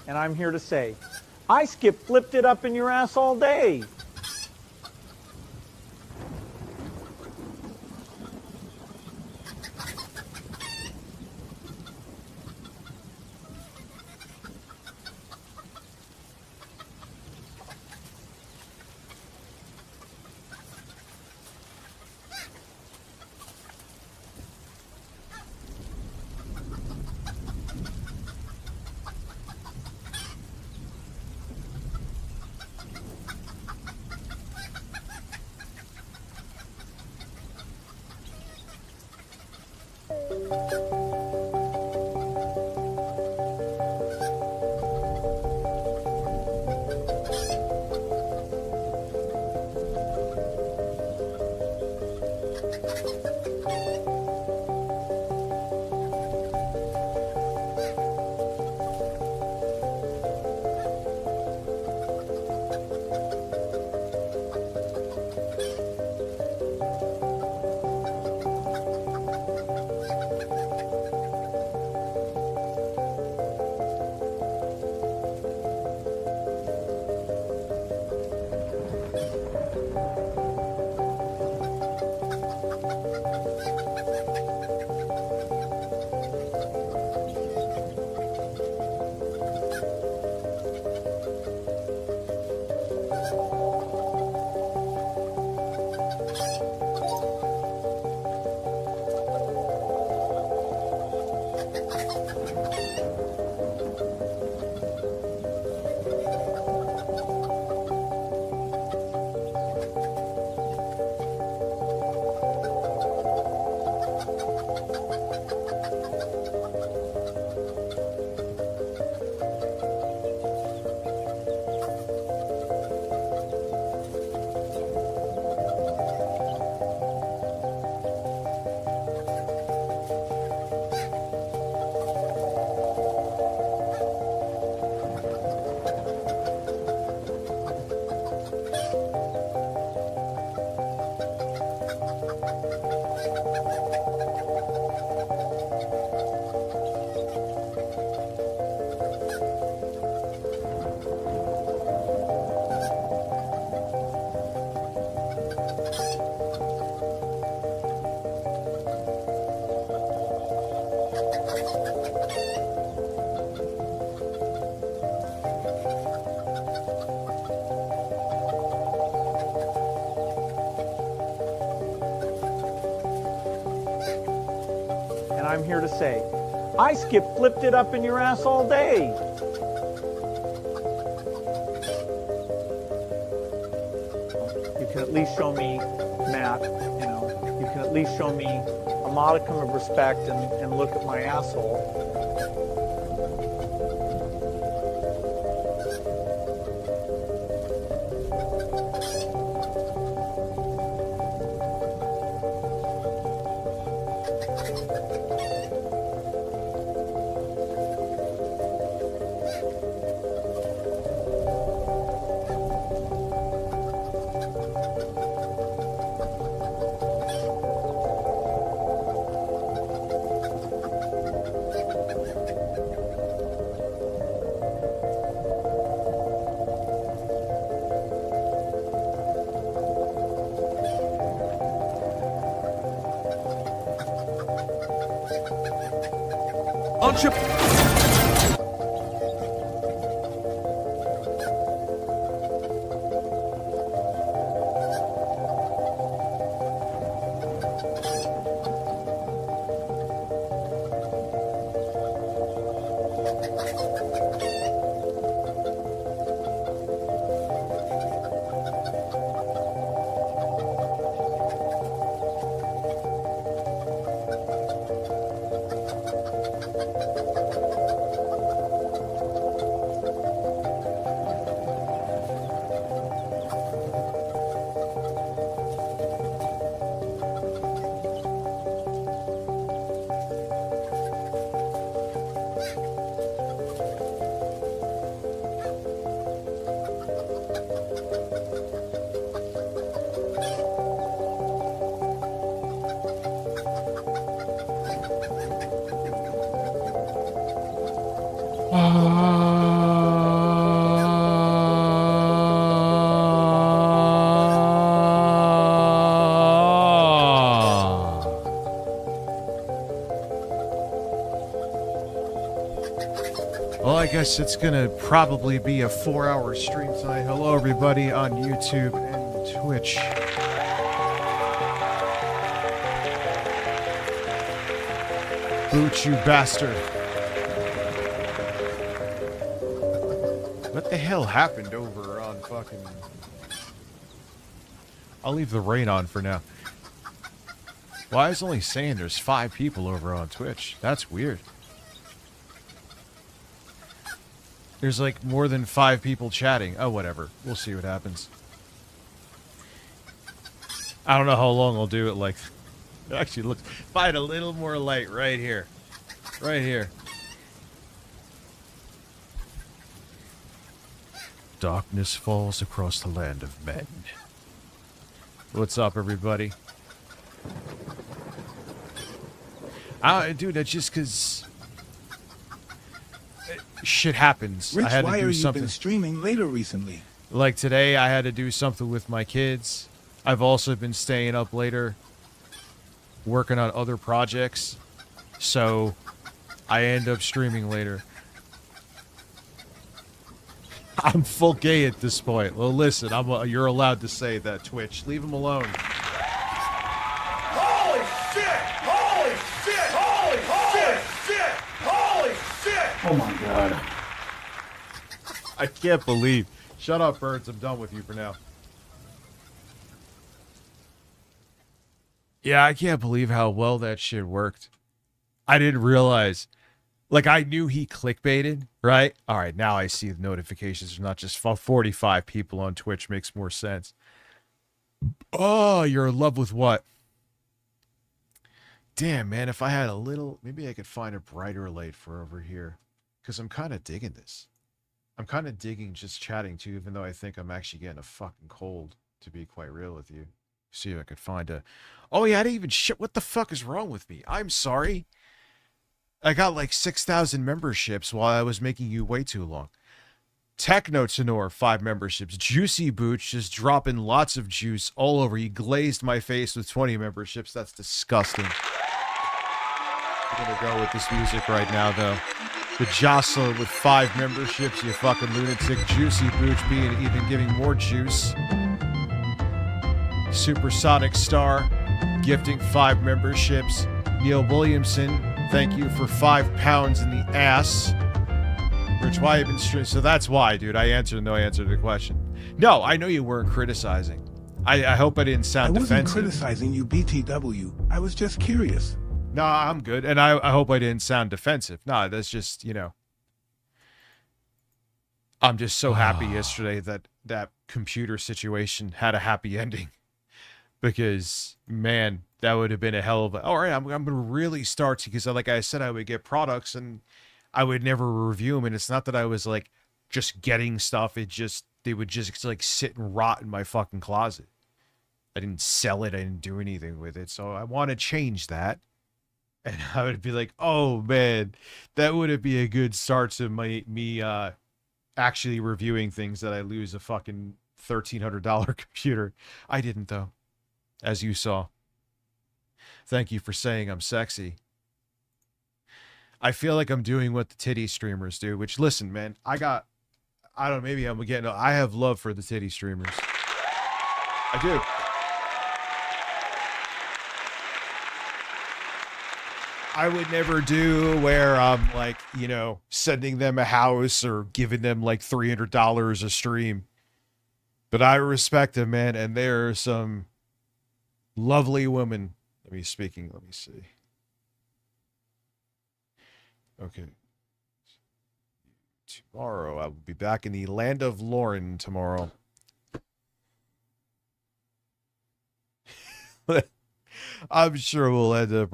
And I'm here to say, I flipped it up in your ass all day. And I'm here to say, I flipped it up in your ass all day. You can at least show me, Matt, you can at least show me a modicum of respect and look at my asshole. I guess it's gonna probably be a 4-hour stream tonight. Hello, everybody on YouTube and Twitch. Boot, you bastard. What the hell happened over on fucking... I'll leave the rain on for now. Why is it only saying there's 5 people over on Twitch? That's weird. There's like more than 5 people chatting. Oh, whatever. We'll see what happens. I don't know how long I'll do it. Like, it actually looks... If I had a little more light right here. Right here. Darkness falls across the land of men. What's up, everybody? Dude, that's just because shit happens. Rich, I had to why do are something. you been streaming later recently? Like today, I had to do something with my kids. I've also been staying up later, working on other projects. So, I end up streaming later. I'm full gay at this point. Well, listen, you're allowed to say that, Twitch. Leave him alone. Holy shit! Holy shit! Holy shit! Holy shit! Oh my god. I can't believe. Shut up, birds. I'm done with you for now. Yeah, I can't believe how well that shit worked. I didn't realize. Like, I knew he clickbaited, right? All right, now I see the notifications. There's not just 45 people on Twitch. Makes more sense. Oh, you're in love with what? Damn, man, if I had a little... Maybe I could find a brighter light for over here. Because I'm kind of digging this. I'm kind of digging just chatting, too, even though I think I'm actually getting a fucking cold, to be quite real with you. See if I could find a... Oh, yeah, I didn't even... Shit, what the fuck is wrong with me? I'm sorry. I got like 6,000 memberships while I was making you wait too long. Techno Tenor, 5 memberships. Juicy Booch just dropping lots of juice all over. He glazed my face with 20 memberships. That's disgusting. I'm gonna go with this music right now, though. The Jocelyn with 5 memberships, you fucking lunatic. Juicy Booch being even giving more juice. Supersonic Star gifting 5 memberships. Neil Williamson, thank you for 5 pounds in the ass. Rich, why have you been streaming? So that's why, dude. I answered no answer to the question. No, I know you weren't criticizing. I hope I didn't sound defensive. I wasn't criticizing you, BTW. I was just curious. No, I'm good. And I hope I didn't sound defensive. No, that's just, you know. I'm just so happy yesterday that that computer situation had a happy ending. Because, man, that would have been a hell of a... All right, I'm going to really start to... Because, like I said, I would get products and I would never review them. And it's not that I was, like, just getting stuff. It just... They would just, like, sit and rot in my fucking closet. I didn't sell it. I didn't do anything with it. So I want to change that. And I would be like, oh, man, that would be a good start to me actually reviewing things that I lose a fucking $1,300 computer. I didn't, though. As you saw. Thank you for saying I'm sexy. I feel like I'm doing what the titty streamers do, which, listen, man, I don't know, maybe I'm getting... I have love for the titty streamers. I do. I would never do where I'm, like, you know, sending them a house or giving them, like, $300 a stream. But I respect them, man, and there are some... lovely women. Let me see. Okay. Tomorrow, I will be back in the land of Lauren tomorrow. I'm sure we'll end up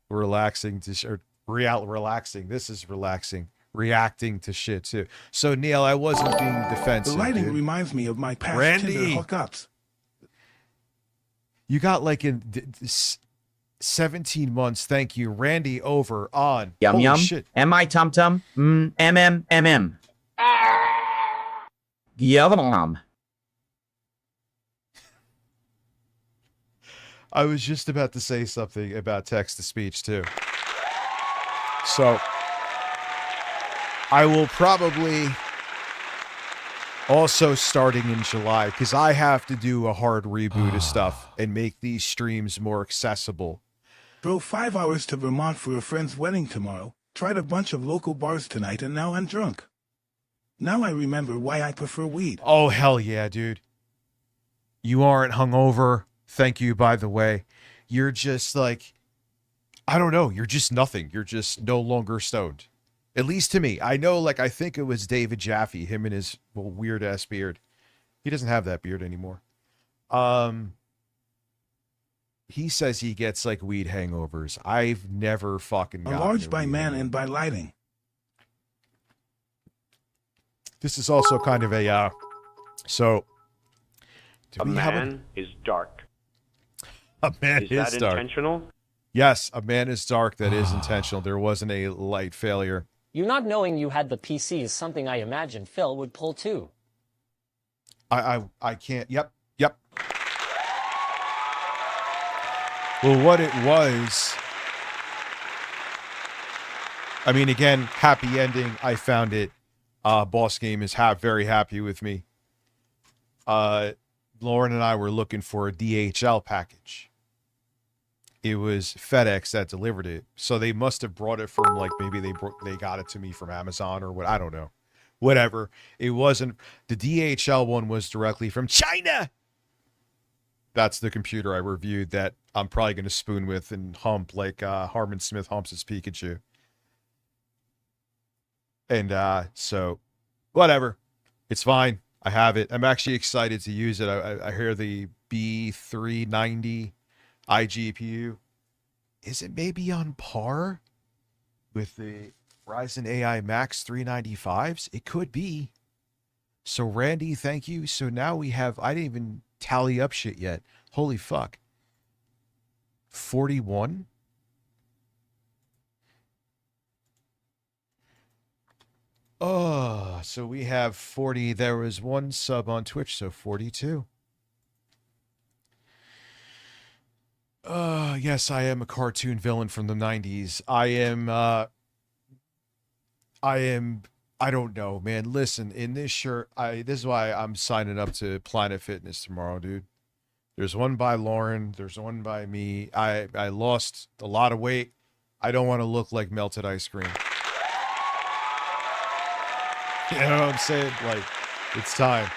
relaxing to relaxing. This is relaxing. Reacting to shit too. So Neil, I wasn't being defensive. The writing dude. reminds me of my past Randy. Tinder hookups. You got like in 17 months. Thank you, Randy. Over on Yum Holy yum. shit. Am I tum tum? MM. Yum. I was just about to say something about text to speech too. So I will probably also starting in July, because I have to do a hard reboot of stuff and make these streams more accessible. Drove 5 hours to Vermont for a friend's wedding tomorrow, tried a bunch of local bars tonight, and now I'm drunk. Now I remember why I prefer weed. Oh, hell yeah, dude. You aren't hungover. Thank you, by the way. You're just like, I don't know. You're just nothing. You're just no longer stoned. At least to me. I know, like, I think it was David Jaffe, him and his weird-ass beard. He doesn't have that beard anymore. He says he gets, like, weed hangovers. I've never fucking gotten Enlarged by weed man hangover. and by lighting. This is also kind of a, so... do A we have man is dark. a man Is is that dark. intentional? Yes, a man is dark. That is intentional. There wasn't a light failure. You not knowing you had the PC is something I imagine Phil would pull too. I can't. Yep. Well, what it was, I mean, again, happy ending. I found it. Boss Game is very happy with me. Lauren and I were looking for a DHL package. It was FedEx that delivered it, so they must have brought it from, like, maybe they got it to me from Amazon or what, I don't know. Whatever. It wasn't, the DHL one was directly from China. That's the computer I reviewed that I'm probably going to spoon with and hump like Harmon Smith humps his Pikachu. And so, whatever. It's fine. I have it. I'm actually excited to use it. I hear the B390 iGPU. Is it maybe on par with the Ryzen AI Max 395s? It could be. So, Randy, thank you. So now we have, I didn't even tally up shit yet. Holy fuck. 41? Oh, so we have 40. There was one sub on Twitch, so 42. Yes, I am a cartoon villain from the 90s. I don't know, man. Listen, in this shirt, this is why I'm signing up to Planet Fitness tomorrow, dude. There's one by Lauren. There's one by me. I lost a lot of weight. I don't want to look like melted ice cream. You know what I'm saying? Like, it's time.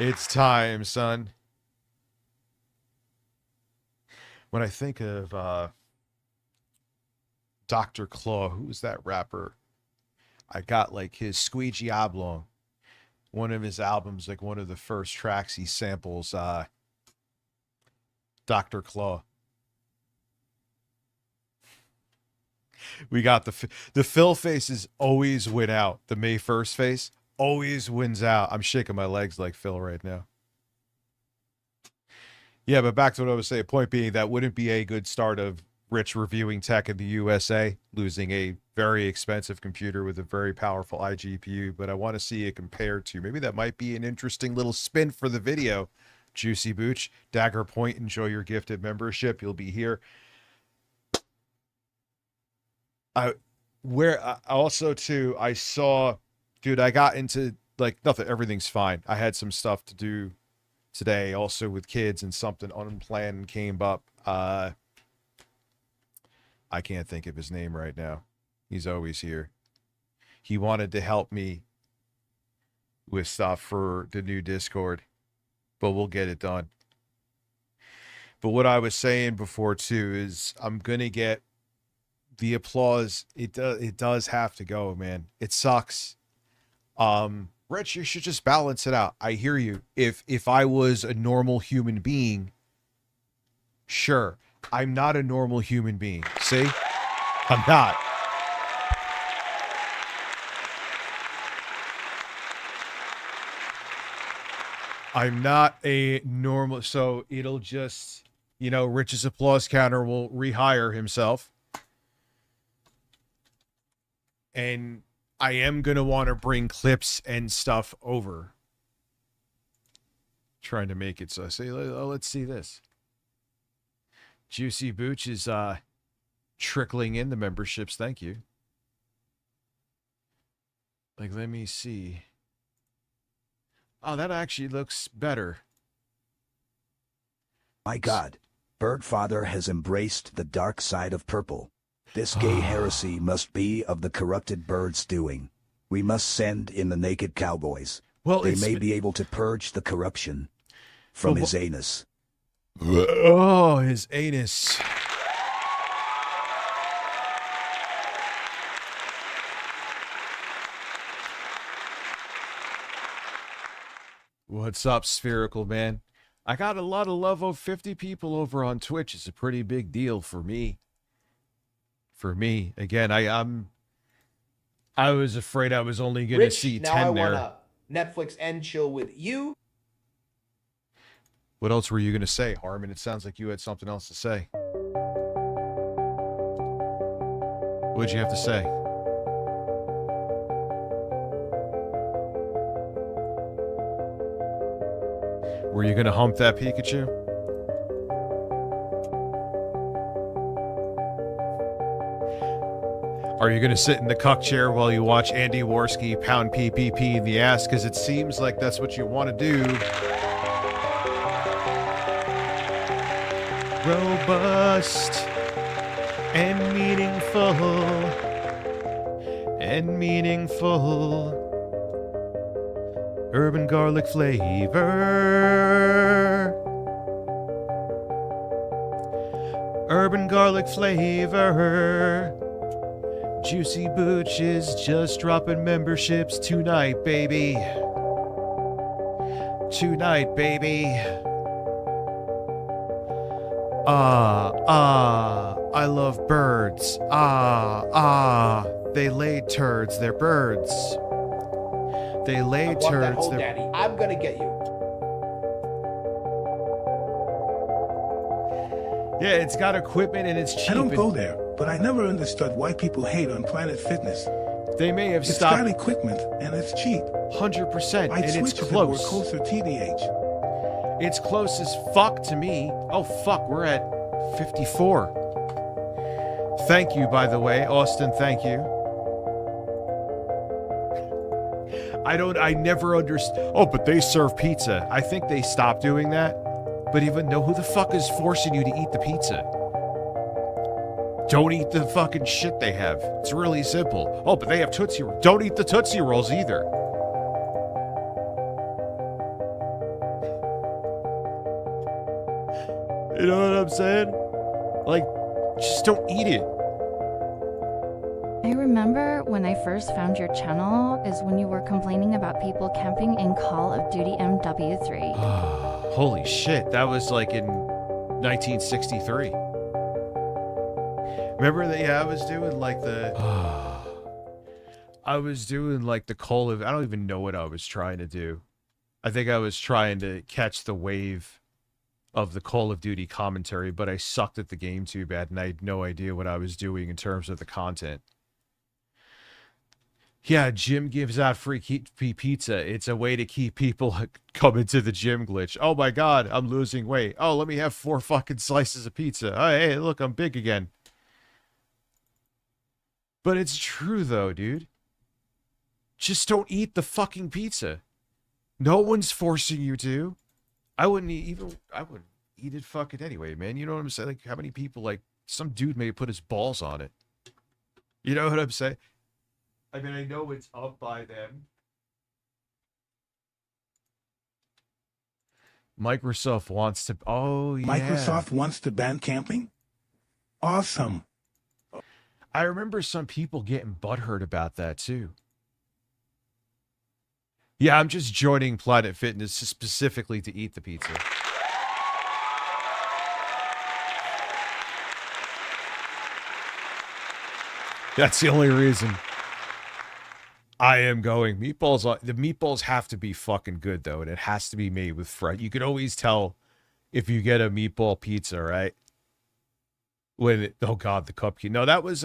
It's time, son. When I think of Dr. Claw, who's that rapper? I got like his Squeegee Oblong. One of his albums, like one of the first tracks he samples Dr. Claw. We got the Phil faces always win out. The May 1st face always wins out. I'm shaking my legs like Phil right now. Yeah, but back to what I was saying. Point being, that wouldn't be a good start of Rich reviewing tech in the USA, losing a very expensive computer with a very powerful iGPU. But I want to see it compared to, maybe that might be an interesting little spin for the video. Juicy Booch, Dagger Point, enjoy your gifted membership. You'll be here. I also too, I saw, dude, I got into like nothing, everything's fine. I had some stuff to do today also with kids, and something unplanned came up. I can't think of his name right now. He's always here. He wanted to help me with stuff for the new Discord, but we'll get it done. But what I was saying before too is I'm gonna get the applause. It does have to go, man. It sucks. Rich, you should just balance it out. I hear you. If I was a normal human being, sure. I'm not a normal human being. See? I'm not. I'm not a normal, so it'll just, you know, Rich's applause counter will rehire himself. And I am going to want to bring clips and stuff over. Trying to make it so I say, oh, let's see this. Juicy Booch is trickling in the memberships. Thank you. Like, let me see. Oh, that actually looks better. My God, Birdfather has embraced the dark side of purple. This gay heresy must be of the corrupted bird's doing. We must send in the naked cowboys. Well, They it's may be able to purge the corruption from Well, his anus. oh, his anus. What's up, Spherical Man? I got a lot of love of 50 people over on Twitch. It's a pretty big deal for me. For me, again, I was afraid I was only going to Rich, see now 10 I there. wanna Netflix and chill with you. What else were you going to say, Harmon? It sounds like you had something else to say. What'd you have to say? Were you going to hump that Pikachu? Are you going to sit in the cuck chair while you watch Andy Worski pound PPP in the ass? Because it seems like that's what you want to do. Robust and meaningful. And meaningful. Urban garlic flavor. Urban garlic flavor. Juicy Booch is just dropping memberships tonight, baby. Tonight, baby. I love birds. They lay turds, they're birds. They lay I want that turds, whole they're... daddy. I'm gonna get you. Yeah, it's got equipment and it's cheap. I don't and go there, but I never understood why people hate on Planet Fitness. They may have It's stopped got equipment and it's cheap. 100%, I'd and it's switch if it were close. closer TDH. It's close as fuck to me. Oh, fuck, we're at 54. Thank you, by the way. Austin, thank you. I never understand. Oh, but they serve pizza. I think they stopped doing that. But even know who the fuck is forcing you to eat the pizza? Don't eat the fucking shit they have. It's really simple. Oh, but they have Tootsie Rolls. Don't eat the Tootsie Rolls either. You know what I'm saying? Like, just don't eat it. I remember when I first found your channel is when you were complaining about people camping in Call of Duty MW3. Holy shit, that was like in 1963. Remember that? Yeah, I was doing like the Call of, I don't even know what I was trying to do. I think I was trying to catch the wave of the Call of Duty commentary, but I sucked at the game too bad and I had no idea what I was doing in terms of the content. Yeah, Jim gives out free pizza. It's a way to keep people coming to the gym glitch. Oh my god, I'm losing weight. Oh, let me have 4 fucking slices of pizza. Oh, hey, look, I'm big again. But it's true though, dude. Just don't eat the fucking pizza. No one's forcing you to. I wouldn't eat it fucking anyway, man. You know what I'm saying? Like, how many people, like, some dude may put his balls on it. You know what I'm saying? I mean, I know it's up by them. Microsoft wants to... Oh, yeah. Microsoft wants to ban camping? Awesome. I remember some people getting butthurt about that, too. Yeah, I'm just joining Planet Fitness specifically to eat the pizza. That's the only reason I am going. Meatballs, the meatballs have to be fucking good, though, and it has to be made with fried. You can always tell if you get a meatball pizza, right? Oh, God, the cupcake. No, that was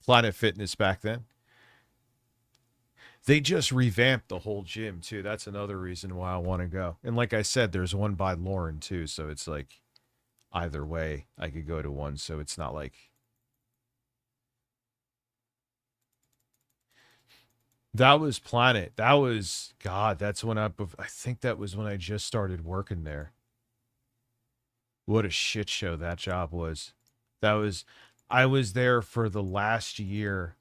Planet Fitness back then. They just revamped the whole gym, too. That's another reason why I want to go. And like I said, there's one by Lauren, too, so it's like either way, I could go to one, so it's not like That was Planet. That was, God, that's when I think that was when I just started working there. What a shit show that job was. I was there for the last year.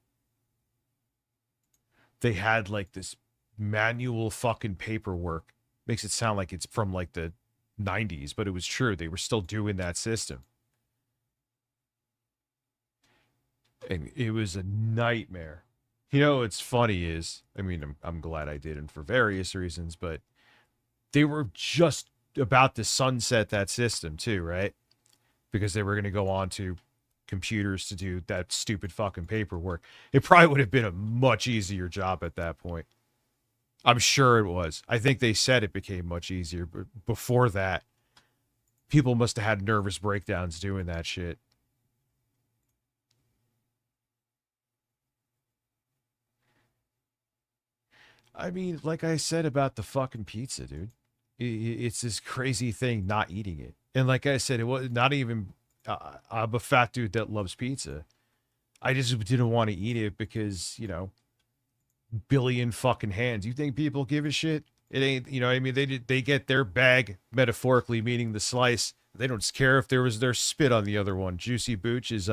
They had like this manual fucking paperwork. Makes it sound like it's from like the 90s, but it was true. They were still doing that system. And it was a nightmare. You know, what's funny is, I mean, I'm glad I didn't for various reasons, but they were just about to sunset that system too, right? Because they were going to go on to computers to do that stupid fucking paperwork. It probably would have been a much easier job at that point. I'm sure it was. I think they said it became much easier, but before that, people must have had nervous breakdowns doing that shit. I mean, like I said about the fucking pizza, dude. It's this crazy thing not eating it. And like I said, it was not even, I'm a fat dude that loves pizza. I just didn't want to eat it because, you know, billion fucking hands. You think people give a shit? It ain't, you know what I mean? They get their bag, metaphorically meaning the slice. They don't care if there was their spit on the other one. Juicy Booch is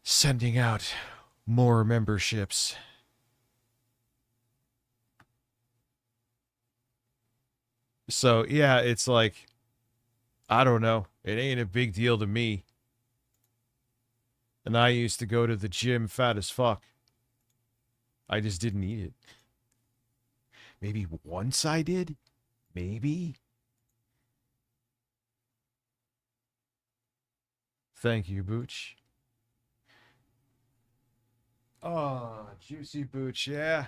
sending out more memberships. So, yeah, it's like, I don't know. It ain't a big deal to me. And I used to go to the gym fat as fuck. I just didn't eat it. Maybe once I did? Maybe? Thank you, Booch. Oh, Juicy Booch, yeah.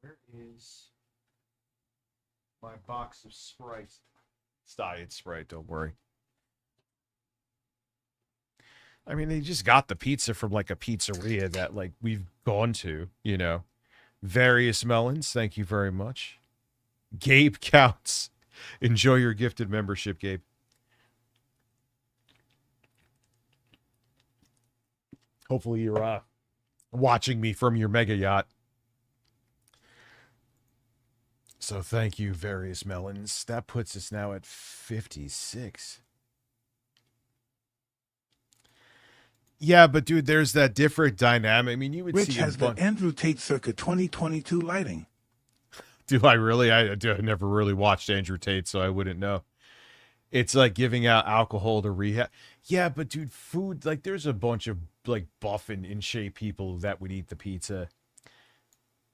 Where is my box of Sprite? It's Diet Sprite, don't worry. I mean, they just got the pizza from like a pizzeria that like we've gone to, you know. Various Melons, thank you very much. Gabe Counts. Enjoy your gifted membership, Gabe. Hopefully you're watching me from your mega yacht. So thank you, Various Melons. That puts us now at 56. Yeah, but dude, there's that different dynamic. I mean, you would Rich see has the Andrew Tate Circa 2022 lighting. Do I really? I never really watched Andrew Tate, so I wouldn't know. It's like giving out alcohol to rehab. Yeah, but dude, food, like there's a bunch of like buff and in shape people that would eat the pizza.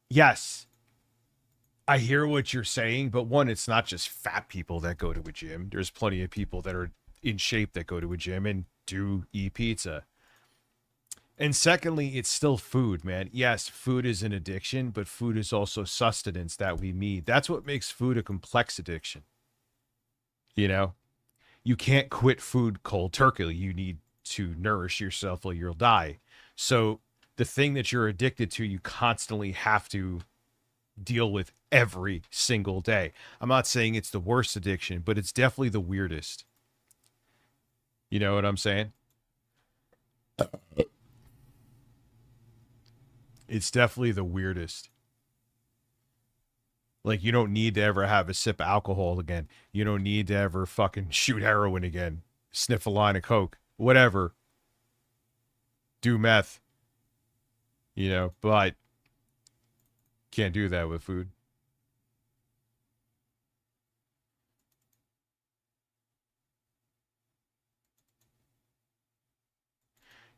Yes, I hear what you're saying, but one, it's not just fat people that go to a gym. There's plenty of people that are in shape that go to a gym and do eat pizza. And secondly, it's still food, man. Yes, food is an addiction, but food is also sustenance that we need. That's what makes food a complex addiction. You know, you can't quit food cold turkey. You need to nourish yourself or you'll die. So the thing that you're addicted to, you constantly have to deal with every single day. I'm not saying it's the worst addiction, but it's definitely the weirdest. You know what I'm saying? It's definitely the weirdest. Like, you don't need to ever have a sip of alcohol again. You don't need to ever fucking shoot heroin again. Sniff a line of coke. Whatever. Do meth. You know, but can't do that with food.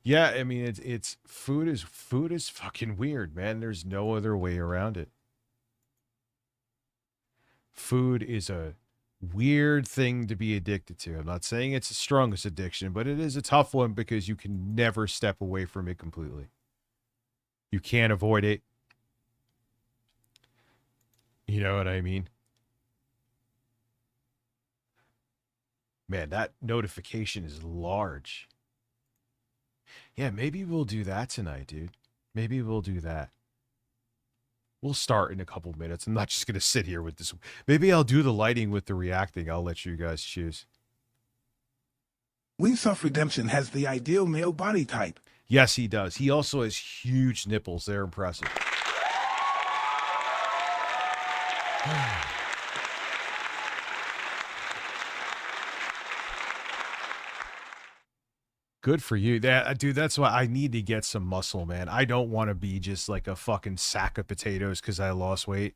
Yeah, I mean it's food is fucking weird, man. There's no other way around it. Food is a weird thing to be addicted to. I'm not saying it's the strongest addiction, but it is a tough one because you can never step away from it completely. You can't avoid it. You know what I mean? Man, that notification is large. Yeah, maybe we'll do that tonight, dude. Maybe we'll do that. We'll start in a couple minutes. I'm not just going to sit here with this. Maybe I'll do the lighting with the reacting. I'll let you guys choose. Wingsoft Redemption has the ideal male body type. Yes, he does. He also has huge nipples. They're impressive. Good for you. Dude, that's why I need to get some muscle, man. I don't want to be just like a fucking sack of potatoes because I lost weight.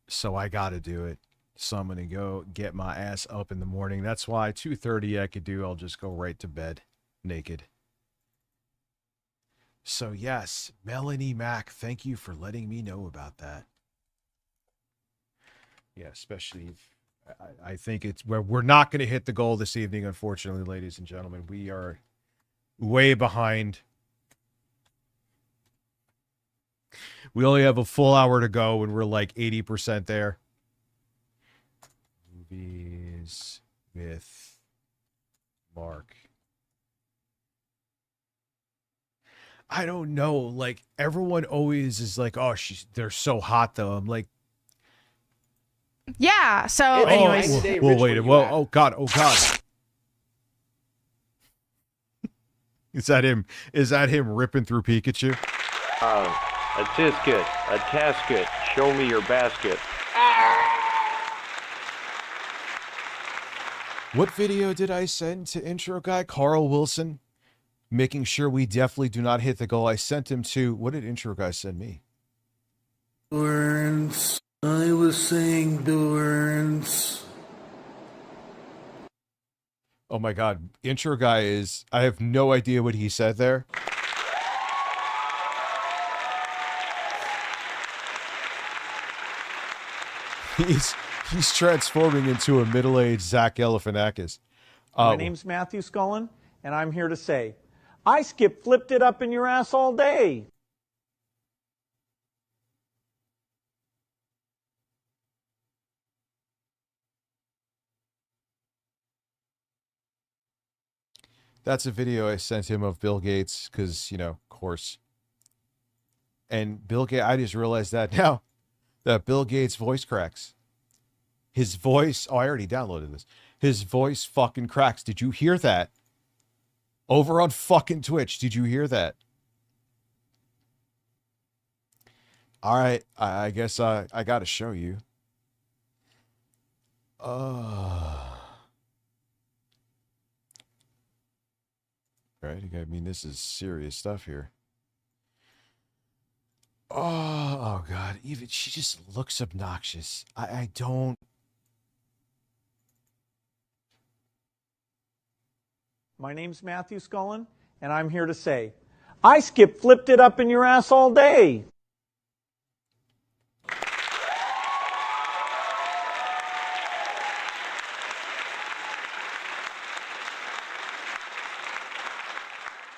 So I got to do it. So I'm going to go get my ass up in the morning. That's why 2:30 I could do. I'll just go right to bed naked. So yes, Melanie Mack, thank you for letting me know about that. Yeah, especially if I think it's where we're not going to hit the goal this evening, unfortunately, ladies and gentlemen. We are way behind. We only have a full hour to go and we're like 80% there. Movies with Mark. I don't know. Like, everyone always is like, oh, they're so hot though. I'm like, Yeah. So, It's anyways, night and day, whoa, Rich, wait. where you Whoa, at? oh God, oh God. Is that him? Is that him ripping through Pikachu? A tisket, a tasket, show me your basket. What video did I send to intro guy Carl Wilson? Making sure we definitely do not hit the goal. I sent him to, what did intro guy send me? Burns. I was saying Burns. Oh my God. Intro guy is, I have no idea what he said there. He's transforming into a middle-aged Zach Galifianakis. My name's Matthew Scullin, and I'm here to say, I flipped it up in your ass all day. That's a video I sent him of Bill Gates because, you know, of course. And Bill Gates, I just realized that now that Bill Gates' voice cracks. His voice, oh, I already downloaded this. His voice fucking cracks. Did you hear that? Over on fucking Twitch, did you hear that? All right, I guess I got to show you. Right, I mean, this is serious stuff here. Oh God, even she just looks obnoxious. I don't. My name's Matthew Scullin, and I'm here to say, I flipped it up in your ass all day.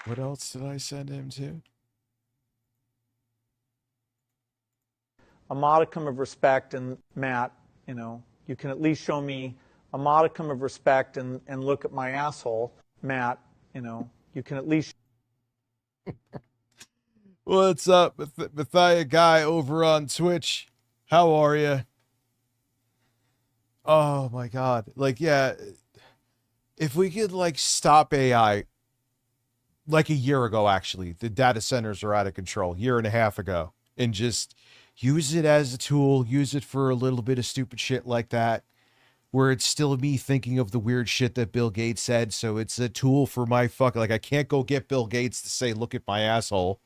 What else did I send him to? A modicum of respect, and Matt, you know, you can at least show me a modicum of respect and look at my asshole. Matt, you know, you can at least. What's up, Mathia guy over on Twitch? How are you? Oh my God. Like, yeah, if we could like stop AI like a year ago, actually, the data centers are out of control, year and a half ago, and just use it as a tool, use it for a little bit of stupid shit like that, where it's still me thinking of the weird shit that Bill Gates said. So it's a tool for my like, I can't go get Bill Gates to say, look at my asshole.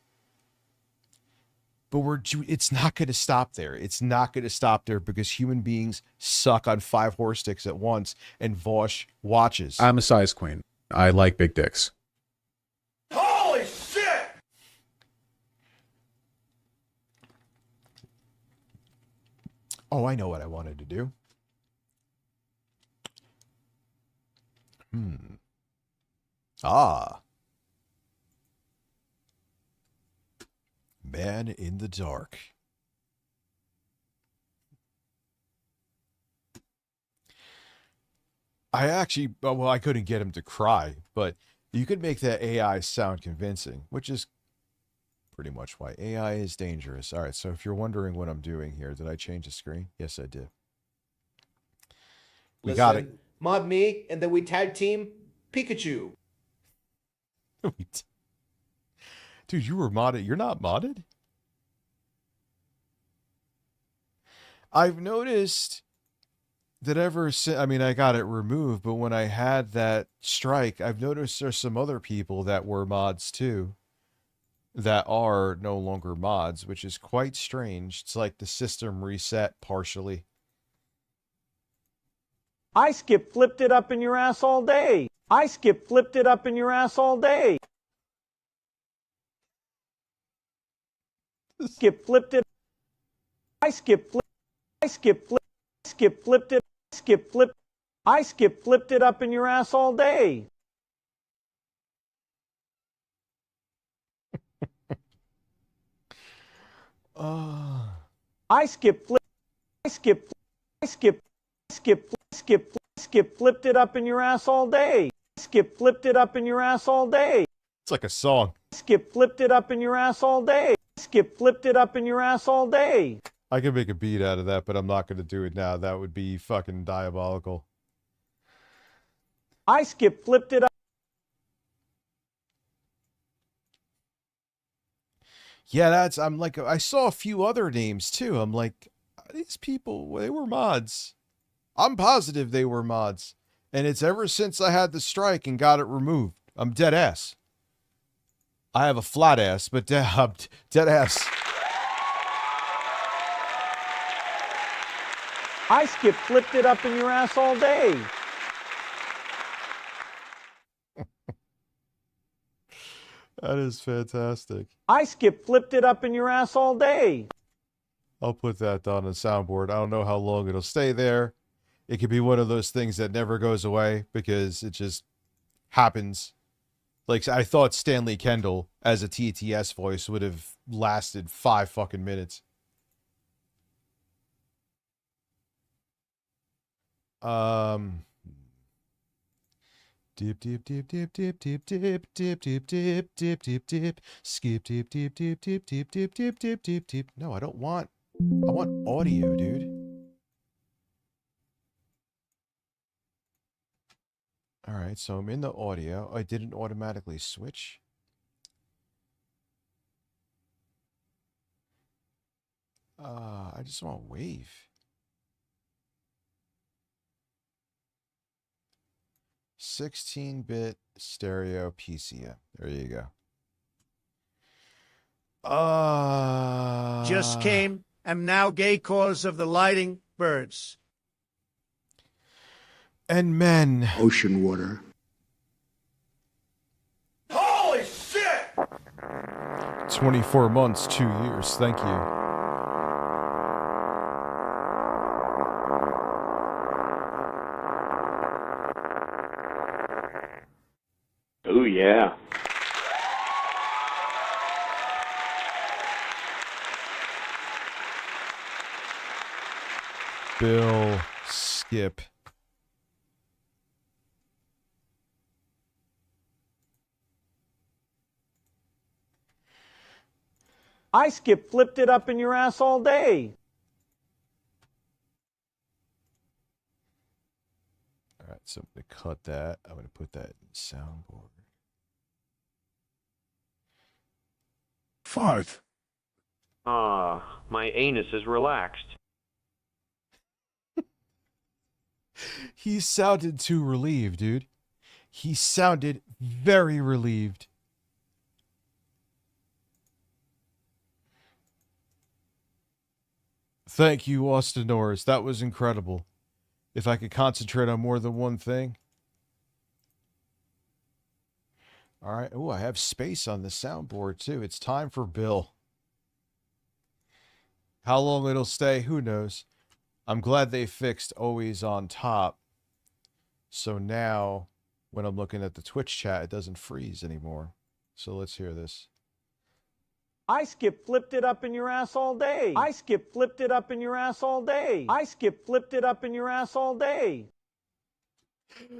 But it's not going to stop there. It's not going to stop there because human beings suck on 5 horse sticks at once, and Vosh watches. I'm a size queen. I like big dicks. Holy shit! Oh, I know what I wanted to do. Man in the Dark. I actually, well, I couldn't get him to cry, but you could make that AI sound convincing, which is pretty much why AI is dangerous. All right, so if you're wondering what I'm doing here, did I change the screen? Yes, I did. We got it. Mod me, and then we tag team Pikachu. Dude, you were modded. You're not modded? I've noticed that ever since, I mean, I got it removed, but when I had that strike, I've noticed there's some other people that were mods too that are no longer mods, which is quite strange. It's like the system reset partially. I skip flipped it up in your ass all day. I skip flipped it up in your ass all day. Skip flipped it. I skip flipped. I skip flipped. Skip flipped it. Skip flipped. I skip flipped it up in your ass all day. I skip flipped. I skip. I skip. Skip flipped it up in your ass all day. Skip flipped it up in your ass all day. It's like a song. Skip flipped it up in your ass all day. Skip flipped it up in your ass all day. I could make a beat out of that, but I'm not going to do it now. That would be fucking diabolical. I skip flipped it up. Yeah, that's, I'm like, I saw a few other names too. I'm like, these people, they were mods. I'm positive they were mods. And it's ever since I had the strike and got it removed. I'm dead ass. I have a flat ass, but I'm dead ass. I skip flipped it up in your ass all day. That is fantastic. I skip flipped it up in your ass all day. I'll put that on a soundboard. I don't know how long it'll stay there. It could be one of those things that never goes away because it just happens. Like, I thought Stanley Kendall as a TTS voice would have lasted 5 fucking minutes. Dip dip dip dip dip dip dip dip dip dip dip dip dip skip dip dip dip dip dip dip dip dip dip dip. No, I don't want. I want audio, dude. All right, so I'm in the audio. I didn't automatically switch. I just want wave. $16-bit stereo PCM. There you go. Just came. Am now gay cause of the lighting birds. And men. Ocean water. Holy shit! 24 months, 2 years. Thank you. Oh, yeah. Bill Skip. I skip flipped it up in your ass all day. All right, so I'm going to cut that. I'm going to put that in the soundboard. Fart. My anus is relaxed. He sounded too relieved, dude. He sounded very relieved. Thank you, Austin Norris. That was incredible. If I could concentrate on more than one thing. All right. Oh, I have space on the soundboard, too. It's time for Bill. How long it'll stay, who knows. I'm glad they fixed always on top. So now, when I'm looking at the Twitch chat, it doesn't freeze anymore. So let's hear this. I skip flipped it up in your ass all day. I skip flipped it up in your ass all day. I skip flipped it up in your ass all day.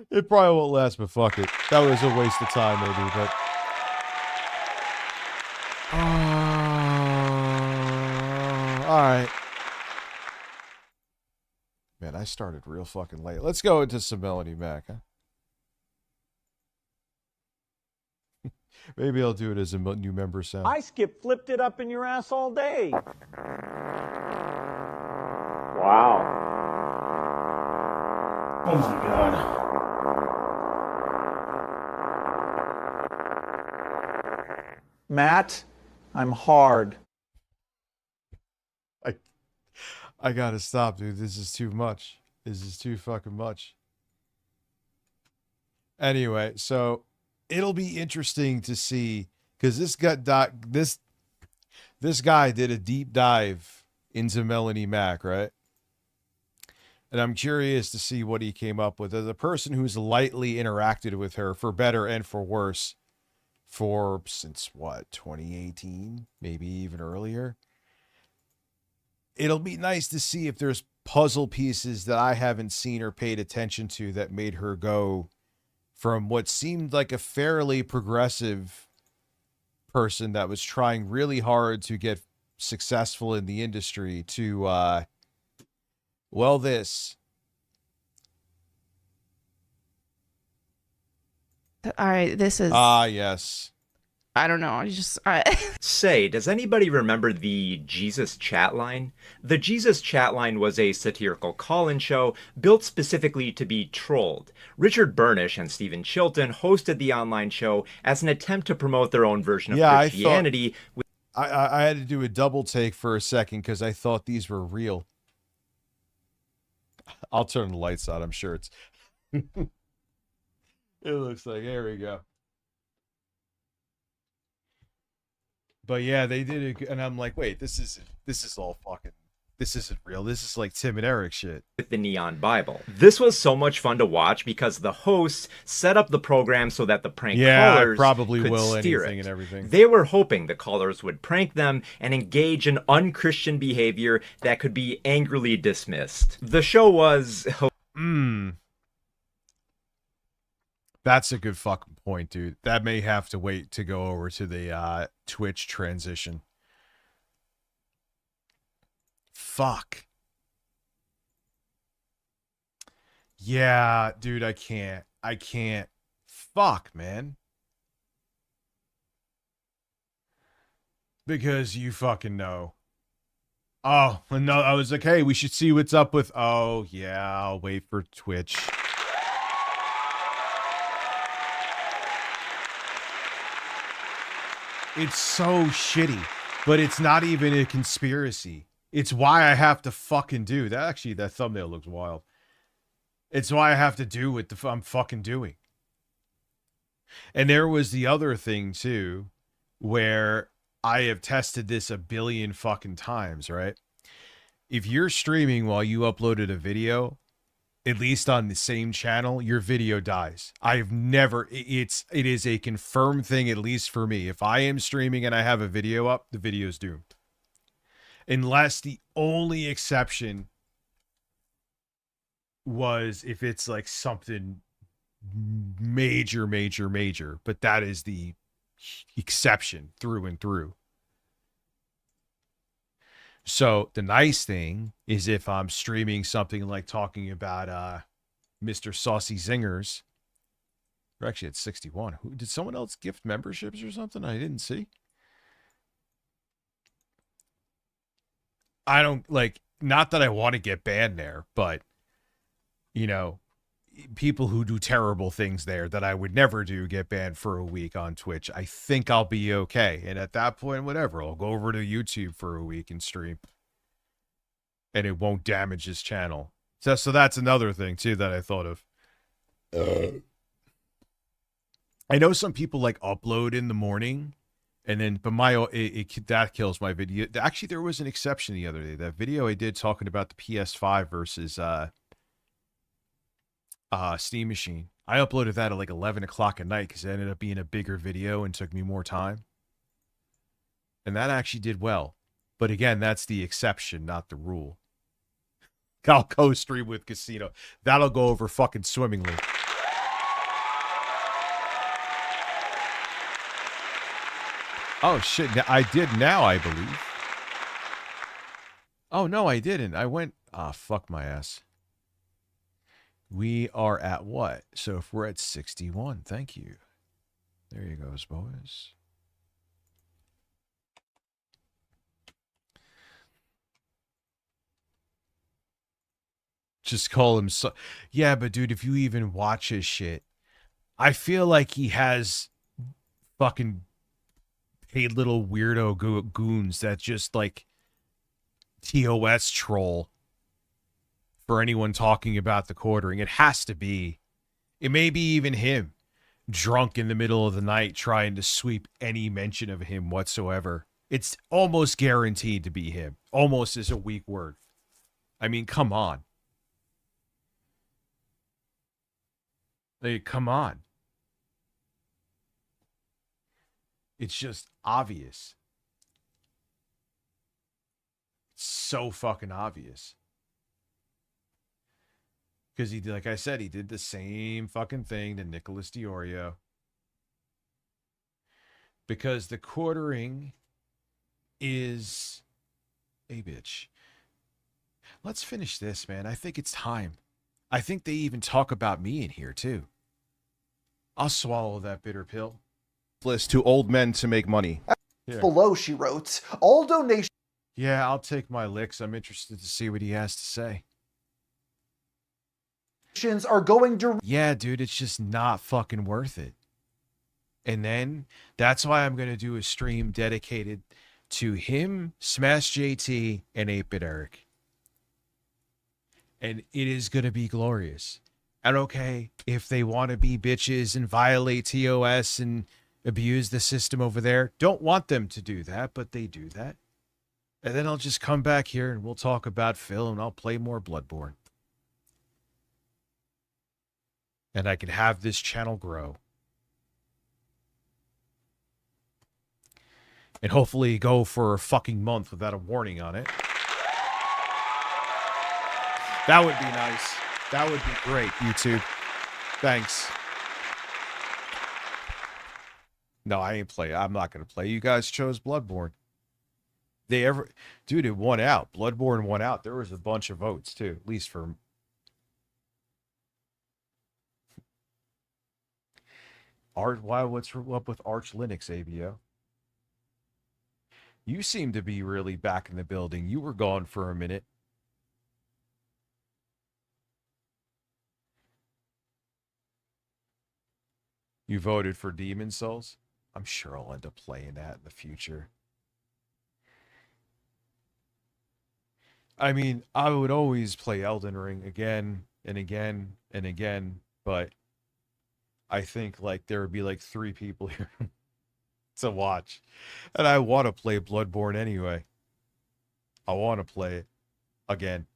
It probably won't last, but fuck it. That was a waste of time, maybe, but... Alright. Man, I started real fucking late. Let's go into some Melody Mac, huh? Maybe I'll do it as a new member sound. I flipped it up in your ass all day. Wow. Oh my god. Matt, I'm hard. I gotta stop, dude. This is too much. This is too fucking much. Anyway, so it'll be interesting to see because this guy did a deep dive into Melanie Mack, right? And I'm curious to see what he came up with as a person who's lightly interacted with her for better and for worse since what, 2018, maybe even earlier. It'll be nice to see if there's puzzle pieces that I haven't seen or paid attention to that made her go from what seemed like a fairly progressive person that was trying really hard to get successful in the industry to, well, this. All right, this is... Yes. I don't know. Say, does anybody remember the Jesus chat line? The Jesus chat line was a satirical call-in show built specifically to be trolled. Richard Burnish and Stephen Chilton hosted the online show as an attempt to promote their own version of Christianity. I had to do a double take for a second because I thought these were real. I'll turn the lights on. I'm sure it's... It looks like... There we go. But yeah, they did it, and I'm like, wait, this isn't real. This is like Tim and Eric shit. With the Neon Bible. This was so much fun to watch because the hosts set up the program so that the prank callers probably could will steer anything it. and everything. They were hoping the callers would prank them and engage in unchristian behavior that could be angrily dismissed. The show was... That's a good fucking point, dude. That may have to wait to go over to the Twitch transition. Fuck. Yeah, dude, I can't. Fuck, man. Because you fucking know. Oh, no, I was like, hey, we should see what's up with... Oh, yeah, I'll wait for Twitch. It's so shitty, but it's not even a conspiracy. It's why I have to fucking do that. Actually, that thumbnail looks wild. It's why I have to do what I'm fucking doing. And there was the other thing too, where I have tested this a billion fucking times, right? If you're streaming while you uploaded a video, at least on the same channel, your video dies. I've never, it is a confirmed thing, at least for me. If I am streaming and I have a video up, the video's doomed. Unless the only exception was if it's like something major, but that is the exception through and through. So the nice thing is if I'm streaming something like talking about Mr. Saucy Zingers, we're actually at 61. Did someone else gift memberships or something I didn't see? I don't like, not that I want to get banned there, but you know, people who do terrible things there that I would never do get banned for a week on Twitch. I think I'll be okay. And at that point, whatever, I'll go over to YouTube for a week and stream. And it won't damage his channel. So that's another thing too that I thought of. I know some people like upload in the morning and then, but that kills my video. Actually, there was an exception the other day. That video I did talking about the PS5 versus Steam Machine. I uploaded that at like 11 o'clock at night because it ended up being a bigger video and took me more time. And that actually did well. But again, that's the exception, not the rule. I'll co-stream with Casino. That'll go over fucking swimmingly. Oh shit, I did now, I believe. Oh no, I didn't. I went, fuck my ass. We are at what? So if we're at 61, thank you. There you goes, boys. Just call him so. Yeah, but dude, if you even watch his shit, I feel like he has fucking paid little weirdo goons that just like TOS troll for anyone talking about the quartering. It has to be. It may be even him drunk in the middle of the night trying to sweep any mention of him whatsoever. It's almost guaranteed to be him. Almost is a weak word. I mean, come on. Like, come on. It's just obvious. It's so fucking obvious. Because he did, like I said, he did the same fucking thing to Nicholas Diorio. Because the quartering is a bitch. Let's finish this, man. I think it's time. I think they even talk about me in here, too. I'll swallow that bitter pill. List to old men to make money. Here. Below, she wrote, all donations. Yeah, I'll take my licks. I'm interested to see what he has to say. Are going to. Yeah, dude, it's just not fucking worth it. And then that's why I'm going to do a stream dedicated to him, Smash JT, and 8-Bit Eric. And it is going to be glorious. And okay, if they want to be bitches and violate TOS and abuse the system over there, don't want them to do that, but they do that. And then I'll just come back here and we'll talk about Phil and I'll play more Bloodborne. And I can have this channel grow. And hopefully go for a fucking month without a warning on it. That would be nice. That would be great, YouTube. Thanks. No, I ain't play. I'm not going to play. You guys chose Bloodborne. Dude, it won out. Bloodborne won out. There was a bunch of votes, too. At least for... What's up with Arch Linux, ABO? You seem to be really back in the building. You were gone for a minute. You voted for Demon Souls? I'm sure I'll end up playing that in the future. I mean, I would always play Elden Ring again and again and again, but I think like there would be like 3 people here to watch. And I want to play Bloodborne anyway. I want to play it again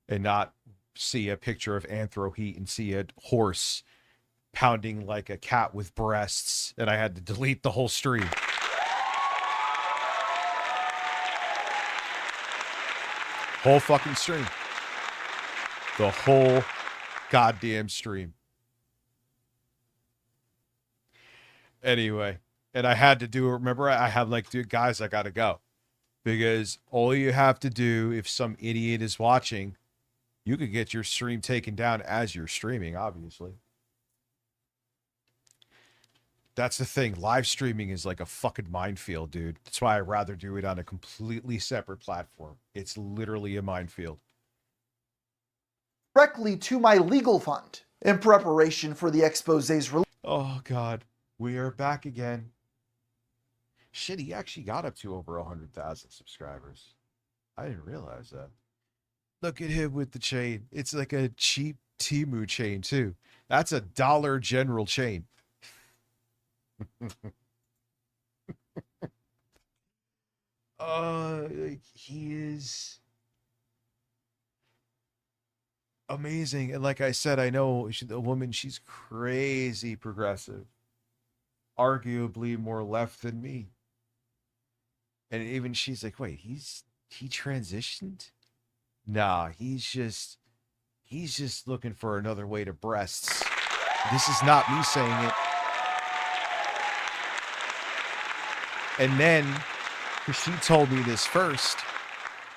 and not see a picture of Anthroheat and see a horse pounding like a cat with breasts, and I had to delete the whole stream. Whole fucking stream. The whole goddamn stream. Anyway, and I had to do it. Remember, I had like, dude, guys, I gotta go. Because all you have to do, if some idiot is watching, you could get your stream taken down as you're streaming, obviously. That's the thing. Live streaming is like a fucking minefield, dude. That's why I'd rather do it on a completely separate platform. It's literally a minefield. Directly to my legal fund in preparation for the expose's release. Oh, God. We are back again. Shit, he actually got up to over 100,000 subscribers. I didn't realize that. Look at him with the chain. It's like a cheap Temu chain, too. That's a Dollar General chain. He is amazing. And like I said, I know the woman, she's crazy progressive. Arguably more left than me. And even she's like, wait, he transitioned? Nah, he's just looking for another way to breasts. This is not me saying it. And then, because she told me this first,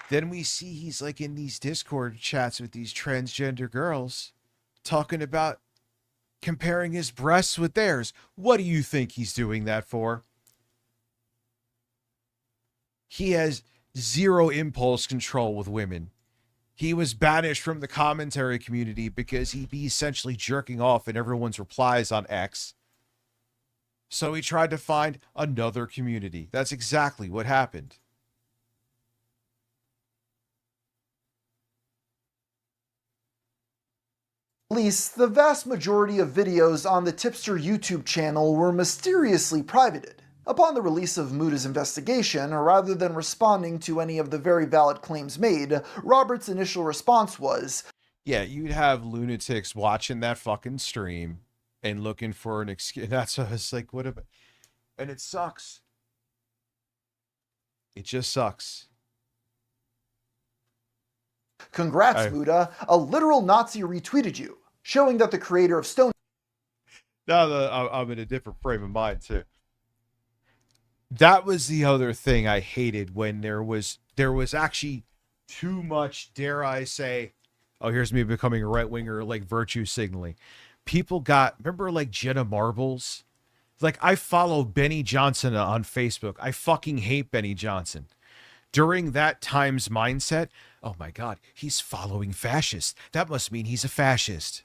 then we see he's like in these Discord chats with these transgender girls talking about comparing his breasts with theirs. What do you think he's doing that for? He has zero impulse control with women. He was banished from the commentary community because he'd be essentially jerking off in everyone's replies on X. So he tried to find another community. That's exactly what happened. Least, the vast majority of videos on the Tipster YouTube channel were mysteriously privated. Upon the release of Muda's investigation, rather than responding to any of the very valid claims made, Robert's initial response was, yeah, you'd have lunatics watching that fucking stream and looking for an excuse. That's what I was like, what about? And it sucks. It just sucks. "Congrats, Muda, a literal Nazi retweeted you, showing that the creator of Stone..." Now I'm in a different frame of mind too. That was the other thing I hated, when there was actually too much, dare I say, oh, here's me becoming a right-winger, like virtue signaling. People got, remember like Jenna Marbles? Like, I follow Benny Johnson on Facebook. I fucking hate Benny Johnson. During that time's mindset, oh my God, he's following fascists. That must mean he's a fascist.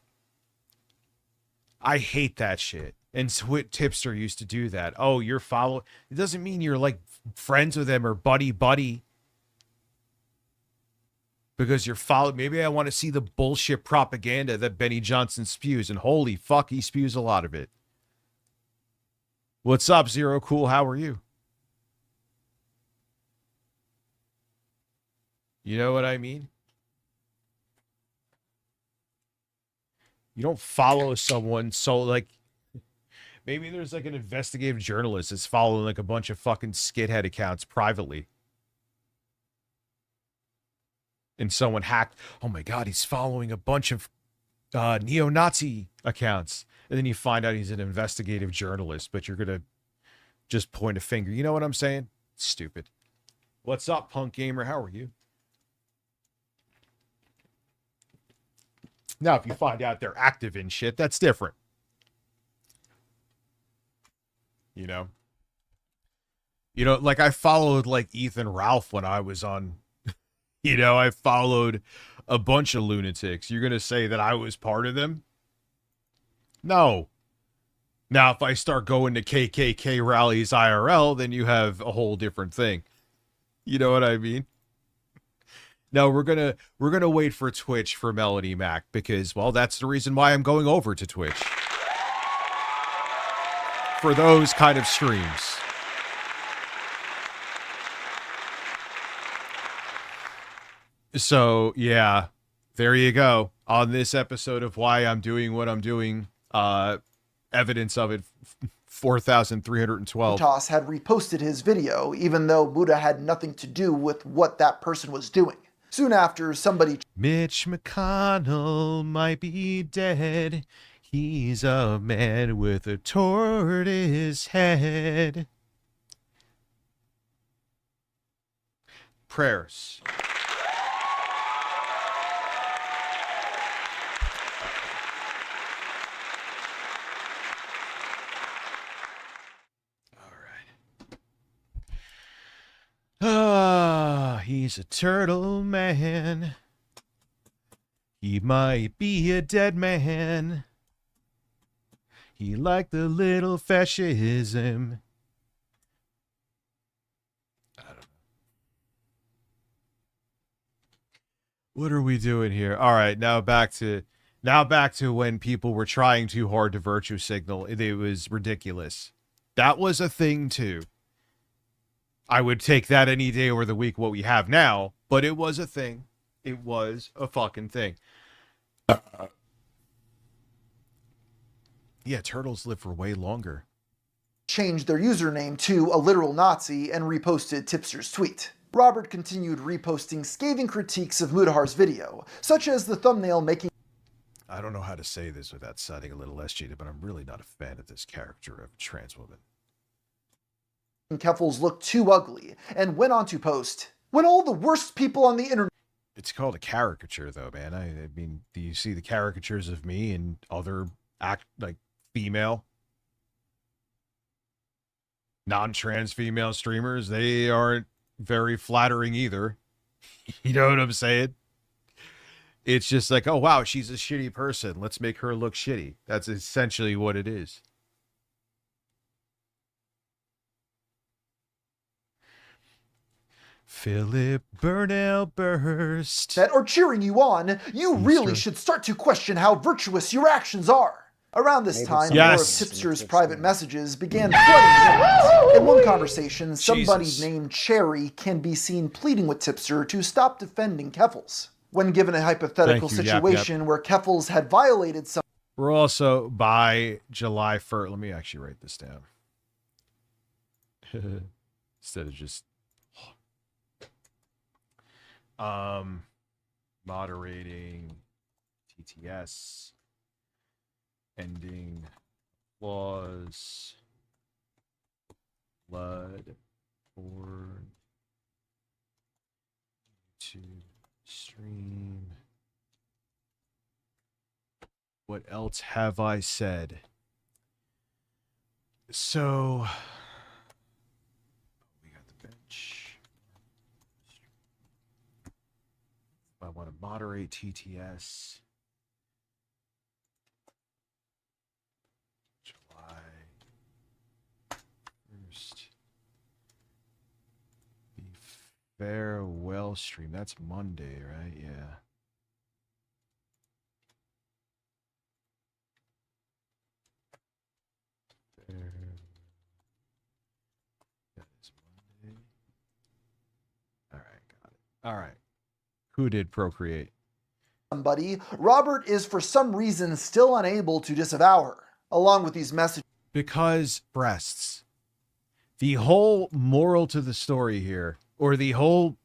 I hate that shit. And Tipster used to do that. Oh, you're following. It doesn't mean you're like friends with him or buddy. Because you're following. Maybe I want to see the bullshit propaganda that Benny Johnson spews. And holy fuck, he spews a lot of it. What's up, Zero Cool? How are you? You know what I mean? You don't follow someone so like, maybe there's like an investigative journalist that's following like a bunch of fucking skithead accounts privately. And someone hacked, oh my God, he's following a bunch of neo-Nazi accounts. And then you find out he's an investigative journalist, but you're going to just point a finger. You know what I'm saying? Stupid. What's up, Punk Gamer? How are you? Now, if you find out they're active in shit, that's different. You know, like I followed like Ethan Ralph when I was on, I followed a bunch of lunatics. You're going to say that I was part of them? No. Now, if I start going to KKK rallies IRL, then you have a whole different thing. You know what I mean? No, we're gonna wait for Twitch for Melody Mac because, well, that's the reason why I'm going over to Twitch. For those kind of streams. So, yeah, there you go. On this episode of why I'm doing what I'm doing, evidence of it, 4,312. Toss had reposted his video, even though Muda had nothing to do with what that person was doing. Soon after, somebody... Mitch McConnell might be dead. He's a man with a tortoise head. Prayers. Ah, he's a turtle man. He might be a dead man. He liked the little fascism. I don't know. What are we doing here? All right, now back to when people were trying too hard to virtue signal. It was ridiculous. That was a thing too. I would take that any day over the week, what we have now, but it was a thing. It was a fucking thing. Yeah, turtles live for way longer. Changed their username to a literal Nazi and reposted Tipster's tweet. Robert continued reposting scathing critiques of Mudahar's video, such as the thumbnail making... I don't know how to say this without sounding a little less cheated, but I'm really not a fan of this character of a trans woman. Keffels looked too ugly, and went on to post, "When all the worst people on the internet..." It's called a caricature, though, man. I mean, do you see the caricatures of me and other act like female, non-trans female streamers, they aren't very flattering either. You know what I'm saying? It's just like, oh wow, she's a shitty person, let's make her look shitty. That's essentially what it is. Philip Burnell burst. That are cheering you on, you really should start to question how virtuous your actions are. Around this time, more of Tipster's private messages began flooding the internet. In one conversation, somebody named Cherry can be seen pleading with Tipster to stop defending Keffals. When given a hypothetical situation where Keffals had violated some... We're also by July 1st. Let me actually write this down. Instead of just... moderating TTS, ending applause, blood, board, YouTube stream. What else have I said? So we got the bench. I want to moderate TTS. July 1st. The farewell stream. That's Monday, right? Yeah. That is Monday. All right, got it. All right. Who did procreate? Somebody, Robert is for some reason still unable to disavow her. Along with these messages, because breasts. The whole moral to the story here, or the whole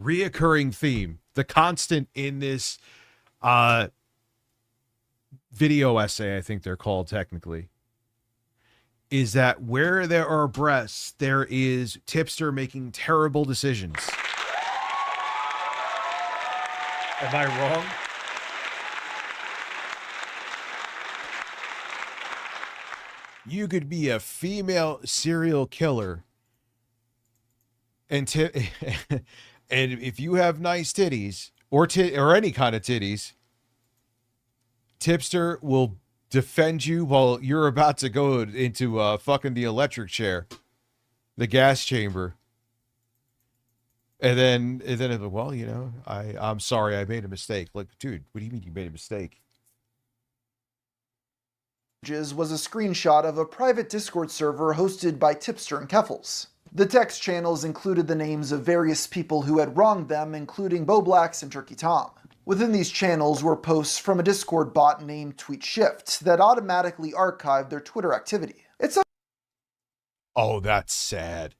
reoccurring theme, the constant in this video essay, I think they're called technically, is that where there are breasts, there is Tipster making terrible decisions. Am I wrong? You could be a female serial killer, and and if you have nice titties or any kind of titties, Tipster will defend you while you're about to go into fucking the electric chair, the gas chamber. And then, well, you know, I'm sorry, I made a mistake. Like, dude, what do you mean you made a mistake? was a screenshot of a private Discord server hosted by Tipster and Keffals. The text channels included the names of various people who had wronged them, including Boblax and Turkey Tom. Within these channels were posts from a Discord bot named TweetShift that automatically archived their Twitter activity. Oh, that's sad.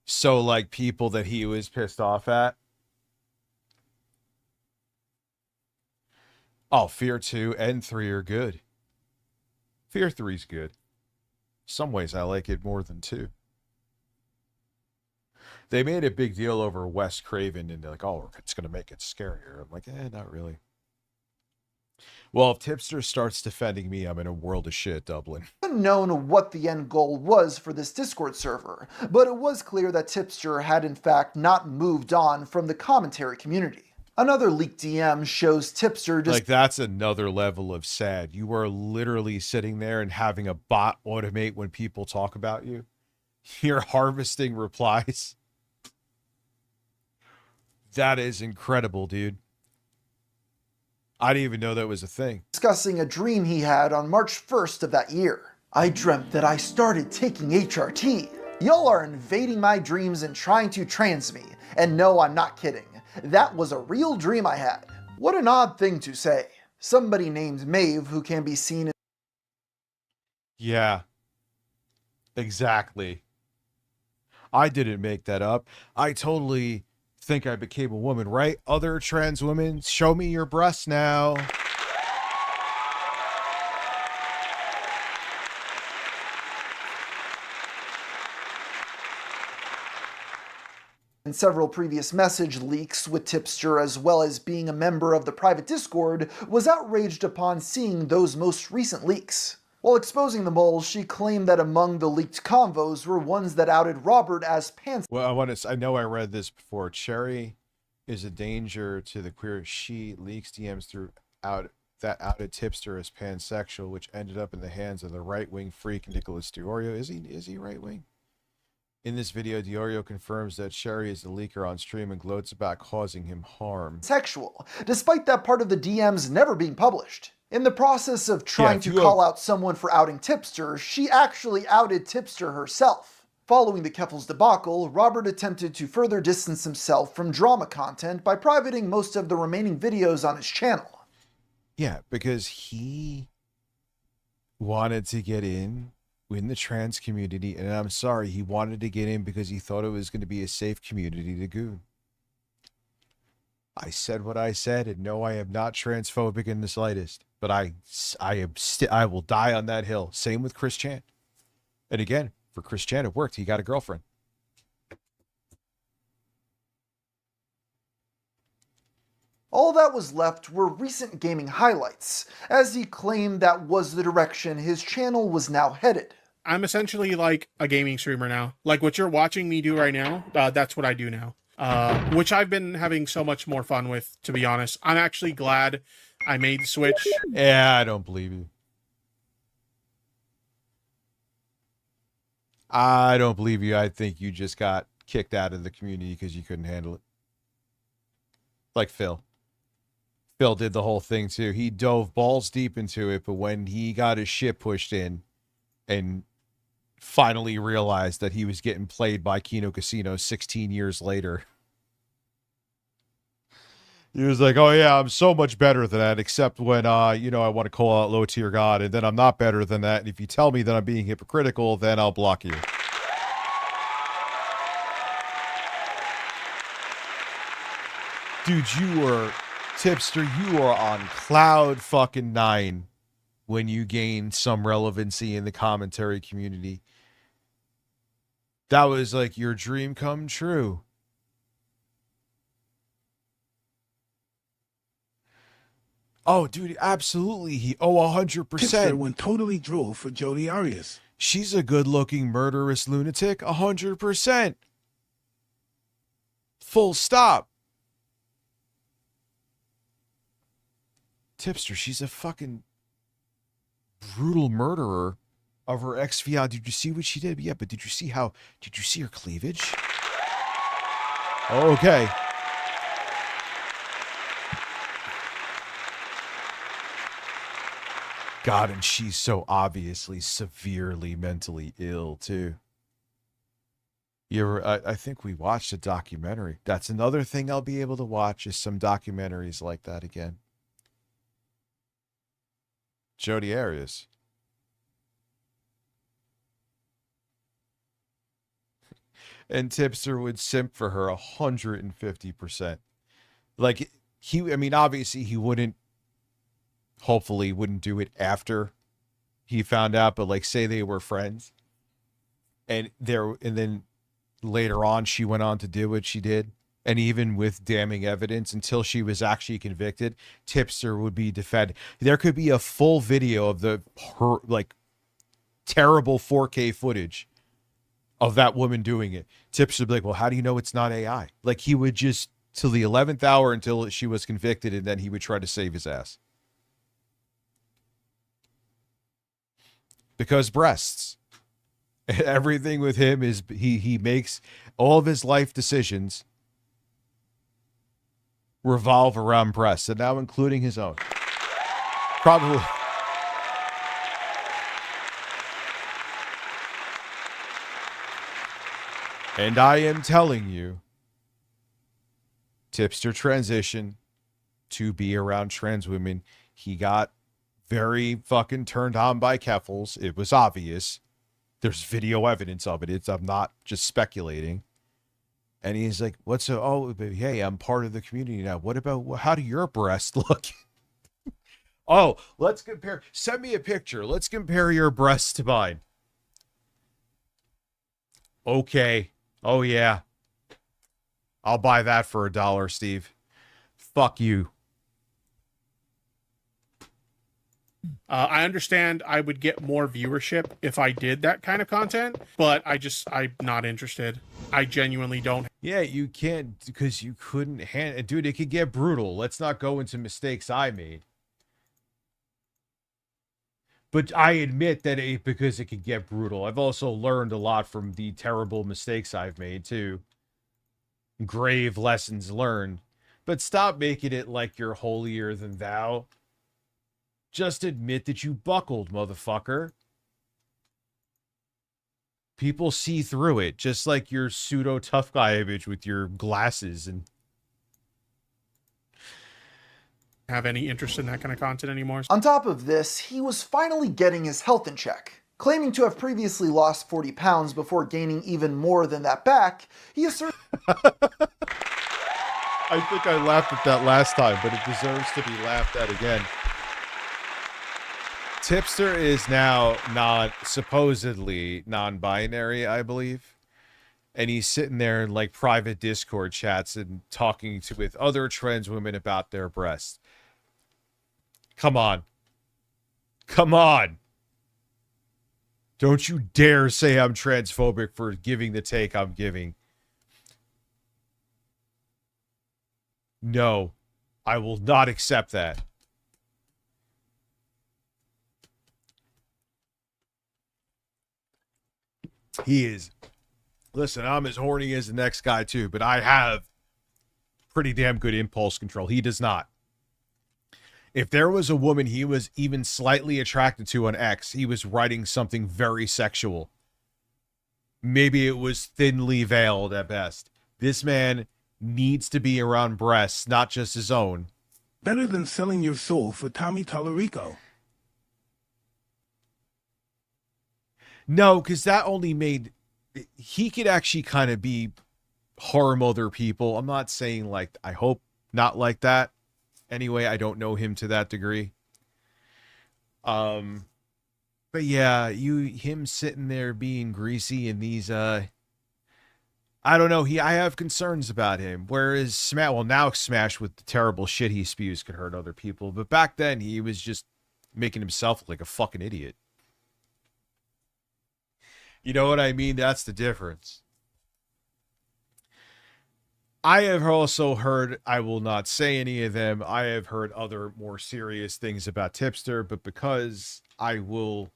So, like, people that he was pissed off at. Oh, Fear 2 and 3 are good. Fear 3's good. Some ways I like it more than 2. They made a big deal over Wes Craven, and they're like, oh, it's going to make it scarier. I'm like, not really. Well, if Tipster starts defending me, I'm in a world of shit, Dublin. Unknown what the end goal was for this Discord server, but it was clear that Tipster had in fact not moved on from the commentary community. Another leaked DM shows Tipster like, that's another level of sad. You are literally sitting there and having a bot automate when people talk about you. You're harvesting replies. That is incredible, dude. I didn't even know that was a thing. Discussing a dream he had on March 1st of that year. I dreamt that I started taking HRT. Y'all are invading my dreams and trying to trans me. And no, I'm not kidding. That was a real dream I had. What an odd thing to say. Somebody named Maeve, who can be seen in... Yeah. Exactly. I didn't make that up. I totally think I became a woman, right? Other trans women, show me your breasts now. In several previous message leaks with Tipster, as well as being a member of the private Discord, was outraged upon seeing those most recent leaks. While exposing the moles, she claimed that among the leaked convos were ones that outed Robert as Pants. Well, I know I read this before. Cherry is a danger to the queer. She leaks DMs throughout that outed Tipster as pansexual, which ended up in the hands of the right-wing freak Nicholas Diorio. Is he right-wing? In this video, Diorio confirms that Sherry is the leaker on stream and gloats about causing him harm. Sexual, despite that part of the DMs never being published. In the process of trying to call out someone for outing Tipster, she actually outed Tipster herself. Following the Keffels debacle, Robert attempted to further distance himself from drama content by privating most of the remaining videos on his channel. Yeah, because he wanted to get in the trans community, and I'm sorry, he wanted to get in because he thought it was going to be a safe community to goon. I said what I said, and no, I am not transphobic in the slightest, but I will die on that hill. Same with Chris Chan. And again, for Chris Chan, it worked. He got a girlfriend. All that was left were recent gaming highlights, as he claimed that was the direction his channel was now headed. I'm essentially like a gaming streamer now. Like what you're watching me do right now, that's what I do now. Which I've been having so much more fun with, to be honest. I'm actually glad I made the switch. Yeah, I don't believe you. I don't believe you. I think you just got kicked out of the community because you couldn't handle it. Like Phil. Phil did the whole thing too. He dove balls deep into it, but when he got his shit pushed in and finally realized that he was getting played by Kino Casino 16 years later, he was like, oh yeah, I'm so much better than that, except when, you know, I want to call out low tier God, and then I'm not better than that, and if you tell me that I'm being hypocritical, then I'll block you. Dude, you were... Tipster, you are on cloud fucking 9 when you gain some relevancy in the commentary community. That was like your dream come true. Oh, dude, absolutely. 100%. Tipster went totally droll for Jodi Arias. She's a good-looking murderous lunatic, 100%. Full stop. Tipster, she's a fucking brutal murderer of her ex-fiance. Did you see what she did? Yeah, but did you see her cleavage? Okay. God, and she's so obviously severely mentally ill, too. I think we watched a documentary. That's another thing I'll be able to watch is some documentaries like that again. Jodi Arias. And Tipster would simp for her 150%. Like, I mean, obviously he wouldn't, hopefully wouldn't do it after he found out, but like, say they were friends and then later on she went on to do what she did. And even with damning evidence, until she was actually convicted, Tipster would be defended. There could be a full video of her like terrible 4K footage of that woman doing it. Tipster would be like, well, how do you know it's not AI? Like, he would just, till the 11th hour until she was convicted, and then he would try to save his ass. Because breasts. Everything with him is, he makes all of his life decisions revolve around breasts, and now including his own. Probably. And I am telling you, Tipster transition to be around trans women. He got very fucking turned on by Keffels. It was obvious. There's video evidence of it. I'm not just speculating. And he's like, hey, I'm part of the community now. What about, how do your breasts look? Oh, let's compare. Send me a picture. Let's compare your breasts to mine. Okay. Oh, yeah. I'll buy that for $1, Steve. Fuck you. I understand I would get more viewership if I did that kind of content, but I'm not interested. I genuinely don't. Yeah, you can't because you couldn't handle. Dude, it could get brutal. Let's not go into mistakes I made. But I admit that because it could get brutal. I've also learned a lot from the terrible mistakes I've made too. Grave lessons learned. But stop making it like you're holier than thou. Just admit that you buckled, motherfucker. People see through it, just like your pseudo tough guy image with your glasses and have any interest in that kind of content anymore. On top of this, he was finally getting his health in check. Claiming to have previously lost 40 pounds before gaining even more than that back, he asserted I think I laughed at that last time, but it deserves to be laughed at again. Tipster is now supposedly non-binary, I believe. And he's sitting there in like private Discord chats and talking with other trans women about their breasts. Come on. Come on. Don't you dare say I'm transphobic for giving the take I'm giving. No, I will not accept that. He is. Listen, I'm as horny as the next guy too, but I have pretty damn good impulse control. He does not. If there was a woman he was even slightly attracted to on X, he was writing something very sexual. Maybe it was thinly veiled at best. This man needs to be around breasts, not just his own. Better than selling your soul for Tommy Tallarico. No, because that only made... He could actually kind of harm other people. I'm not saying like... I hope not like that. Anyway, I don't know him to that degree. But yeah, him sitting there being greasy in these... I don't know. I have concerns about him. Whereas Smash with the terrible shit he spews could hurt other people. But back then, he was just making himself look like a fucking idiot. You know what I mean? That's the difference. I have also heard, I will not say any of them, I have heard other more serious things about Tipster, but because I will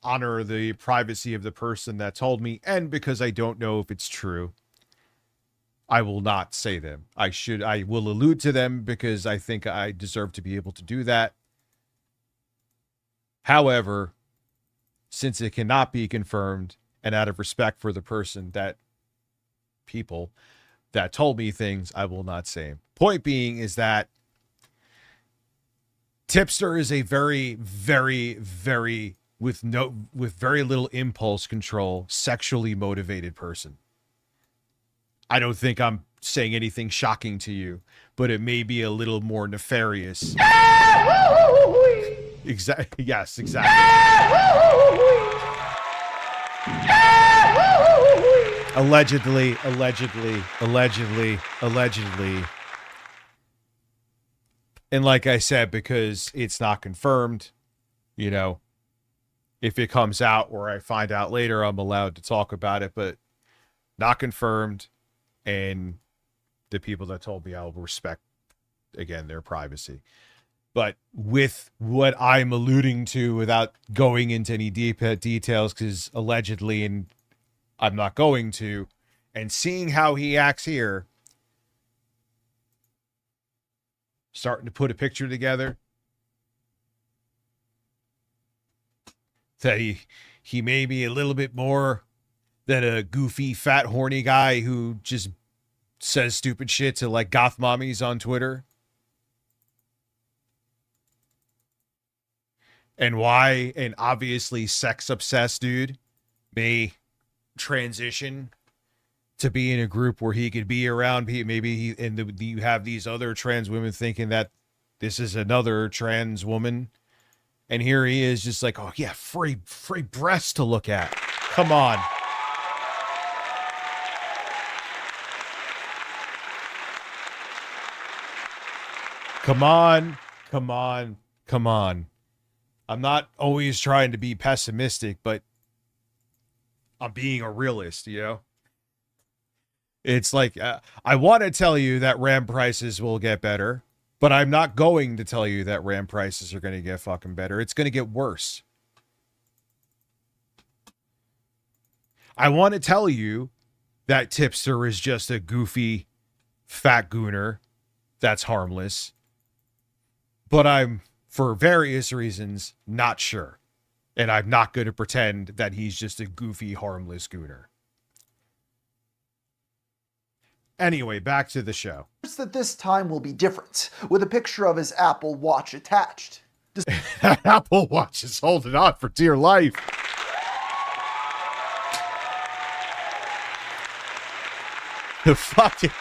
honor the privacy of the person that told me, and because I don't know if it's true, I will not say them. I will allude to them because I think I deserve to be able to do that. However, since it cannot be confirmed, and out of respect for the people that told me things, I will not say them. Point being is that Tipster is a very, very, very, with very little impulse control, sexually motivated person. I don't think I'm saying anything shocking to you, but it may be a little more nefarious. Exactly. Yes, exactly. Allegedly. And like I said, because it's not confirmed, you know, if it comes out or I find out later, I'm allowed to talk about it, but not confirmed. And the people that told me, I'll respect, again, their privacy. But with what I'm alluding to, without going into any deep details, because allegedly, and I'm not going to, and seeing how he acts here, starting to put a picture together, that he may be a little bit more than a goofy, fat, horny guy who just says stupid shit to like goth mommies on Twitter. And why an obviously sex-obsessed dude may transition to be in a group where he could be around you have these other trans women thinking that this is another trans woman, and here he is just like, oh yeah, free breasts to look at. Come on. Come on, come on, come on. I'm not always trying to be pessimistic, but I'm being a realist, you know? It's like, I want to tell you that RAM prices will get better, but I'm not going to tell you that RAM prices are going to get fucking better. It's going to get worse. I want to tell you that Tipster is just a goofy, fat gooner that's harmless, but I'm, for various reasons, not sure. And I'm not going to pretend that he's just a goofy, harmless gooner. Anyway, back to the show. That this time will be different, with a picture of his Apple Watch attached. Apple Watch is holding on for dear life. The fucking...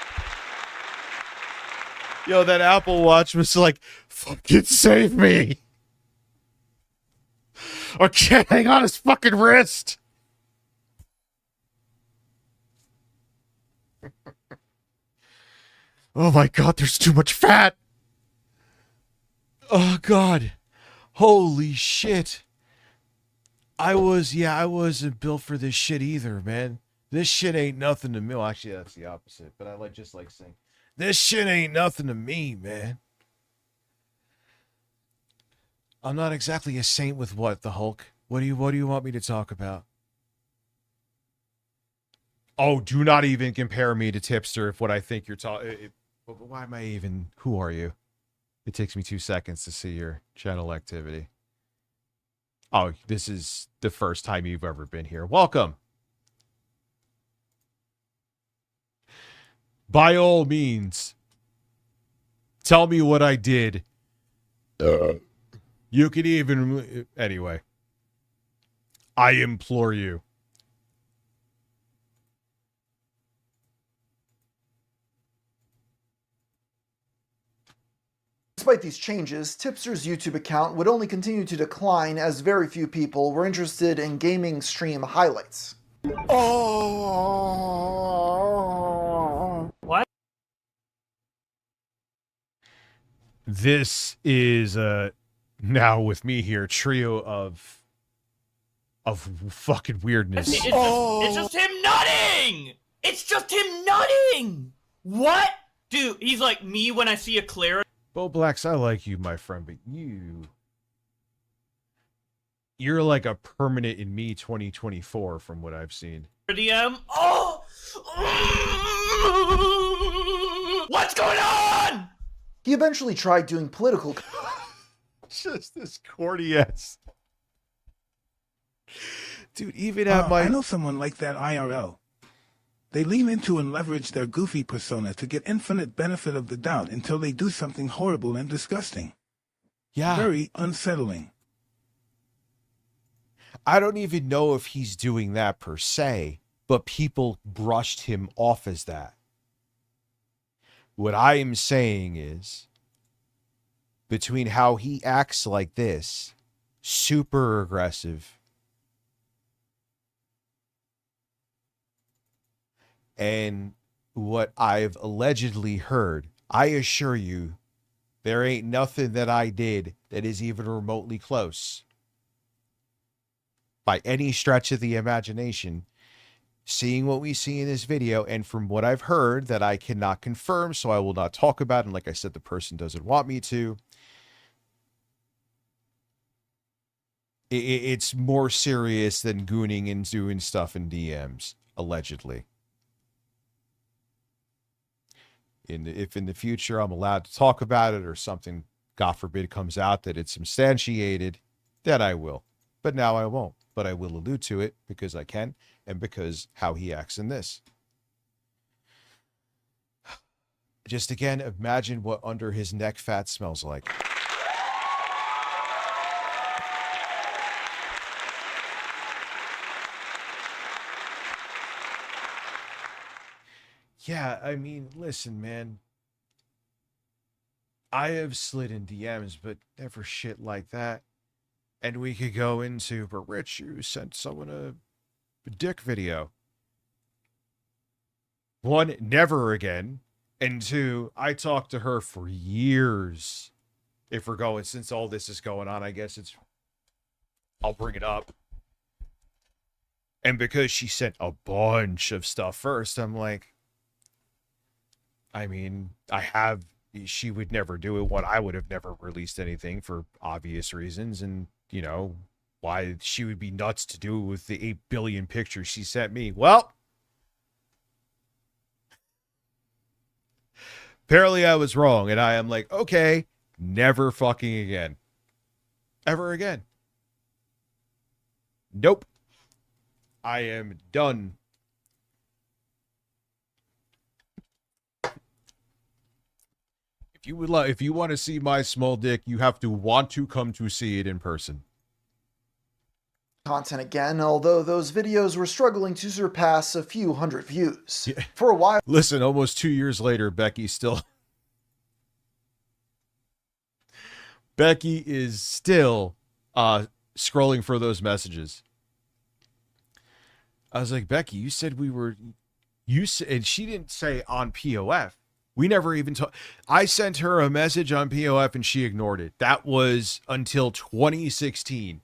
Yo, that Apple Watch was like, fucking save me. I can't hang on his fucking wrist. Oh my God, there's too much fat. Oh God. Holy shit. I wasn't built for this shit either, man. This shit ain't nothing to me. Well, actually, that's the opposite, but I just like saying, this shit ain't nothing to me, man. I'm not exactly a saint with what, the Hulk? What do you want me to talk about? Oh, do not even compare me to Tipster if what I think you're talking... Why am I even... Who are you? It takes me 2 seconds to see your channel activity. Oh, this is the first time you've ever been here. Welcome. By all means, tell me what I did. You could even... Anyway. I implore you. Despite these changes, Tipster's YouTube account would only continue to decline as very few people were interested in gaming stream highlights. Oh. What? This is now with me here, trio of fucking weirdness. It's just him nutting! It's just him nutting! What? Dude, he's like me when I see a clear. Bo Blacks, I like you, my friend, but you're like a permanent in me 2024 from what I've seen. DM. Oh! What's going on? He eventually tried doing political... Just this corny ass. Dude, even at my... I know someone like that IRL. They lean into and leverage their goofy persona to get infinite benefit of the doubt until they do something horrible and disgusting. Yeah. Very unsettling. I don't even know if he's doing that per se, but people brushed him off as that. What I am saying is, between how he acts like this, super aggressive, and what I've allegedly heard, I assure you, there ain't nothing that I did that is even remotely close. By any stretch of the imagination, seeing what we see in this video, and from what I've heard that I cannot confirm, so I will not talk about, and like I said, the person doesn't want me to, it's more serious than gooning and doing stuff in DMs, allegedly. If in the future I'm allowed to talk about it or something, God forbid, comes out that it's substantiated, then I will. But now I won't. But I will allude to it because I can and because how he acts in this. Just again, imagine what under his neck fat smells like. Yeah, I mean, listen, man. I have slid in DMs, but never shit like that. And we could go into, but Rich, you sent someone a dick video. One, never again. And two, I talked to her for years. If we're going, since all this is going on, I guess I'll bring it up. And because she sent a bunch of stuff first, I'm like, I mean, she would never do it. I would have never released anything for obvious reasons. And, you know, why she would be nuts to do it with the 8 billion pictures she sent me. Well, apparently I was wrong. And I am like, okay, never fucking again. Ever again. Nope. I am done. If you want to see my small dick, you have to want to come to see it in person. Content again, although those videos were struggling to surpass a few hundred views. Yeah. For a while. Listen, almost 2 years later, Becky is still scrolling for those messages. I was like, Becky, you said and she didn't say on POF. We never even talked. I sent her a message on POF and she ignored it. That was until 2016.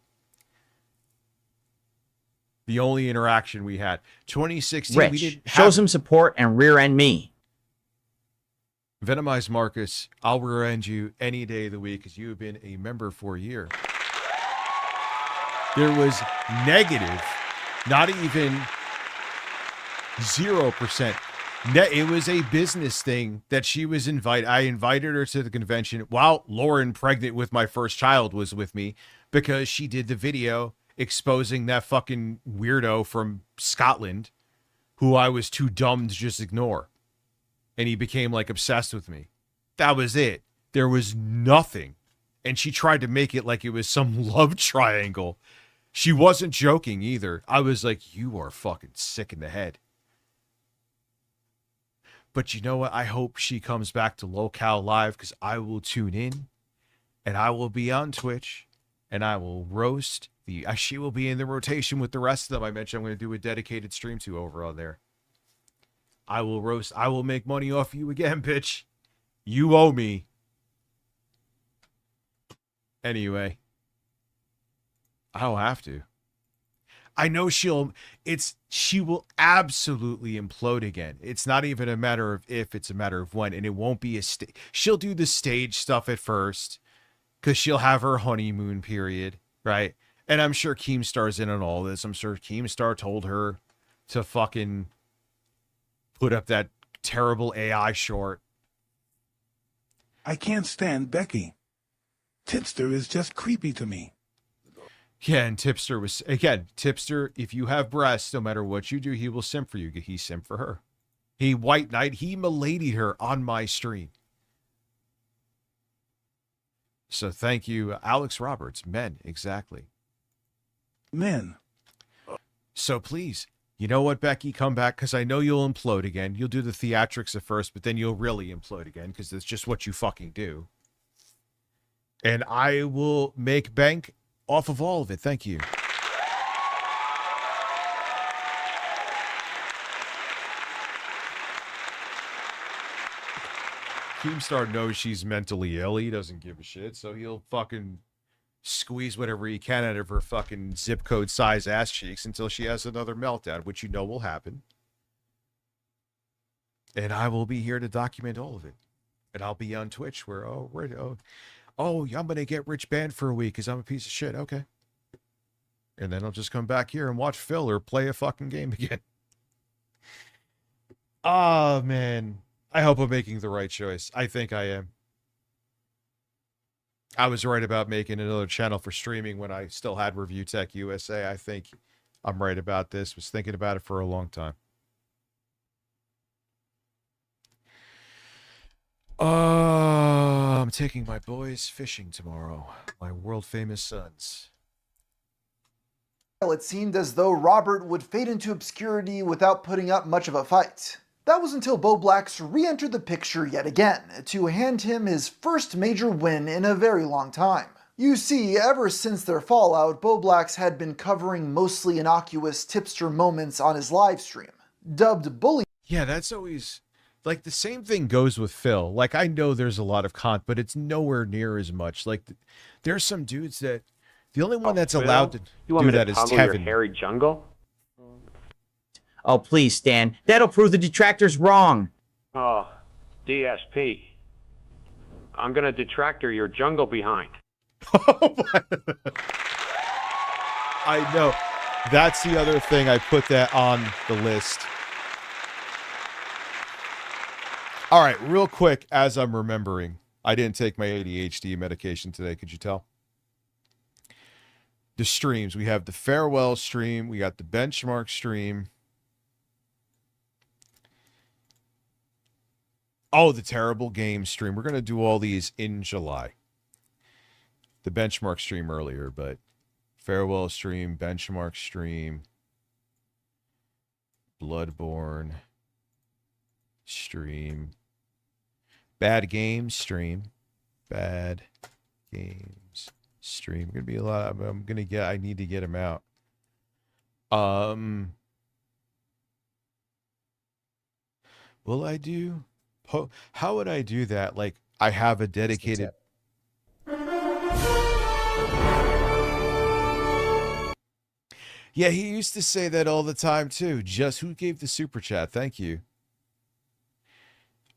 The only interaction we had. 2016. Rich, we didn't show some support and rear end me. Venomize Marcus, I'll rear end you any day of the week because you have been a member for a year. There was negative, not even 0%. It was a business thing that she was invited. I invited her to the convention while Lauren, pregnant with my first child, was with me because she did the video exposing that fucking weirdo from Scotland who I was too dumb to just ignore. And he became like obsessed with me. That was it. There was nothing. And she tried to make it like it was some love triangle. She wasn't joking either. I was like, you are fucking sick in the head. But you know what? I hope she comes back to Locale Live because I will tune in and I will be on Twitch and I will roast she will be in the rotation with the rest of them I mentioned I'm going to do a dedicated stream to over on there. I will roast. I will make money off you again, bitch. You owe me. Anyway. I don't have to. I know she will absolutely implode again. It's not even a matter of if, it's a matter of when, and it won't be she'll do the stage stuff at first because she'll have her honeymoon period, right? And I'm sure Keemstar's in on all this. I'm sure Keemstar told her to fucking put up that terrible AI short. I can't stand Tipster is just creepy to me. Yeah, and Tipster was, again, Tipster, if you have breasts, no matter what you do, he will simp for you. He simped for her. He white knight, he miladied her on my stream. So thank you, Alex Roberts. Men, exactly. Men. So please, you know what, Becky? Come back, because I know you'll implode again. You'll do the theatrics at first, but then you'll really implode again, because that's just what you fucking do. And I will make bank off of all of it. Thank you. Keemstar knows she's mentally ill. He doesn't give a shit, so he'll fucking squeeze whatever he can out of her fucking zip code size ass cheeks until she has another meltdown, which you know will happen. And I will be here to document all of it. And I'll be on Twitch where, I'm going to get Rich banned for a week because I'm a piece of shit. Okay. And then I'll just come back here and watch Phil or play a fucking game again. Oh, man. I hope I'm making the right choice. I think I am. I was right about making another channel for streaming when I still had Review Tech USA. I think I'm right about this. Was thinking about it for a long time. I'm taking my boys fishing tomorrow. My world famous sons. It seemed as though Robert would fade into obscurity without putting up much of a fight. That was until Bo Blax re-entered the picture yet again, to hand him his first major win in a very long time. You see, ever since their fallout, Bo Blax had been covering mostly innocuous tipster moments on his livestream. Dubbed Bully. Yeah, that's always like the same thing goes with Phil. Like I know there's a lot of but it's nowhere near as much. Like there's some dudes that the only one that's Phil, allowed to you want do me that to is toggle your Kevin. hairy jungle? Oh, please, Stan. That'll prove the detractor's wrong. Oh, DSP. I'm gonna detractor your jungle behind. I know. That's the other thing. I put that on the list. All right, real quick, as I'm remembering, I didn't take my ADHD medication today. Could you tell? The streams. We have the farewell stream. We got the benchmark stream. Oh, the terrible game stream. We're going to do all these in July. The benchmark stream earlier, but farewell stream, benchmark stream, Bloodborne stream, bad games stream, bad games stream. Gonna be a lot. I need to get them out. Will I do? How would I do that? Like I have a dedicated. Yeah, he used to say that all the time too. Just who gave the super chat? Thank you.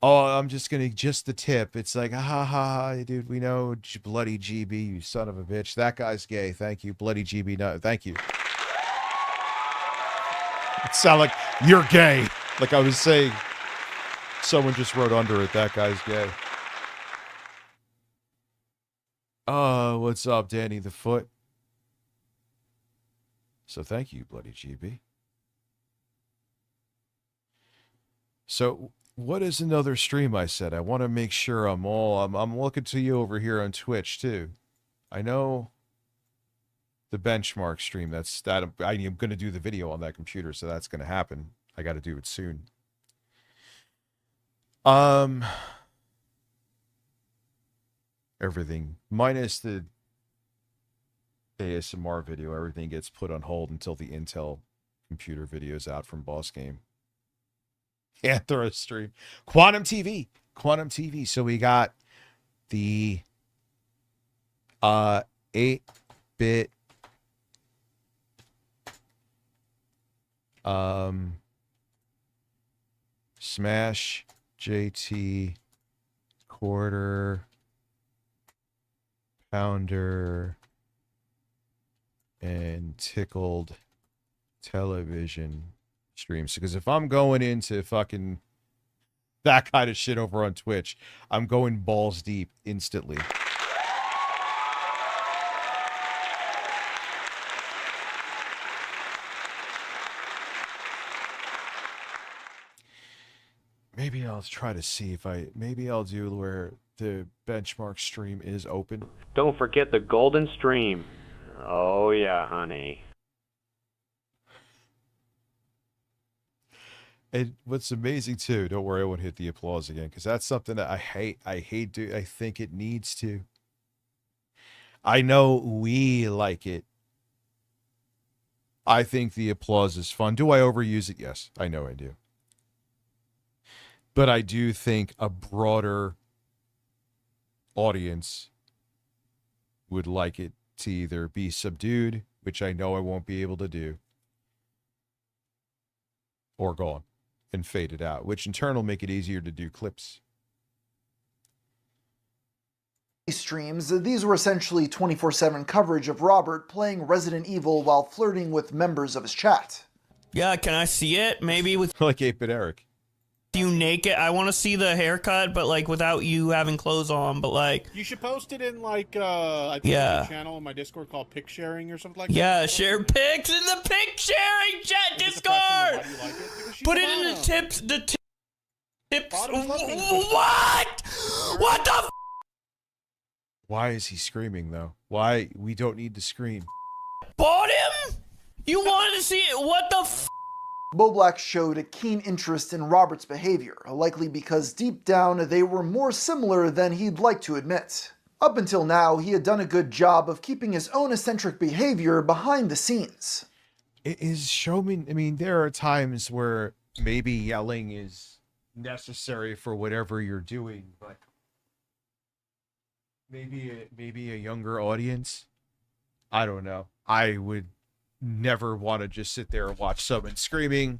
Oh, I'm just gonna the tip. It's like ha ha, dude. We know bloody GB, you son of a bitch. That guy's gay. Thank you, bloody GB. No, thank you. It sounded like you're gay. Like I was saying. Someone just wrote under it. That guy's gay. What's up, Danny the Foot? So thank you, bloody GB. So what is another stream I said? I want to make sure I'm looking to you over here on Twitch too. I know the benchmark stream. I'm going to do the video on that computer, so that's going to happen. I got to do it soon. Everything minus the ASMR video, everything gets put on hold until the Intel computer video is out from Boss Game. Anthro stream. Quantum TV. So we got the 8-bit Smash JT quarter pounder and tickled television streams. Because if I'm going into fucking that kind of shit over on Twitch, I'm going balls deep instantly. Maybe I'll try to see if maybe I'll do where the benchmark stream is open. Don't forget the golden stream. Oh yeah, honey. And what's amazing too, don't worry, I won't hit the applause again, because that's something that I hate. I think it needs to. I know we like it. I think the applause is fun. Do I overuse it? Yes, I know I do. But I do think a broader audience would like it to either be subdued, which I know I won't be able to do, or gone and faded out, which in turn will make it easier to do clips. Streams, these were essentially 24/7 coverage of Robert playing Resident Evil while flirting with members of his chat. Yeah, can I see it? Maybe with like 8-bit Eric. You naked. I want to see the haircut, but like without you having clothes on. But like, you should post it in like I think a channel in my Discord called Pic Sharing or something like that. Yeah, share pics in the pic sharing chat Discord. Put it in the tips. The tips. What? What the? Why is he screaming though? Why? We don't need to scream. Bought him? You wanted to see it? What the? Boblack showed a keen interest in Robert's behavior, likely because deep down they were more similar than he'd like to admit. Up until now, he had done a good job of keeping his own eccentric behavior behind the scenes. It is showman. I mean, there are times where maybe yelling is necessary for whatever you're doing, but maybe a younger audience. I don't know. I would never want to just sit there and watch someone screaming,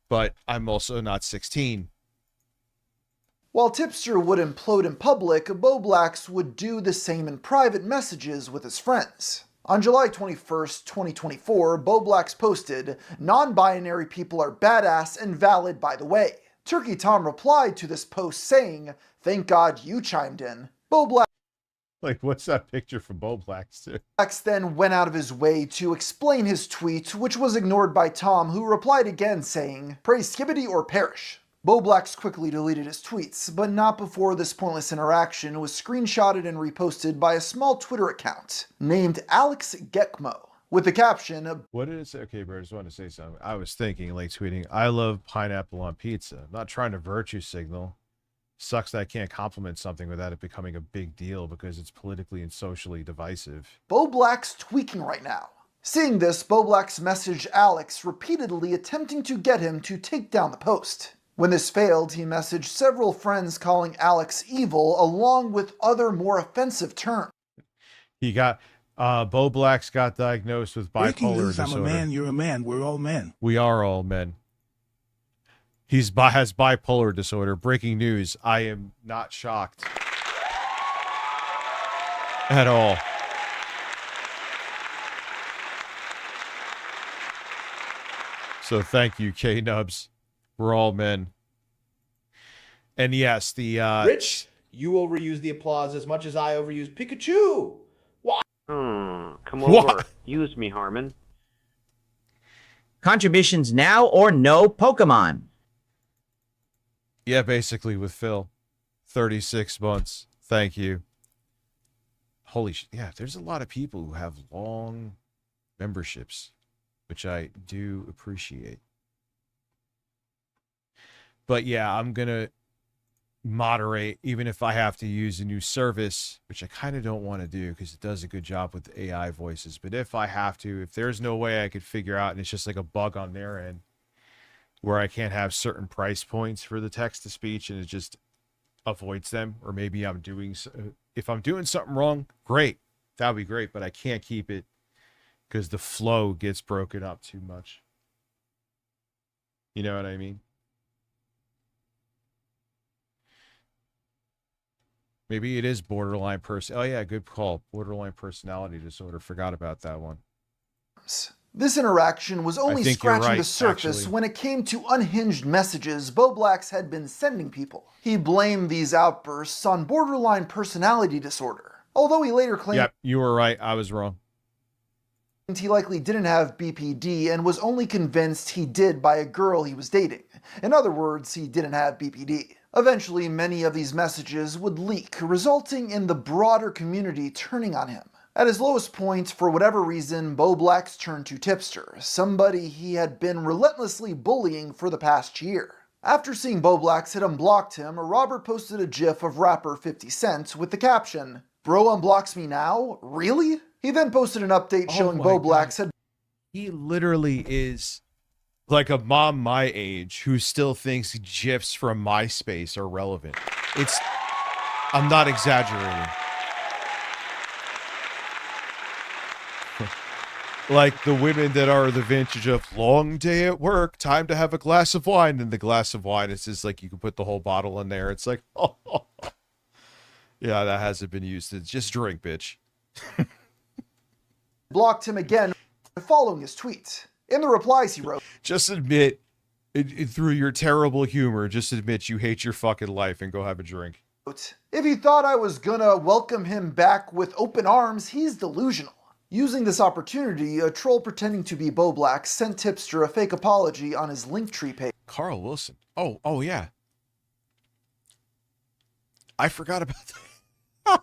but I'm also not 16. While Tipster would implode in public, Boblax would do the same in private messages with his friends. On July 21st, 2024, Boblax posted, "Non-binary people are badass and valid, by the way." Turkey Tom replied to this post saying, "Thank God you chimed in." Boblax Like, what's that picture from Boblax too? then went out of his way to explain his tweet, which was ignored by Tom, who replied again saying, "Praise Skibbity or perish." Boblax quickly deleted his tweets, but not before this pointless interaction was screenshotted and reposted by a small Twitter account named Alex Gekmo, with the caption, What is it? Okay, bro, I just wanted to say something. I was thinking, like, tweeting, "I love pineapple on pizza." I'm not trying to virtue signal. Sucks that I can't compliment something without it becoming a big deal because it's politically and socially divisive. Boblax tweaking right now. Seeing this, Boblax messaged Alex repeatedly attempting to get him to take down the post. When this failed, he messaged several friends calling Alex evil, along with other more offensive terms. He got, Boblax got diagnosed with Breaking bipolar news, disorder. I'm a man, you're a man, we're all men. We are all men. Has bipolar disorder. Breaking news. I am not shocked at all. So thank you, K-Nubs. We're all men. And yes, the Rich, you will reuse the applause as much as I overuse Pikachu. Why? Come over. What? Use me, Harmon. Contributions now or no Pokemon. Yeah, basically with Phil. 36 months. Thank you. Holy shit. Yeah, there's a lot of people who have long memberships, which I do appreciate. But yeah, I'm going to moderate, even if I have to use a new service, which I kind of don't want to do because it does a good job with AI voices. But if I have to, if there's no way I could figure out and it's just like a bug on their end where I can't have certain price points for the text to speech and it just avoids them, or maybe I'm doing, if I'm doing something wrong, great. That would be great, but I can't keep it because the flow gets broken up too much. You know what I mean? Maybe it is borderline Oh yeah, good call. Borderline personality disorder. Forgot about that one. This interaction was only think you're scratching right, the surface actually. when it came to unhinged messages Boblax had been sending people. He blamed these outbursts on borderline personality disorder, although he later claimed Yep, you were right. I was wrong. he likely didn't have BPD and was only convinced he did by a girl he was dating. In other words, he didn't have BPD. Eventually, many of these messages would leak, resulting in the broader community turning on him. At his lowest point, for whatever reason, Boblax turned to Tipster, somebody he had been relentlessly bullying for the past year. After seeing Boblax had unblocked him, Robert posted a gif of rapper 50 Cent with the caption, "Bro unblocks me now? Really?" He then posted an update showing Boblax had He literally is like a mom my age who still thinks GIFs from MySpace are relevant. I'm not exaggerating. Like the women that are the vintage of long day at work, time to have a glass of wine. And the glass of wine is just like you can put the whole bottle in there. It's like, oh. Yeah, that hasn't been used. It's just drink, bitch. blocked him again following his tweet. In the replies he wrote, Just admit, through your terrible humor, just admit you hate your fucking life and go have a drink. "If he thought I was gonna welcome him back with open arms, he's delusional." Using this opportunity, a troll pretending to be Boblax sent Tipster a fake apology on his Linktree page. Carl Wilson. Oh yeah. I forgot about that.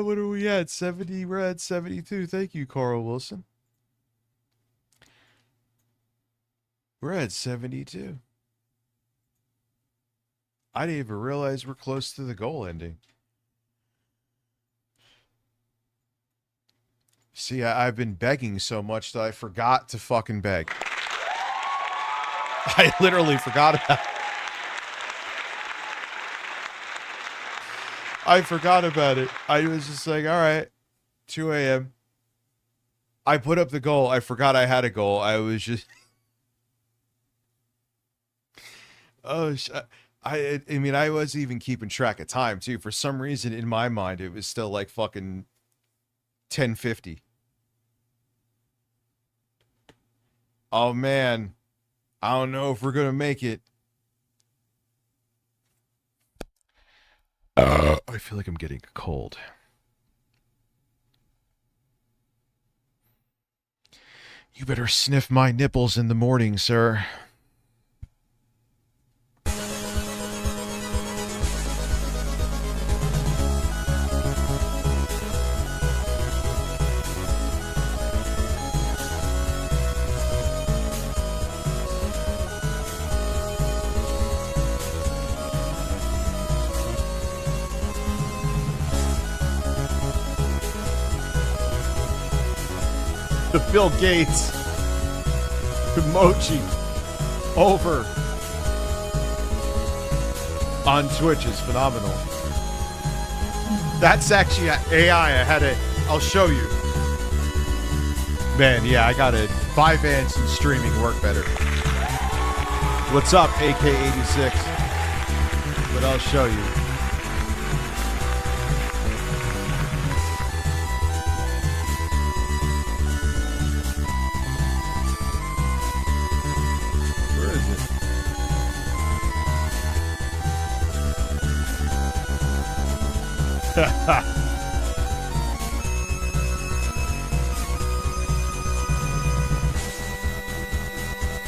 What are we at? 70, we're at 72. Thank you, Carl Wilson. We're at 72. I didn't even realize we're close to the goal ending. See, I've been begging so much that I forgot to fucking beg. I literally forgot about it. I forgot about it. I was just like, all right, 2 a.m. I put up the goal. I forgot I had a goal. I was just... Oh, I mean, I was even keeping track of time, too. For some reason, in my mind, it was still like fucking 10:50. Oh, man. I don't know if we're going to make it. I feel like I'm getting a cold. You better sniff my nipples in the morning, sir. The Bill Gates emoji over on Twitch is phenomenal. That's actually AI. I'll show you. Man, yeah, I got it. Vyvanse and streaming work better. What's up, AK86? But I'll show you.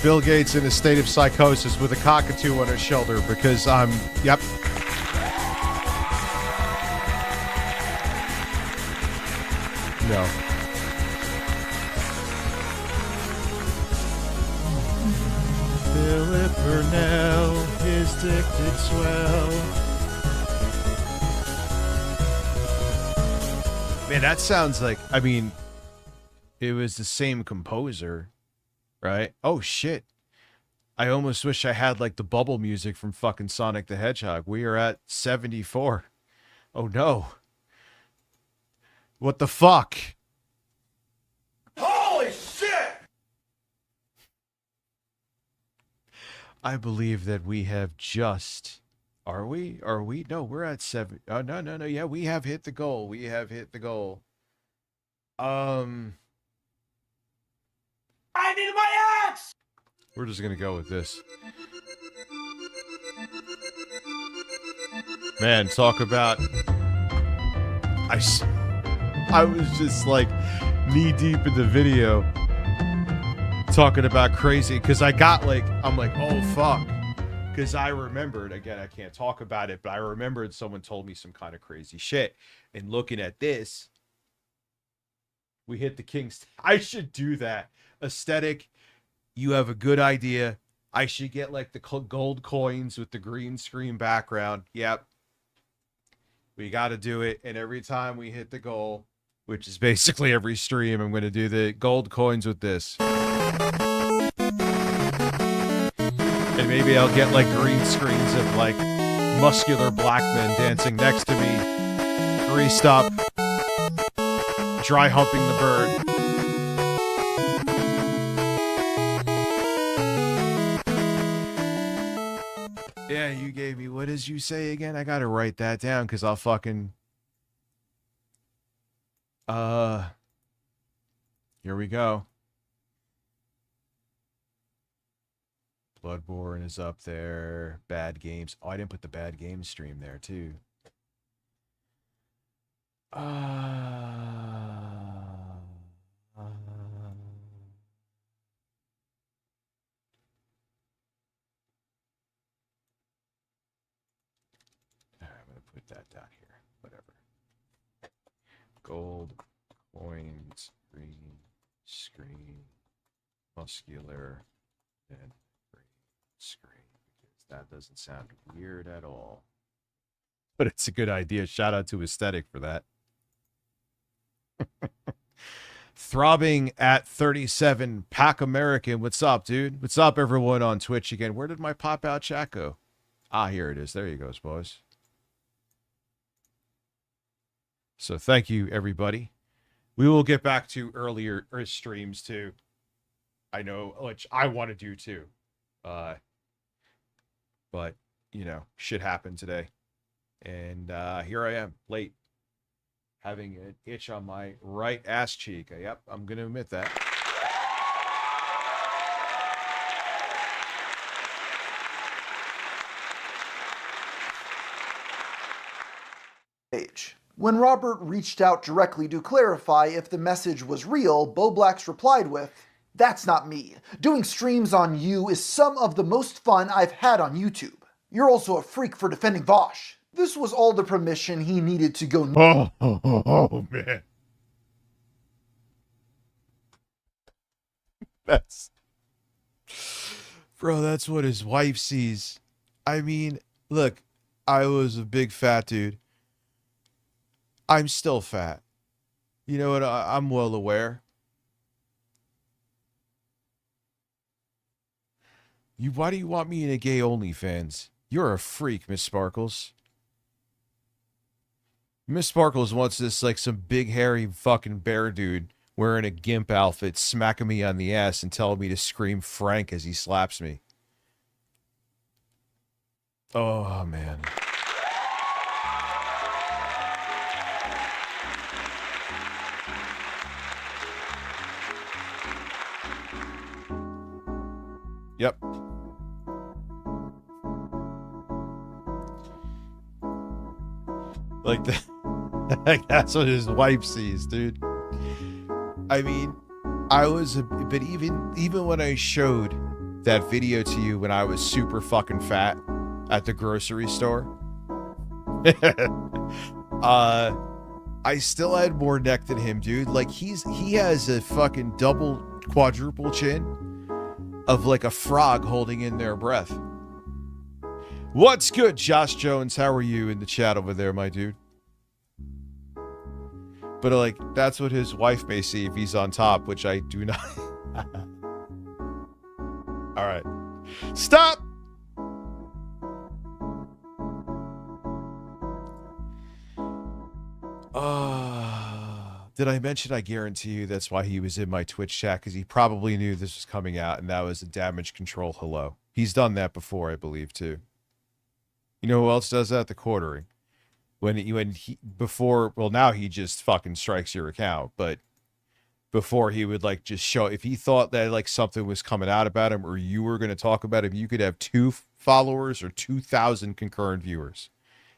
Bill Gates in a state of psychosis with a cockatoo on his shoulder because yep. No. Philip Burnell, his dick did swell. Man, that sounds like, I mean, it was the same composer, right? Oh, shit. I almost wish I had, like, the bubble music from fucking Sonic the Hedgehog. We are at 74. Oh, no. What the fuck? Holy shit! I believe that we have just... Are we? No, we're at 7. Oh, no. Yeah, we have hit the goal. We have hit the goal. I need my axe! We're just going to go with this. Man, talk about... I was just like knee deep in the video talking about crazy because I'm like, oh, fuck. Because I remembered, again, I can't talk about it, but I remembered someone told me some kind of crazy shit. And looking at this, we hit the king's... I should do that. Aesthetic, you have a good idea. I should get like the gold coins with the green screen background. Yep. We got to do it. And every time we hit the goal, which is basically every stream, I'm going to do the gold coins with this. And maybe I'll get like green screens of like muscular black men dancing next to me. Greased up. Dry humping the bird. Yeah, you gave me, what did you say again? I gotta write that down because I'll fucking... Here we go. Bloodborne is up there. Bad Games. Oh, I didn't put the Bad Games stream there, too. I'm going to put that down here. Whatever. Gold, coins, green, screen, muscular, and green screen. Because that doesn't sound weird at all. But it's a good idea. Shout out to Aesthetic for that. Throbbing at 37, Pack American. What's up, dude? What's up, everyone on Twitch again? Where did my pop out chat go? Ah, here it is. There you goes, boys. So thank you, everybody. We will get back to earlier streams too. I know, which I want to do too. But you know, shit happened today. And here I am, late, having an itch on my right ass cheek. Yep, I'm going to admit that. When Robert reached out directly to clarify if the message was real, Boblax replied with, "That's not me. Doing streams on you is some of the most fun I've had on YouTube. You're also a freak for defending Vosh." This was all the permission he needed to go. Oh man. That's what his wife sees. I mean, look, I was a big fat dude. I'm still fat. You know what? I'm well aware. Why do you want me in a gay OnlyFans? You're a freak, Miss Sparkles. Miss Sparkles wants this like some big hairy fucking bear dude wearing a gimp outfit smacking me on the ass and telling me to scream Frank as he slaps me. Oh, man. Yep. Like that. That's what his wife sees, dude. I mean, but even when I showed that video to you when I was super fucking fat at the grocery store, I still had more neck than him, dude. Like he has a fucking double, quadruple chin of like a frog holding in their breath. What's good, Josh Jones? How are you in the chat over there, my dude? But like, that's what his wife may see if he's on top, which I do not. All right. Stop! Did I mention, I guarantee you that's why he was in my Twitch chat, because he probably knew this was coming out, and that was a damage control hello. He's done that before, I believe, too. You know who else does that? The Quartering. Now he just fucking strikes your account, but before he would like just show, if he thought that like something was coming out about him or you were going to talk about him, you could have 2 followers or 2,000 concurrent viewers.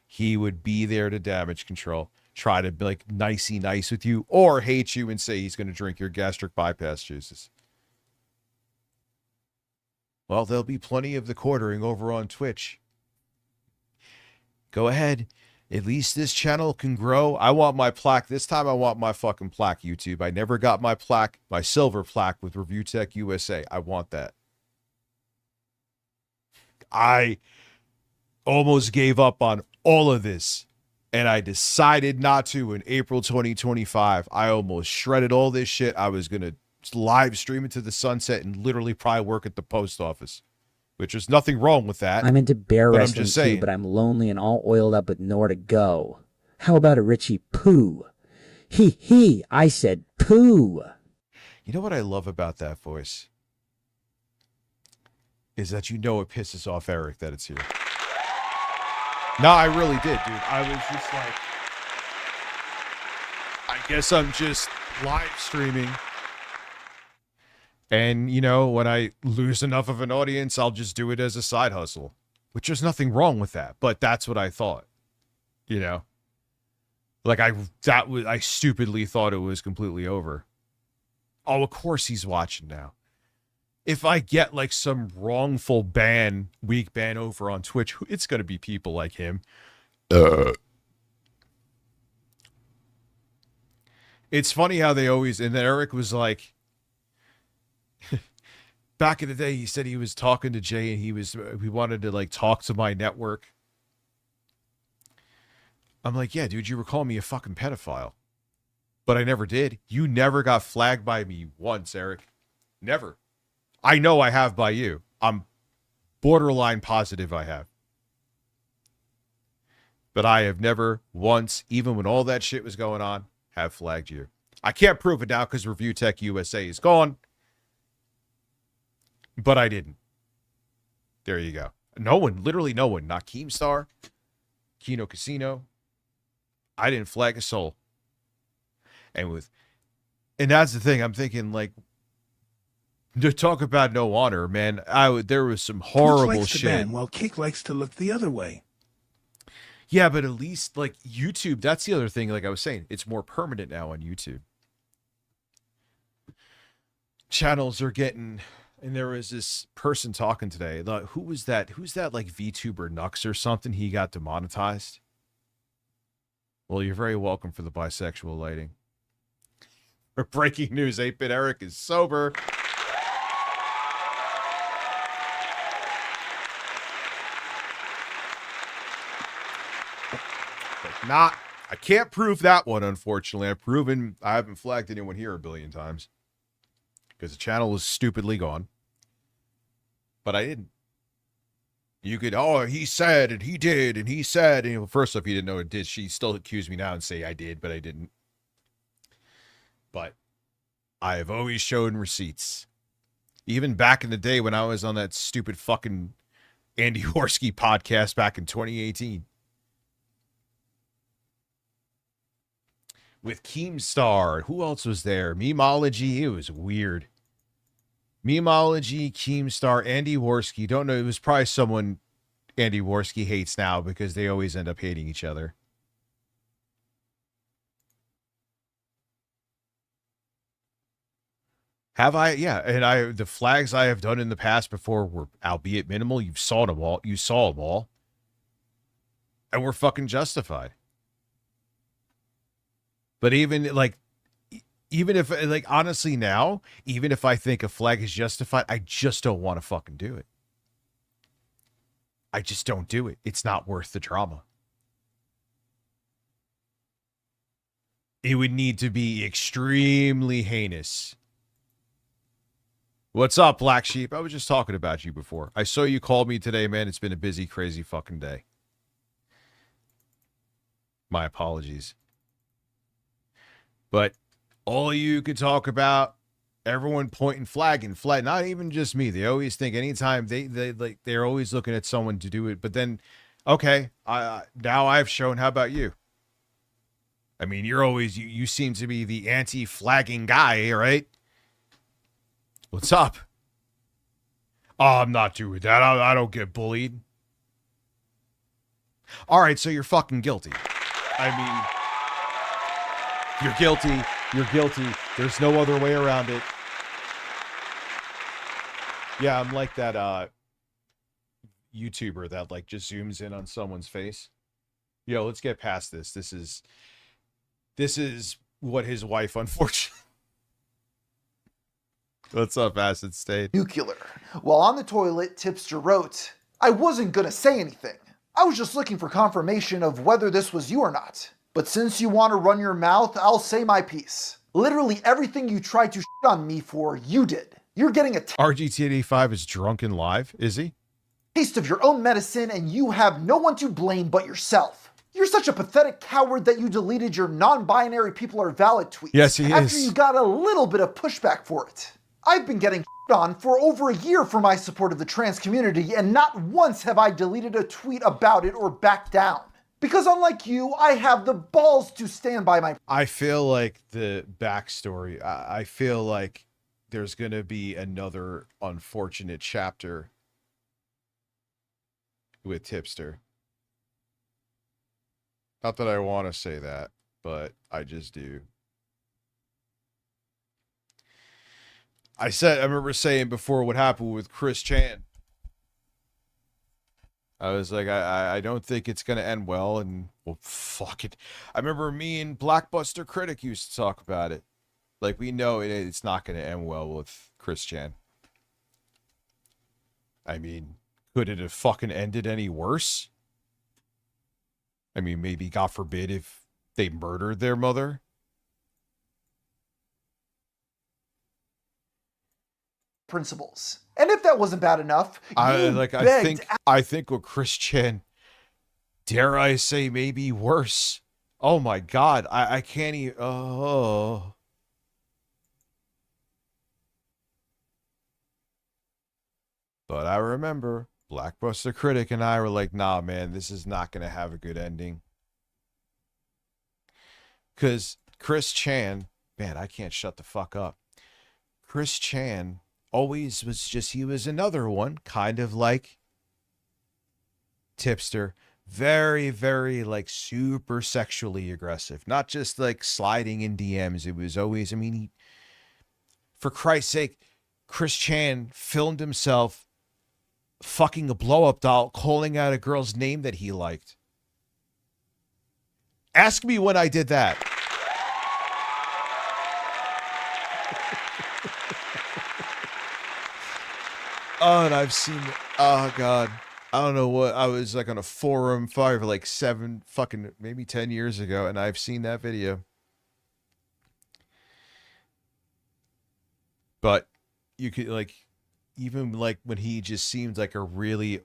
He would be there to damage control, try to be like nicey nice with you, or hate you and say he's going to drink your gastric bypass juices. Well, there'll be plenty of the Quartering over on Twitch. Go ahead. At least this channel can grow. I want my plaque. This time I want my fucking plaque, YouTube. I never got my plaque, my silver plaque with Review Tech USA. I want that. I almost gave up on all of this, and I decided not to in April 2025. I almost shredded all this shit. I was going to live stream it to the sunset and literally probably work at the post office. Which is nothing wrong with that. I'm into bear but wrestling I'm just saying. too, but I'm lonely and all oiled up with nowhere to go. How about a Richie Poo? He, I said poo. You know what I love about that voice? Is that you know it pisses off Eric that it's here. No, I really did, dude. I was just like, I guess I'm just live streaming. And, you know, when I lose enough of an audience, I'll just do it as a side hustle, which there's nothing wrong with that. But that's what I thought, you know, like I stupidly thought it was completely over. Oh, of course he's watching now. If I get like some wrongful weak ban over on Twitch, it's going to be people like him. It's funny how they always, and then Eric was like, back in the day, he said he was talking to Jay and he wanted to like talk to my network. I'm like, yeah, dude, you were calling me a fucking pedophile. but I never did. You never got flagged by me once, Eric. Never. I know I have by you. I'm borderline positive I have. But I have never once, even when all that shit was going on, have flagged you. I can't prove it now because Review Tech USA is gone. But I didn't. There you go. No one, literally no one. Not Keemstar, Kino Casino. I didn't flag a soul. And that's the thing. I'm thinking, like, to talk about no honor, man. There was some horrible Which likes to shit. ban, while Kick likes to look the other way. Yeah, but at least like YouTube, that's the other thing. Like I was saying, it's more permanent now on YouTube. Channels are getting, and there was this person talking today. Who was that? Who's that? Like VTuber Nux or something? He got demonetized. Well, you're very welcome for the bisexual lighting. For breaking news, 8-Bit Eric is sober. But not, I can't prove that one, unfortunately. I haven't flagged anyone here a billion times. Because the channel was stupidly gone. But I didn't. You could, he said, and he did, and he said. And first off, you didn't know it did. She still accused me now and say I did, but I didn't. But I have always shown receipts. Even back in the day when I was on that stupid fucking Andy Horsky podcast back in 2018. With Keemstar. Who else was there? Memology. It was weird. Memology, Keemstar, Andy Worski. Don't know. It was probably someone Andy Worski hates now because they always end up hating each other. Have I? Yeah. And the flags I have done in the past before were, albeit minimal. You saw them all. You saw them all. And we're fucking justified. But even if, like, honestly now, even if I think a flag is justified, I just don't want to fucking do it. I just don't do it. It's not worth the drama. It would need to be extremely heinous. What's up, Black Sheep? I was just talking about you before. I saw you called me today, man. It's been a busy, crazy fucking day. My apologies. But all you could talk about, everyone pointing flag, not even just me. They always think anytime they're always looking at someone to do it. But then, okay, now I've shown. How about you? I mean, you seem to be the anti-flagging guy, right? What's up? Oh, I'm not doing that. I don't get bullied. All right, so you're fucking guilty. I mean, you're guilty. You're guilty. There's no other way around it. Yeah, I'm like that YouTuber that like just zooms in on someone's face. Yo, let's get past this. This is what his wife, unfortunately. What's up, Acid State? Nuclear. While on the toilet, Tipster wrote, I wasn't gonna say anything. I was just looking for confirmation of whether this was you or not. But since you want to run your mouth, I'll say my piece. Literally everything you tried to shit on me for, you did. You're getting a RGT85 is drunk and live, is he? taste of your own medicine and you have no one to blame but yourself. You're such a pathetic coward that you deleted your non-binary people are valid tweet. Yes, he after is. you got a little bit of pushback for it. I've been getting on for over a year for my support of the trans community, and not once have I deleted a tweet about it or backed down. Because unlike you, I have the balls to stand by my... I feel like the backstory, I feel like there's going to be another unfortunate chapter with Tipster. Not that I want to say that, but I just do. I remember saying before what happened with Chris Chan. I was like, I don't think it's going to end well, and well, fuck it. I remember me and Blackbuster Critic used to talk about it. Like, we know it's not going to end well with Chris Chan. I mean, could it have fucking ended any worse? I mean, maybe, God forbid, if they murdered their mother. principles. And if that wasn't bad enough, I think with Chris Chan, dare I say, maybe worse. Oh my God, I can't even. Oh. But I remember Blackbuster Critic and I were like, nah, man, this is not going to have a good ending. Because Chris Chan, man, I can't shut the fuck up. Chris Chan always was just, he was another one, kind of like Tipster. Very, very, like, super sexually aggressive. Not just, like, sliding in DMs. It was always, I mean, for Christ's sake, Chris Chan filmed himself fucking a blow-up doll, calling out a girl's name that he liked. Ask me when I did that. Oh, and I've seen, oh God, I don't know what, I was like on a forum for like 7 fucking, maybe 10 years ago, and I've seen that video. But you could like, even like when he just seemed like a really,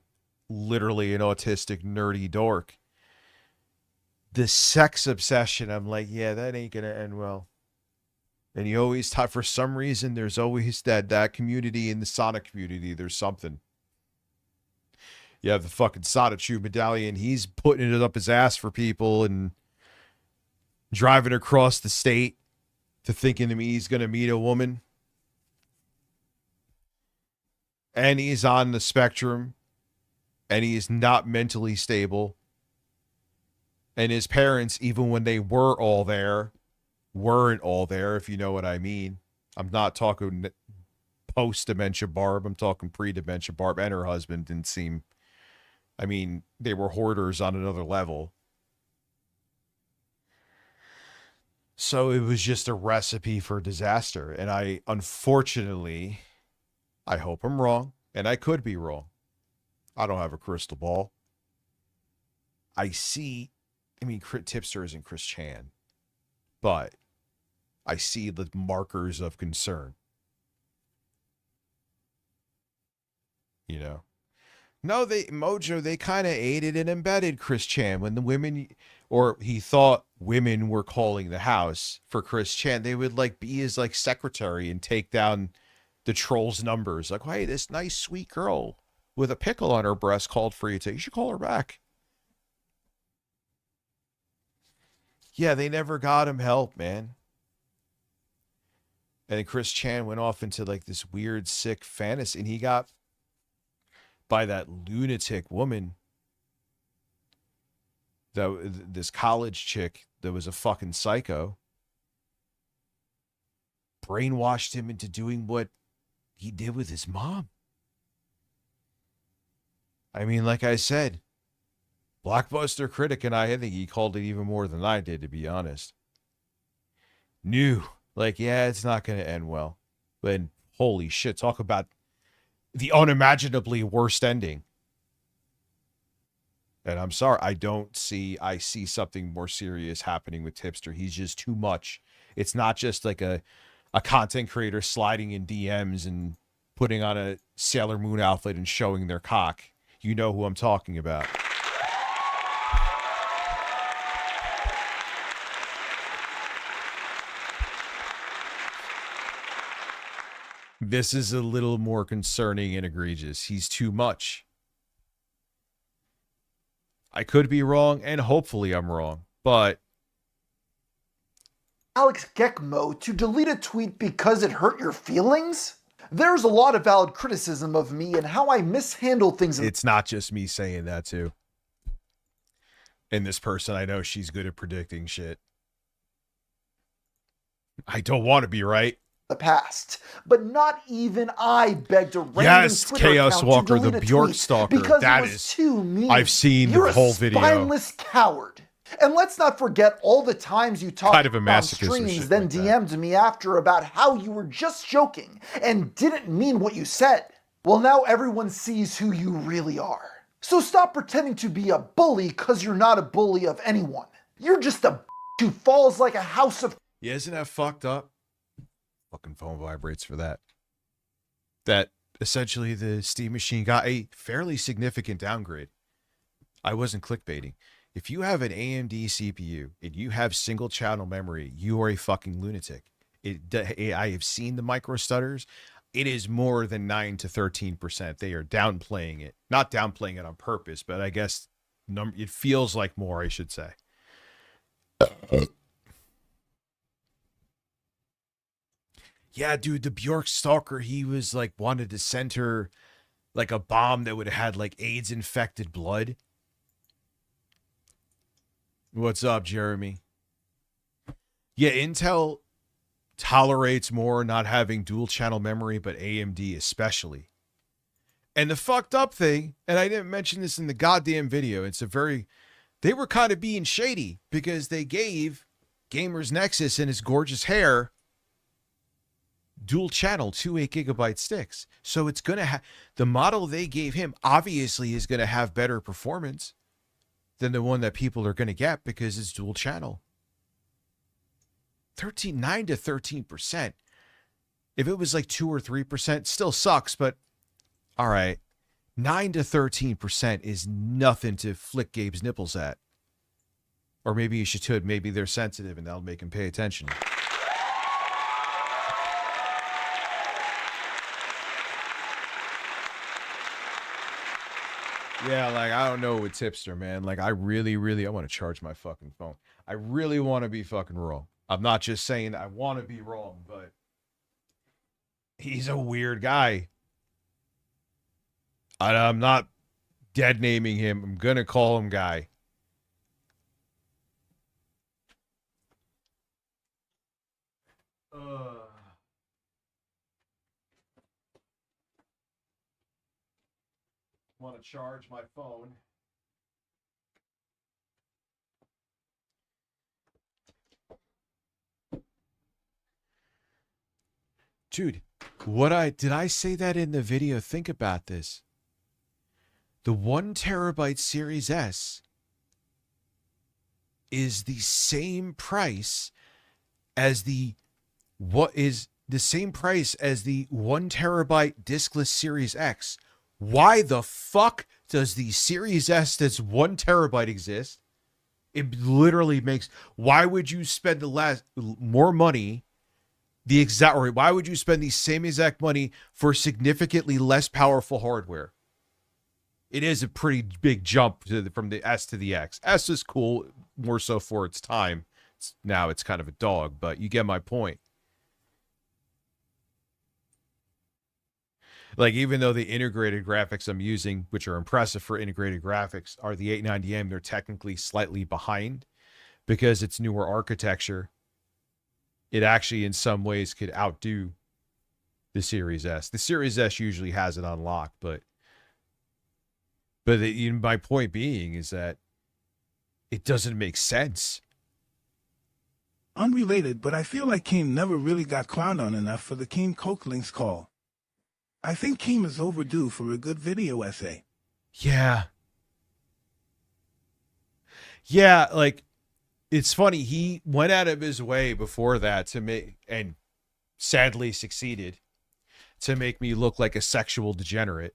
literally an autistic, nerdy dork, the sex obsession, I'm like, yeah, that ain't gonna end well. And you always talk, for some reason, there's always that community in the Sonic community. There's something. You have the fucking Sonichu medallion. He's putting it up his ass for people and driving across the state to thinking he's going to meet a woman. And he's on the spectrum. And he is not mentally stable. And his parents, even when they were all there, weren't all there, if you know what I mean. I'm not talking post-dementia Barb. I'm talking pre-dementia Barb, and her husband didn't seem, I mean, they were hoarders on another level. So it was just a recipe for disaster. And I, unfortunately, I hope I'm wrong, and I could be wrong. I don't have a crystal ball. I see, I mean, Tipster isn't Chris Chan, but I see the markers of concern. You know? No, Mojo, they kind of aided and embedded Chris Chan when the women, or he thought women were calling the house for Chris Chan. They would like be his like secretary and take down the troll's numbers. Like, hey, this nice, sweet girl with a pickle on her breast called for you. You should call her back. Yeah, they never got him help, man. And then Chris Chan went off into like this weird, sick fantasy, and he got by that lunatic woman, this college chick that was a fucking psycho, brainwashed him into doing what he did with his mom. I mean, like I said, Blockbuster Critic and I think he called it even more than I did, to be honest. Knew, like, yeah, it's not going to end well. But holy shit, talk about the unimaginably worst ending. And I'm sorry, I see something more serious happening with Tipster. He's just too much. It's not just like a content creator sliding in DMs and putting on a Sailor Moon outfit and showing their cock. You know who I'm talking about. This is a little more concerning and egregious. He's too much. I could be wrong, and hopefully I'm wrong, but Alex Gekmo to delete a tweet because it hurt your feelings? There's a lot of valid criticism of me and how I mishandle things. It's not just me saying that too. And this person, I know she's good at predicting shit. I don't want to be right. The past, but not even I begged a random Twitter Chaos account Walker, to delete the a Bjork tweet stalker. because That it was is, too mean. I've seen You're the whole a video. spineless coward. And let's not forget all the times you talked Kind of a on masochist or streams, shit then like that. DM'd me after about how you were just joking and didn't mean what you said. Well, now everyone sees who you really are. So stop pretending to be a bully because you're not a bully of anyone. You're just a who falls like a house of... Yeah, isn't that fucked up? Fucking phone vibrates for that. that essentially the Steam Machine got a fairly significant downgrade. I wasn't clickbaiting. If you have an AMD CPU and you have single channel memory, you are a fucking lunatic. I have seen the micro stutters. It is more than 9 to 13%. They are downplaying it. Not downplaying it on purpose, but I guess it feels like more, I should say. Yeah, dude, the Bjork stalker, he was like wanted to send her like a bomb that would have had like AIDS infected blood. What's up, Jeremy? Yeah, Intel tolerates more not having dual channel memory, but AMD especially. And the fucked up thing, and I didn't mention this in the goddamn video, they were kind of being shady because they gave Gamers Nexus and his gorgeous hair dual channel 2 8GB sticks. So it's going to have, the model they gave him obviously is going to have better performance than the one that people are going to get because it's dual channel. 9 to 13%. If it was like 2 or 3%, still sucks, but all right. 9 to 13% is nothing to flick Gabe's nipples at. Or maybe you should, maybe they're sensitive and that'll make him pay attention. Yeah, like, I don't know with Tipster, man. Like, I really, I want to charge my fucking phone. I really want to be fucking wrong. I'm not just saying I want to be wrong, but he's a weird guy. I'm not dead naming him. I'm going to call him Guy. Want to charge my phone. Dude, did I say that in the video? Think about this. The 1 terabyte Series S is the same price as the 1 terabyte diskless Series X. Why the fuck does the Series S that's 1 terabyte exist? It literally makes, why would you spend more money, why would you spend the same exact money for significantly less powerful hardware? It is a pretty big jump from the S to the X. S is cool, more so for its time. Now it's kind of a dog, but you get my point. Like, even though the integrated graphics I'm using, which are impressive for integrated graphics, are the 890M, they're technically slightly behind because it's newer architecture. It actually, in some ways, could outdo the Series S. The Series S usually has it on lock, but my point being is that it doesn't make sense. Unrelated, but I feel like Keem never really got clowned on enough for the Keem Cokelinks call. I think Keem is overdue for a good video essay. Yeah. Yeah, like, it's funny. He went out of his way before that to make, and sadly succeeded, to make me look like a sexual degenerate.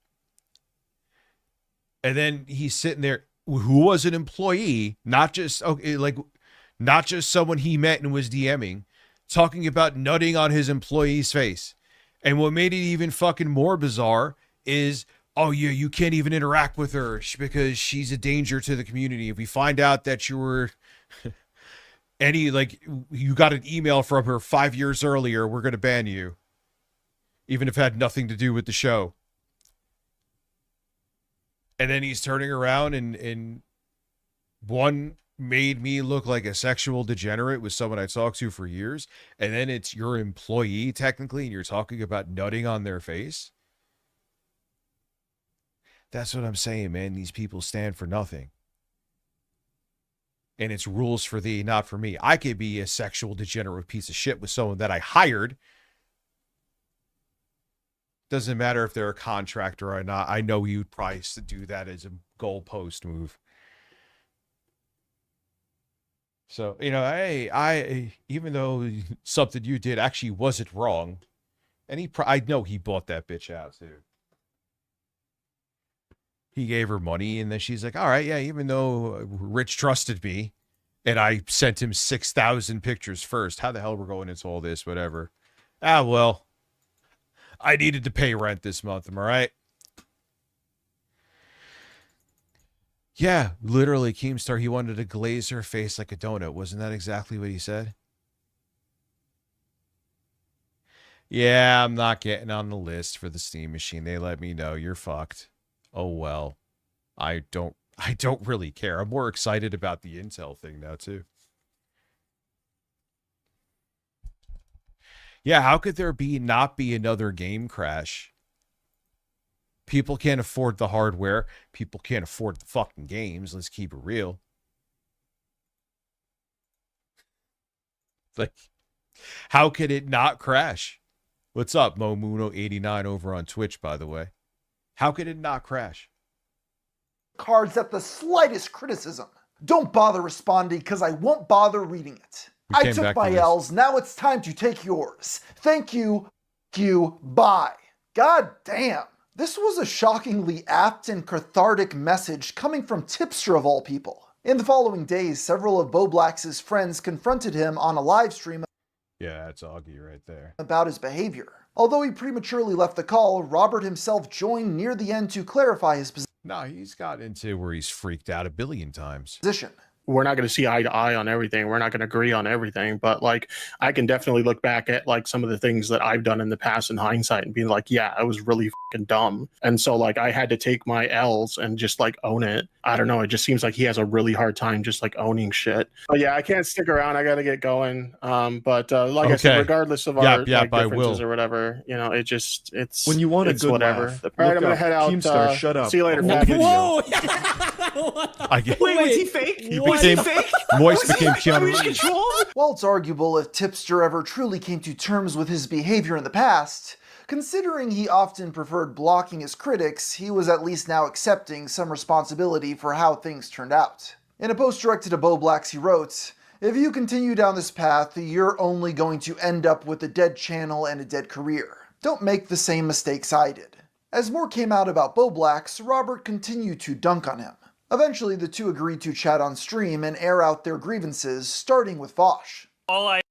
And then he's sitting there, who was an employee, not just someone he met and was DMing, talking about nutting on his employee's face. And what made it even fucking more bizarre is, oh yeah, you can't even interact with her because she's a danger to the community. If we find out that you were you got an email from her 5 years earlier, we're going to ban you. Even if it had nothing to do with the show. And then he's turning around and one made me look like a sexual degenerate with someone I talked to for years, and then it's your employee technically, and you're talking about nutting on their face. That's what I'm saying, man. These people stand for nothing. And it's rules for thee, not for me. I could be a sexual degenerate piece of shit with someone that I hired. Doesn't matter if they're a contractor or not. I know you'd probably do that as a goalpost move. So, hey, I even though something you did actually wasn't wrong, And I know he bought that bitch out too. He gave her money, and then she's like, all right, yeah, even though Rich trusted me, and I sent him 6,000 pictures first, how the hell we're going into all this, whatever. Ah, well, I needed to pay rent this month, am I right? Yeah, literally, Keemstar, he wanted to glaze her face like a donut. Wasn't that exactly what he said? Yeah, I'm not getting on the list for the Steam Machine. They let me know. You're fucked. Oh, well. I don't really care. I'm more excited about the Intel thing now, too. Yeah, how could there not be another game crash? People can't afford the hardware. People can't afford the fucking games. Let's keep it real. Like, how could it not crash? What's up, Momuno89 over on Twitch, by the way? How could it not crash? Cards at the slightest criticism. Don't bother responding because I won't bother reading it. We I came took back to my this. L's, now it's time to take yours. Thank you, bye. God damn. This was a shockingly apt and cathartic message coming from Tipster of all people. In the following days, several of Boblax's friends confronted him on a live stream Yeah, that's Augie right there. about his behavior. Although he prematurely left the call, Robert himself joined near the end to clarify his No, he's got into where he's freaked out a billion times. position. We're not going to see eye to eye on everything. We're not going to agree on everything, but like I can definitely look back at like some of the things that I've done in the past in hindsight and be like, yeah, I was really fucking dumb. And so like I had to take my L's and just like own it. I don't know. It just seems like he has a really hard time just like owning shit. But yeah, I can't stick around. I got to get going. But like I said, Okay. regardless of Yep, our yep, like, I differences will. or whatever, you know, it's When you want a it's good whatever. laugh, All right, look I'm gonna up head out. Keemstar, shut up. See you later. No, faggot. Whoa! I get, Wait, was he fake? He became Moist became Keanu Reeves. While it's arguable if Tipster ever truly came to terms with his behavior in the past, considering he often preferred blocking his critics, he was at least now accepting some responsibility for how things turned out. In a post directed to Boblax, he wrote, "If you continue down this path, you're only going to end up with a dead channel and a dead career. Don't make the same mistakes I did." As more came out about Boblax, Robert continued to dunk on him. Eventually, the two agreed to chat on stream and air out their grievances, starting with Vosh. All I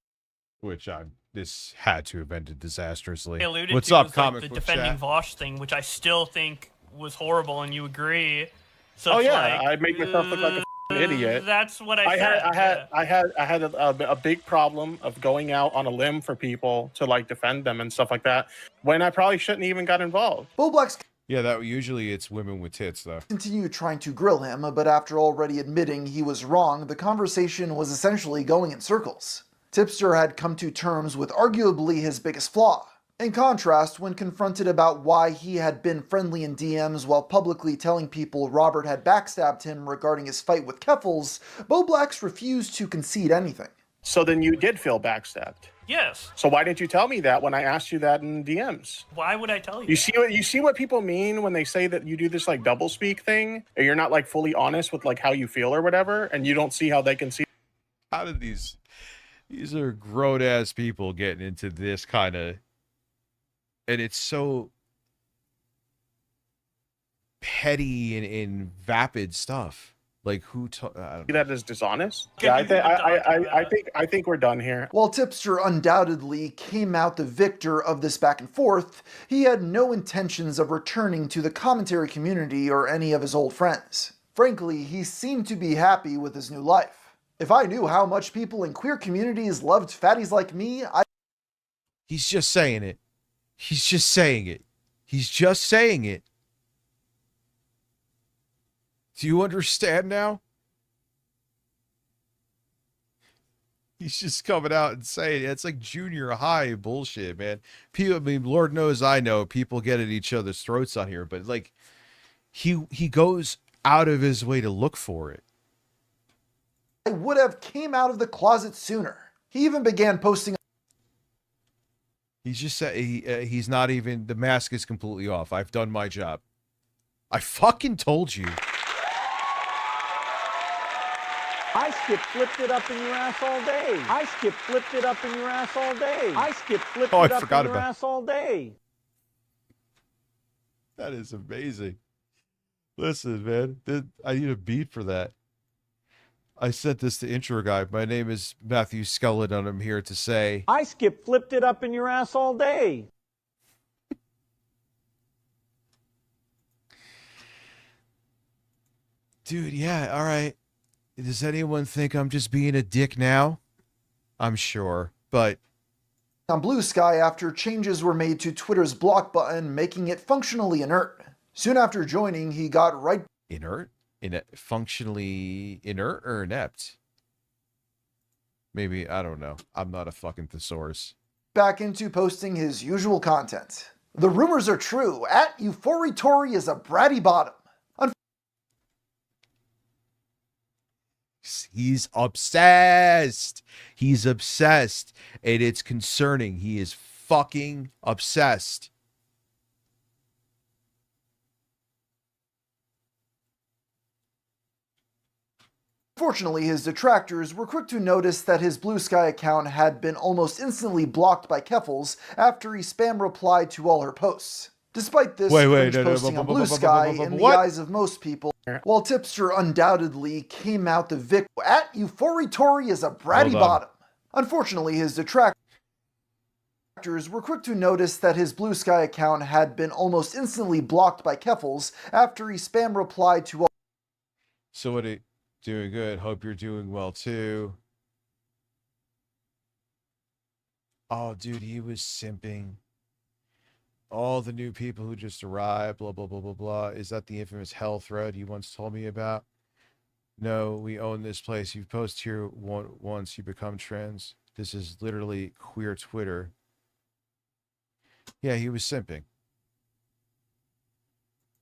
Which this had to have ended disastrously. alluded What's to up, was comic like the book defending chat? Vosh thing, which I still think was horrible, and you agree. So Oh it's yeah, like, I make myself look like a f***ing idiot. That's what I I said. had a big problem of going out on a limb for people to like defend them and stuff like that when I probably shouldn't even got involved. Boblax Yeah, that usually it's women with tits though. continued trying to grill him, but after already admitting he was wrong, the conversation was essentially going in circles. Tipster had come to terms with arguably his biggest flaw. In contrast, when confronted about why he had been friendly in DMs while publicly telling people Robert had backstabbed him regarding his fight with Keffels, Boblax refused to concede anything. So then you did feel backstabbed. Yes. So why didn't you tell me that when I asked you that in DMs? Why would I tell you? You see what people mean when they say that you do this like double speak thing, or you're not like fully honest with like how you feel or whatever, and you don't see how they can see. How did these are grown ass people getting into this kind of, and it's so petty and vapid stuff. Like who? I don't know. That as dishonest. Yeah, I think we're done here. While Tipster undoubtedly came out the victor of this back and forth, he had no intentions of returning to the commentary community or any of his old friends. Frankly, he seemed to be happy with his new life. If I knew how much people in queer communities loved fatties like me, He's just saying it. He's just saying it. He's just saying it. Do you understand now? He's just coming out and saying it. It's like junior high bullshit, man. People, I mean, Lord knows I know people get at each other's throats on here, but like he goes out of his way to look for it. I would have came out of the closet sooner. He even began posting. He's just he's not even, the mask is completely off. I've done my job. I fucking told you. I skip flipped it up in your ass all day. I skip flipped it up in your ass all day. I skip flipped Oh, I it up forgot in your about- ass all day. That is amazing. Listen, man, I need a beat for that. I sent this to intro guy. My name is Matthew Scullin, and I'm here to say, I skip flipped it up in your ass all day. dude, yeah, all right. Does anyone think I'm just being a dick now? I'm sure, but on Blue Sky after changes were made to Twitter's block button, making it functionally inert. Soon after joining, he got right inert? Functionally inert or inept? Maybe, I don't know. I'm not a fucking thesaurus. back into posting his usual content. The rumors are true. At Euphoritori is a bratty bottom. He's obsessed. He's obsessed. And it's concerning. He is fucking obsessed. Fortunately, his detractors were quick to notice that his Blue Sky account had been almost instantly blocked by Keffels after he spam replied to all her posts. Despite this cringe posting on Blue Sky, in the eyes of most people, while Tipster undoubtedly came out the victim, at Euphoritori is a bratty bottom. Unfortunately, his detractors were quick to notice that his Blue Sky account had been almost instantly blocked by Keffels after he spam replied to all. So what it doing good. Hope you're doing well too. Oh, dude, he was simping. All the new people who just arrived, blah, blah, blah, blah, blah. Is that the infamous hell thread you once told me about? No, we own this place. You post here once, you become trans. This is literally queer Twitter. Yeah, he was simping.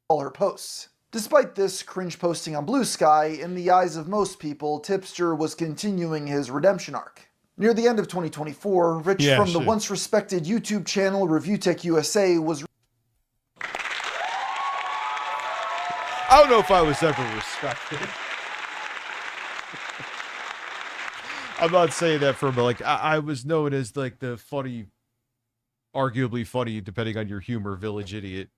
All her posts. Despite this cringe posting on Blue Sky, in the eyes of most people, Tipster was continuing his redemption arc. Near the end of 2024, Rich from the once respected YouTube channel Review Tech USA was. I don't know if I was ever respected. I'm not saying that for, but like, I was known as like the funny, arguably funny, depending on your humor, village idiot.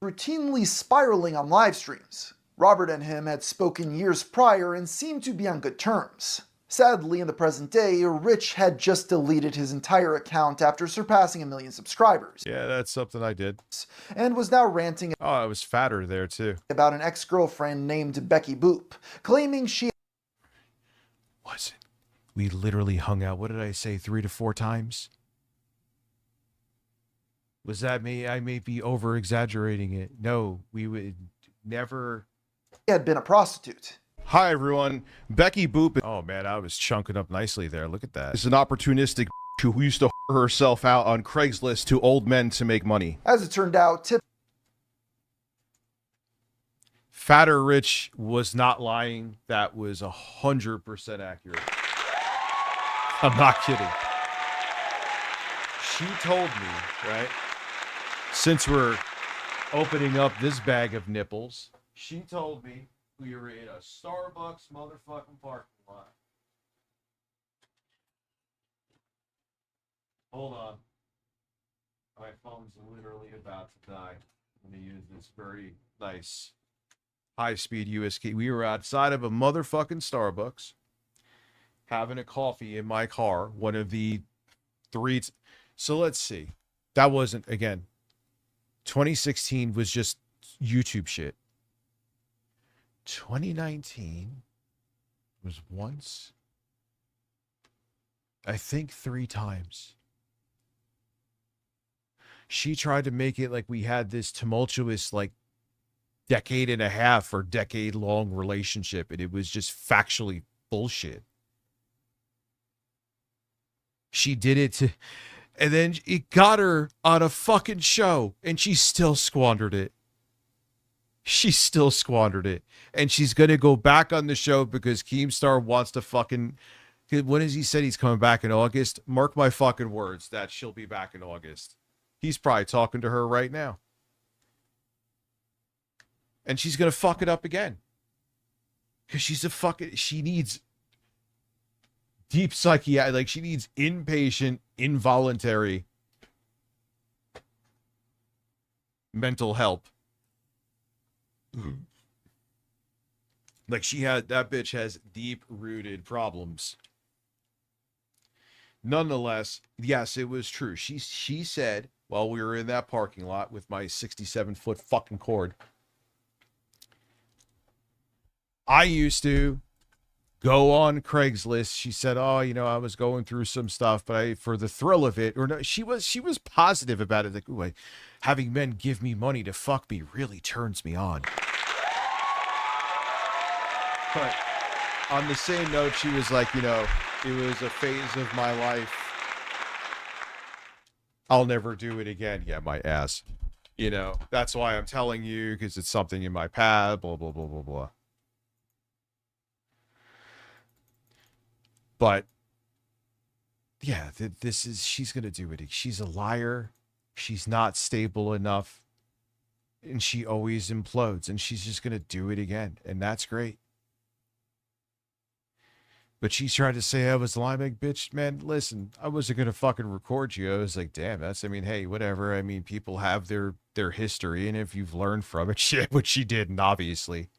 Routinely spiraling on live streams. Robert and him had spoken years prior and seemed to be on good terms. Sadly, in the present day, Rich had just deleted his entire account after surpassing 1 million subscribers. Yeah, that's something I did. And was now ranting I was fatter there too. About an ex-girlfriend named Becky Boop, claiming she wasn't. We literally hung out, what did I say, 3 to 4 times? Was that me? I may be over-exaggerating it. No, we would never... had been a prostitute. Hi, everyone. Becky Boop. Oh, man, I was chunking up nicely there. Look at that. Is an opportunistic who used to herself out on Craigslist to old men to make money. As it turned out, Fatter Rich was not lying. That was 100% accurate. I'm not kidding. She told me, right? Since we're opening up this bag of nipples, she told me we were in a Starbucks motherfucking parking lot. Hold on. My phone's literally about to die. I'm going to use this very nice high-speed USB. We were outside of a motherfucking Starbucks having a coffee in my car. One of the 3... So let's see. That wasn't, again, 2016 was just YouTube shit. 2019 was once, I think 3 times. She tried to make it like we had this tumultuous, like, decade and a half or decade-long relationship, and it was just factually bullshit. She did it to... And then it got her on a fucking show, and she still squandered it. She still squandered it. And she's going to go back on the show because Keemstar wants to fucking... When has he said he's coming back in August? Mark my fucking words that she'll be back in August. He's probably talking to her right now. And she's going to fuck it up again. Because she's a fucking... She needs deep psychiatric, like she needs inpatient, involuntary mental help. Like that bitch has deep rooted problems. Nonetheless, yes, it was true. She said while we were in that parking lot with my 67-foot fucking cord, I used to go on Craigslist. She said, "Oh, you know, I was going through some stuff, but for the thrill of it," or no, she was positive about it. Like, ooh, having men give me money to fuck me really turns me on. But on the same note, she was like, you know, it was a phase of my life. I'll never do it again. Yeah, my ass. You know, that's why I'm telling you, because it's something in my past, blah, blah, blah, blah, blah. But, yeah, she's going to do it. She's a liar. She's not stable enough. And she always implodes. And she's just going to do it again. And that's great. But she's trying to say I was lying. Like, bitch, man, listen, I wasn't going to fucking record you. I was like, damn, I mean, hey, whatever. I mean, people have their history. And if you've learned from it, shit, which she didn't, obviously.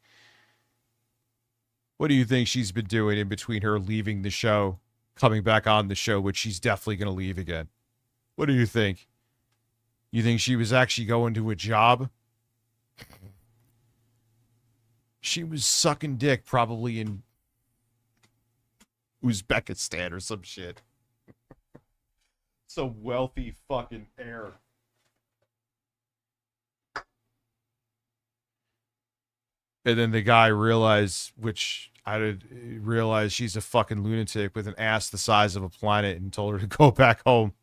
What do you think she's been doing in between her leaving the show, coming back on the show, which she's definitely going to leave again? What do you think? You think she was actually going to a job? She was sucking dick probably in Uzbekistan or some shit. It's a wealthy fucking heir. And then the guy realized, which I did realize, she's a fucking lunatic with an ass the size of a planet, and told her to go back home.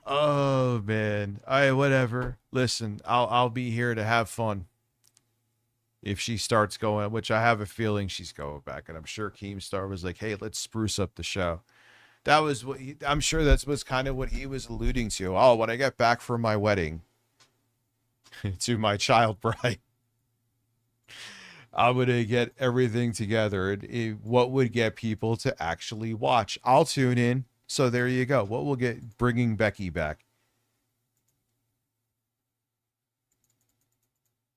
Oh man. Whatever. Listen, I'll be here to have fun. If she starts going, which I have a feeling she's going back, and I'm sure Keemstar was like, "Hey, let's spruce up the show." That was what I'm sure that was kind of what he was alluding to. Oh, when I get back from my wedding to my child bride, I'm gonna get everything together. And what would get people to actually watch? I'll tune in. So there you go. What will get bringing Becky back?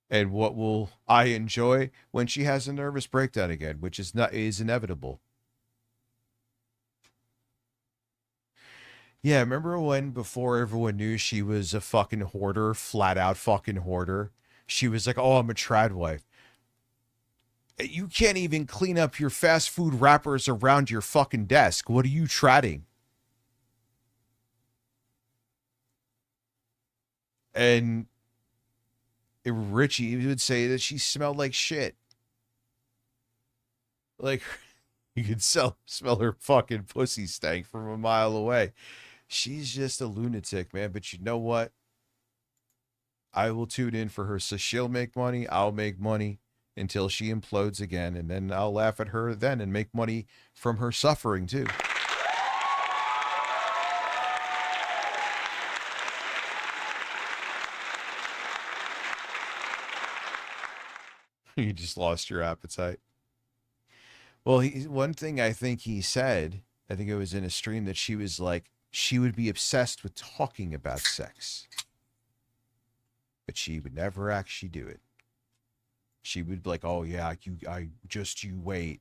And what will I enjoy when she has a nervous breakdown again, which is inevitable. Yeah, remember when before everyone knew she was a fucking hoarder, flat out fucking hoarder? She was like, "Oh, I'm a trad wife." You can't even clean up your fast food wrappers around your fucking desk. What are you tradding? And Richie would say that she smelled like shit. Like, you could smell her fucking pussy stank from a mile away. She's just a lunatic, man. But you know what? I will tune in for her. So she'll make money. I'll make money until she implodes again. And then I'll laugh at her then and make money from her suffering too. You just lost your appetite. Well, one thing I think he said, I think it was in a stream, that she was like, she would be obsessed with talking about sex, but she would never actually do it. She would be like, "Oh yeah, you wait."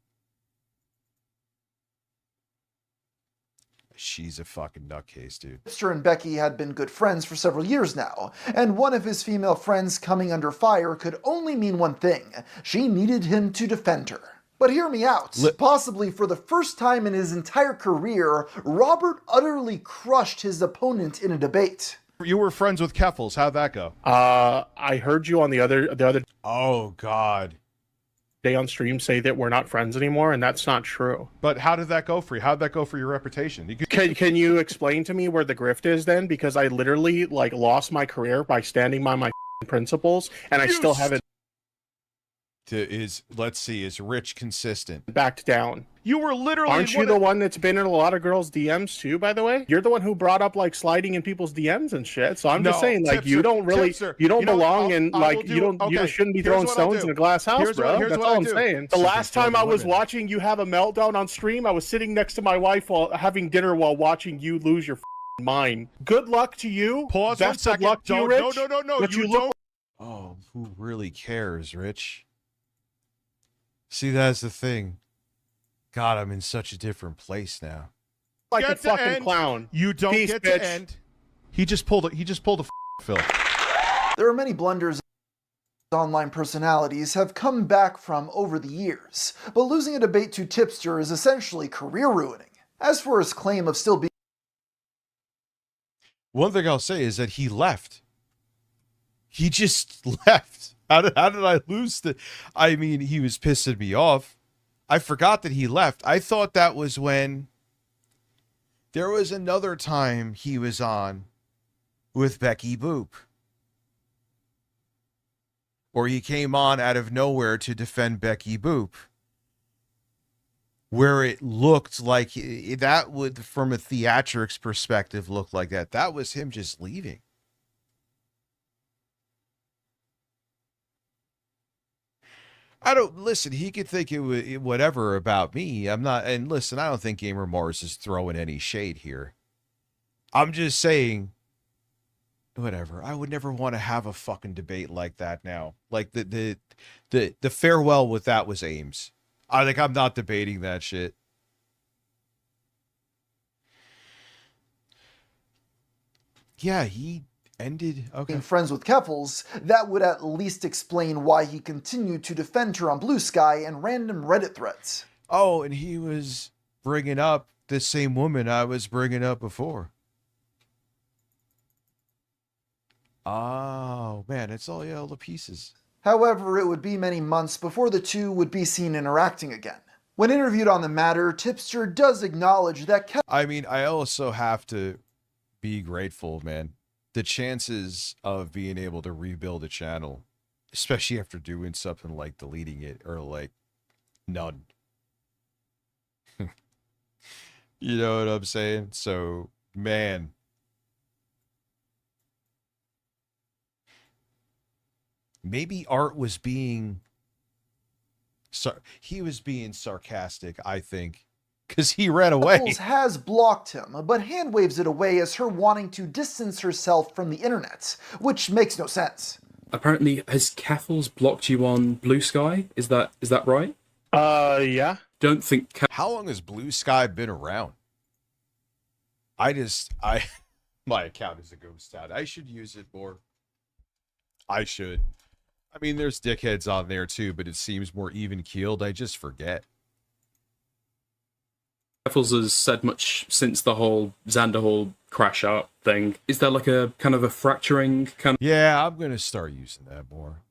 She's a fucking nutcase, dude. Tipster and Becky had been good friends for several years now, and one of his female friends coming under fire could only mean one thing: she needed him to defend her. But hear me out. Possibly for the first time in his entire career, Robert utterly crushed his opponent in a debate. You were friends with Keffels. How'd that go? I heard you on the other. Oh God. Day on stream say that we're not friends anymore, and that's not true. But how did that go for you? How'd that go for your reputation? Can you explain to me where the grift is then? Because I literally lost my career by standing by my principles, and I still haven't. let's see, is Rich consistent? Backed down. You were literally. Aren't you the one that's been in a lot of girls' DMs too, by the way? You're the one who brought up like sliding in people's DMs and shit. So I'm just saying, like, you don't really, you don't belong in, like, you shouldn't be throwing stones in a glass house, bro. That's all I'm saying. The last time I was watching you have a meltdown on stream, I was sitting next to my wife while having dinner while watching you lose your mind. Good luck to you. Pause. Best 1 of luck to you, Rich. No. But You look don't. Oh, who really cares, Rich? See, that's the thing. God, I'm in such a different place now. Like a fucking clown. You don't get bitch. to end. He just pulled a Phil. There are many blunders online personalities have come back from over the years, but losing a debate to Tipster is essentially career-ruining. As for his claim of still being One thing I'll say is that he left. He just left. How did I lose the... I mean, he was pissing me off. I forgot that he left. I thought that was when there was another time he was on with Becky Boop, or he came on out of nowhere to defend Becky Boop, where it looked like that would, from a theatrics perspective, look like that. That was him just leaving. I don't listen. He could think it whatever about me. I'm not. And listen, I don't think Gamer Mars is throwing any shade here. I'm just saying, whatever. I would never want to have a fucking debate like that now. Like the farewell with that was Ames. I'm not debating that shit. Yeah, he ended. Okay. friends with Keffels, that would at least explain why he continued to defend her on Blue Sky and random Reddit threads. Oh, and he was bringing up the same woman I was bringing up before. Oh, man, it's all the pieces. However, it would be many months before the two would be seen interacting again. When interviewed on the matter, Tipster does acknowledge that I mean, I also have to be grateful, man. The chances of being able to rebuild a channel, especially after doing something like deleting it, are like none. You know what I'm saying? So, man. Maybe Art was being... he was being sarcastic, I think, because he ran away. Keffels has blocked him, but hand waves it away as her wanting to distance herself from the internet, which makes no sense. Apparently, has Keffels blocked you on Blue Sky? Is that right? Yeah. Don't think... How long has Blue Sky been around? My account is a ghost town. I should use it more. I should. I mean, there's dickheads on there too, but it seems more even-keeled. I just forget. Keffels has said much since the whole Xanderhall crash out thing. Is there like a kind of a fracturing kind of... Yeah, I'm going to start using that more.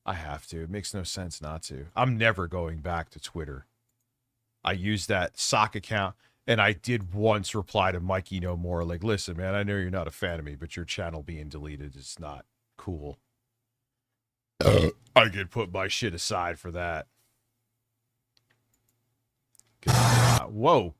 I have to. It makes no sense not to. I'm never going back to Twitter. I used that sock account, and I did once reply to Mikey No More, like, listen, man, I know you're not a fan of me, but your channel being deleted is not cool. I could put my shit aside for that. Whoa.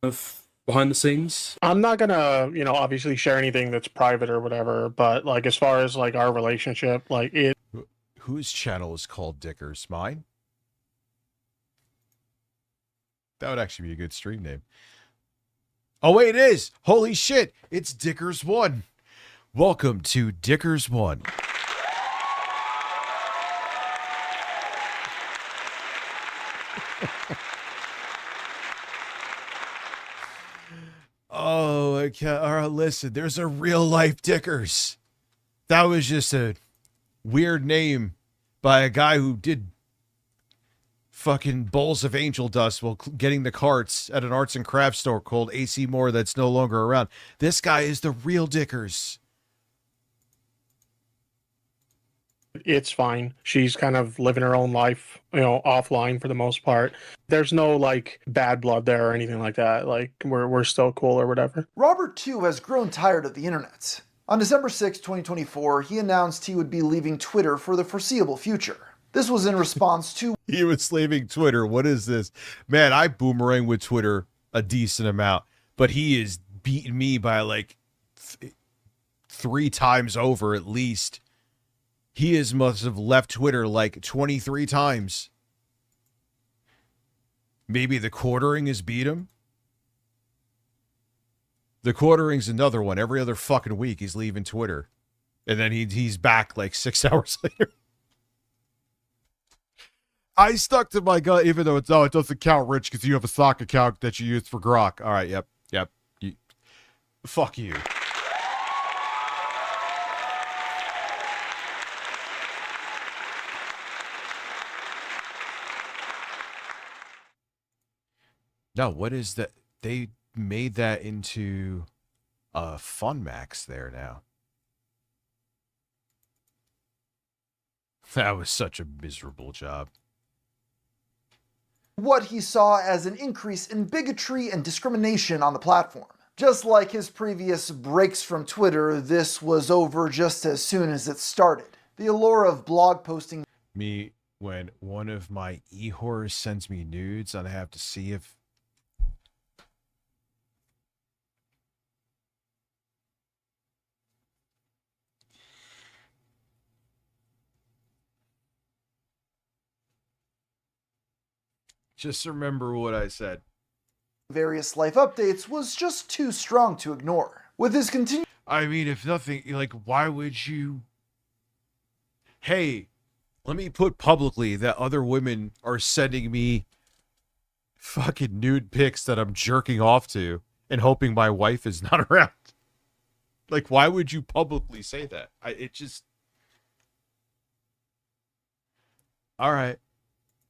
Of behind the scenes? I'm not gonna, obviously share anything that's private or whatever, but like as far as like our relationship, like it... Whose channel is called Dickers? Mine? That would actually be a good stream name. Oh, wait, it is! Holy shit! It's Dickers1. Welcome to Dickers1. Oh, I can't. All right, listen, there's a real life Dickers. That was just a weird name by a guy who did fucking bowls of angel dust while getting the carts at an arts and crafts store called AC Moore that's no longer around. This guy is the real Dickers. It's fine. She's kind of living her own life, offline for the most part. There's no like bad blood there or anything like that. Like we're still cool or whatever. Robert too has grown tired of the internet. On December 6, 2024, he announced he would be leaving Twitter for the foreseeable future. This was in response to He was leaving Twitter. What is this? Man, I boomerang with Twitter a decent amount, but he is beating me by like 3 times over at least. Must have left Twitter like 23 times. Maybe the quartering has beat him. The quartering's another one. Every other fucking week he's leaving Twitter. And then he's back like 6 hours later. I stuck to my gut, even though it doesn't count, Rich, because you have a stock account that you use for Grok. All right, yep. Fuck you. No, what is that? They made that into a FunMax there now. That was such a miserable job. What he saw as an increase in bigotry and discrimination on the platform. Just like his previous breaks from Twitter, this was over just as soon as it started. The allure of blog posting. Me, when one of my e-horrors sends me nudes, and I have to see if... Just remember what I said. Various life updates was just too strong to ignore. With his continued... I mean, if nothing, like, why would you... Hey, let me put publicly that other women are sending me fucking nude pics that I'm jerking off to and hoping my wife is not around. Like, why would you publicly say that? It just... All right.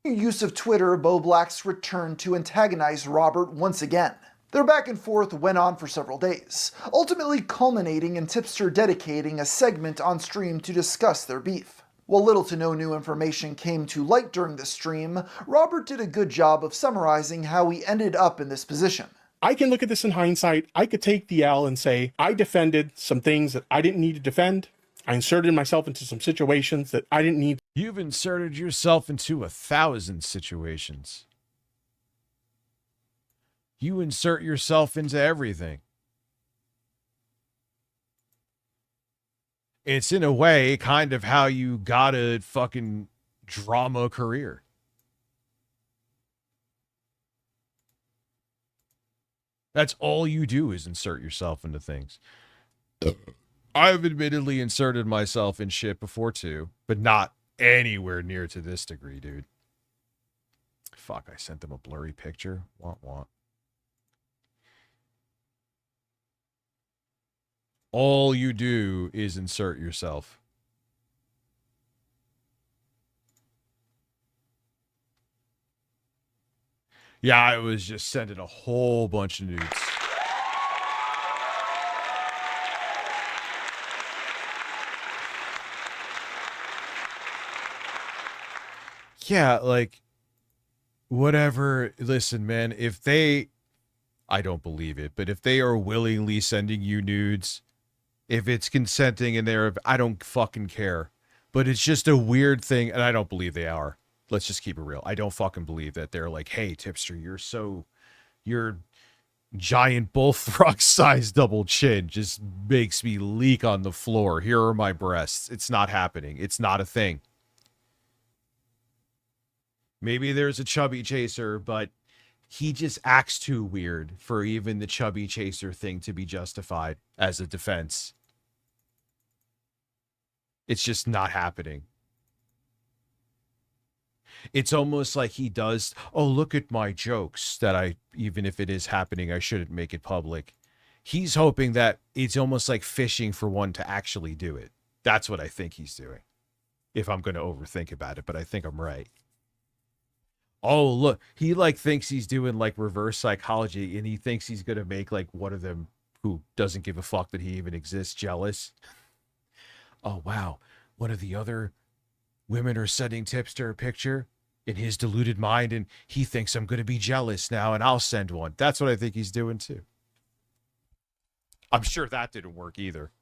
Use of Twitter, Bo Black's return to antagonize Robert once again. Their back and forth went on for several days, ultimately culminating in Tipster dedicating a segment on stream to discuss their beef. While little to no new information came to light during the stream, Robert did a good job of summarizing how he ended up in this position. I can look at this in hindsight. I could take the L and say, I defended some things that I didn't need to defend. I inserted myself into some situations that I didn't need. You've inserted yourself into 1,000 situations. You insert yourself into everything. It's in a way kind of how you got a fucking drama career. That's all you do is insert yourself into things. I've admittedly inserted myself in shit before too, but not anywhere near to this degree, dude. Fuck, I sent them a blurry picture. Want. All you do is insert yourself. Yeah, I was just sending a whole bunch of nudes. Yeah, like, whatever. Listen, man, if they, I don't believe it, but if they are willingly sending you nudes, if it's consenting and they're, I don't fucking care. But it's just a weird thing, and I don't believe they are. Let's just keep it real. I don't fucking believe that they're like, hey, Tipster, your giant bullfrog-sized double chin just makes me leak on the floor. Here are my breasts. It's not happening. It's not a thing. Maybe there's a chubby chaser, but he just acts too weird for even the chubby chaser thing to be justified as a defense. It's just not happening. It's almost like he does, oh, look at my jokes that even if it is happening, I shouldn't make it public. He's hoping that it's almost like fishing for one to actually do it. That's what I think he's doing. If I'm going to overthink about it, but I think I'm right. Oh, look, he like thinks he's doing like reverse psychology and he thinks he's going to make like one of them who doesn't give a fuck that he even exists jealous. Oh, wow. One of the other women are sending Tipster a picture in his deluded mind and he thinks I'm going to be jealous now and I'll send one. That's what I think he's doing too. I'm sure that didn't work either.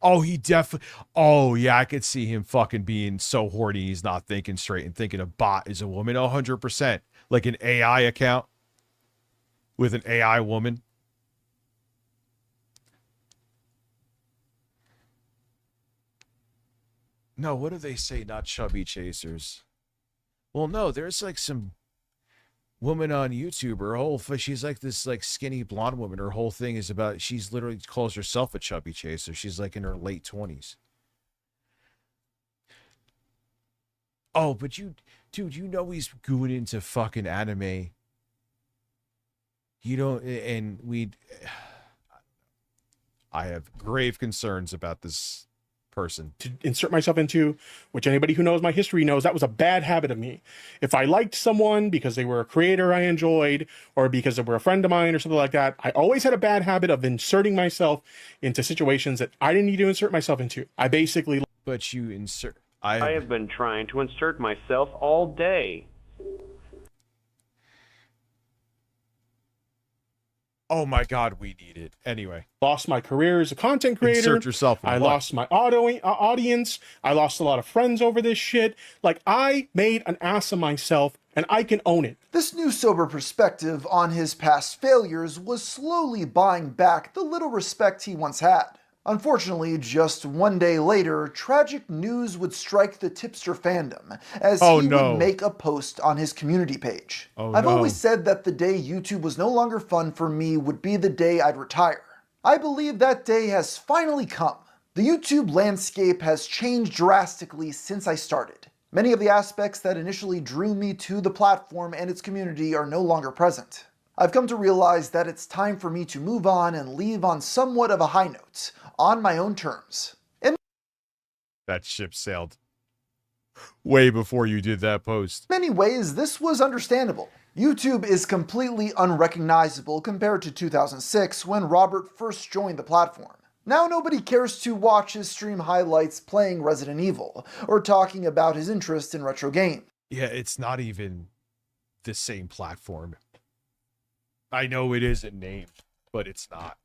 Oh, he definitely. Oh, yeah, I could see him fucking being so horny he's not thinking straight and thinking a bot is a woman. 100%. Like an AI account with an AI woman. No, what do they say? Not chubby chasers. Well, no, there's like some woman on YouTube. She's like this like skinny blonde woman. Her whole thing is about, she's literally calls herself a chubby chaser. She's like in her late 20s. Oh, but dude, you know he's going into fucking anime. You don't, and I have grave concerns about this person. To insert myself into, which anybody who knows my history knows that was a bad habit of me. If I liked someone because they were a creator I enjoyed, or because they were a friend of mine or something like that, I always had a bad habit of inserting myself into situations that I didn't need to insert myself into. I basically... But you insert... I have been trying to insert myself all day. Oh my God, we need it. Anyway. Lost my career as a content creator. Insert yourself in I what? lost my audience. I lost a lot of friends over this shit. Like, I made an ass of myself, and I can own it. This new sober perspective on his past failures was slowly buying back the little respect he once had. Unfortunately, just one day later, tragic news would strike the tipster fandom as he would make a post on his community page. I've always said that the day YouTube was no longer fun for me would be the day I'd retire. I believe that day has finally come. The YouTube landscape has changed drastically since I started. Many of the aspects that initially drew me to the platform and its community are no longer present. I've come to realize that it's time for me to move on and leave on somewhat of a high note, on my own terms. That ship sailed way before you did that post. In many ways, this was understandable. YouTube is completely unrecognizable compared to 2006 when Robert first joined the platform. Now nobody cares to watch his stream highlights playing Resident Evil, or talking about his interest in retro games. Yeah, it's not even the same platform. I know it isn't named, but it's not.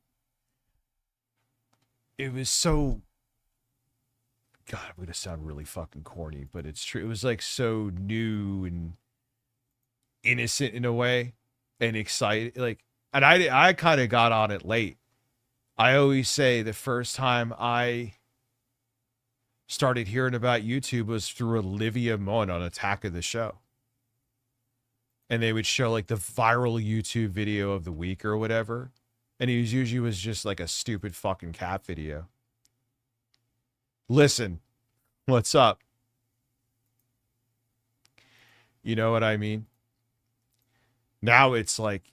It was so... God, I'm going to sound really fucking corny, but it's true. It was like so new and innocent in a way, and excited. Like, and I kind of got on it late. I always say the first time I started hearing about YouTube was through Olivia Munn on Attack of the Show. And they would show like the viral YouTube video of the week or whatever. And it usually was just like a stupid fucking cat video. Listen, what's up? You know what I mean? Now it's like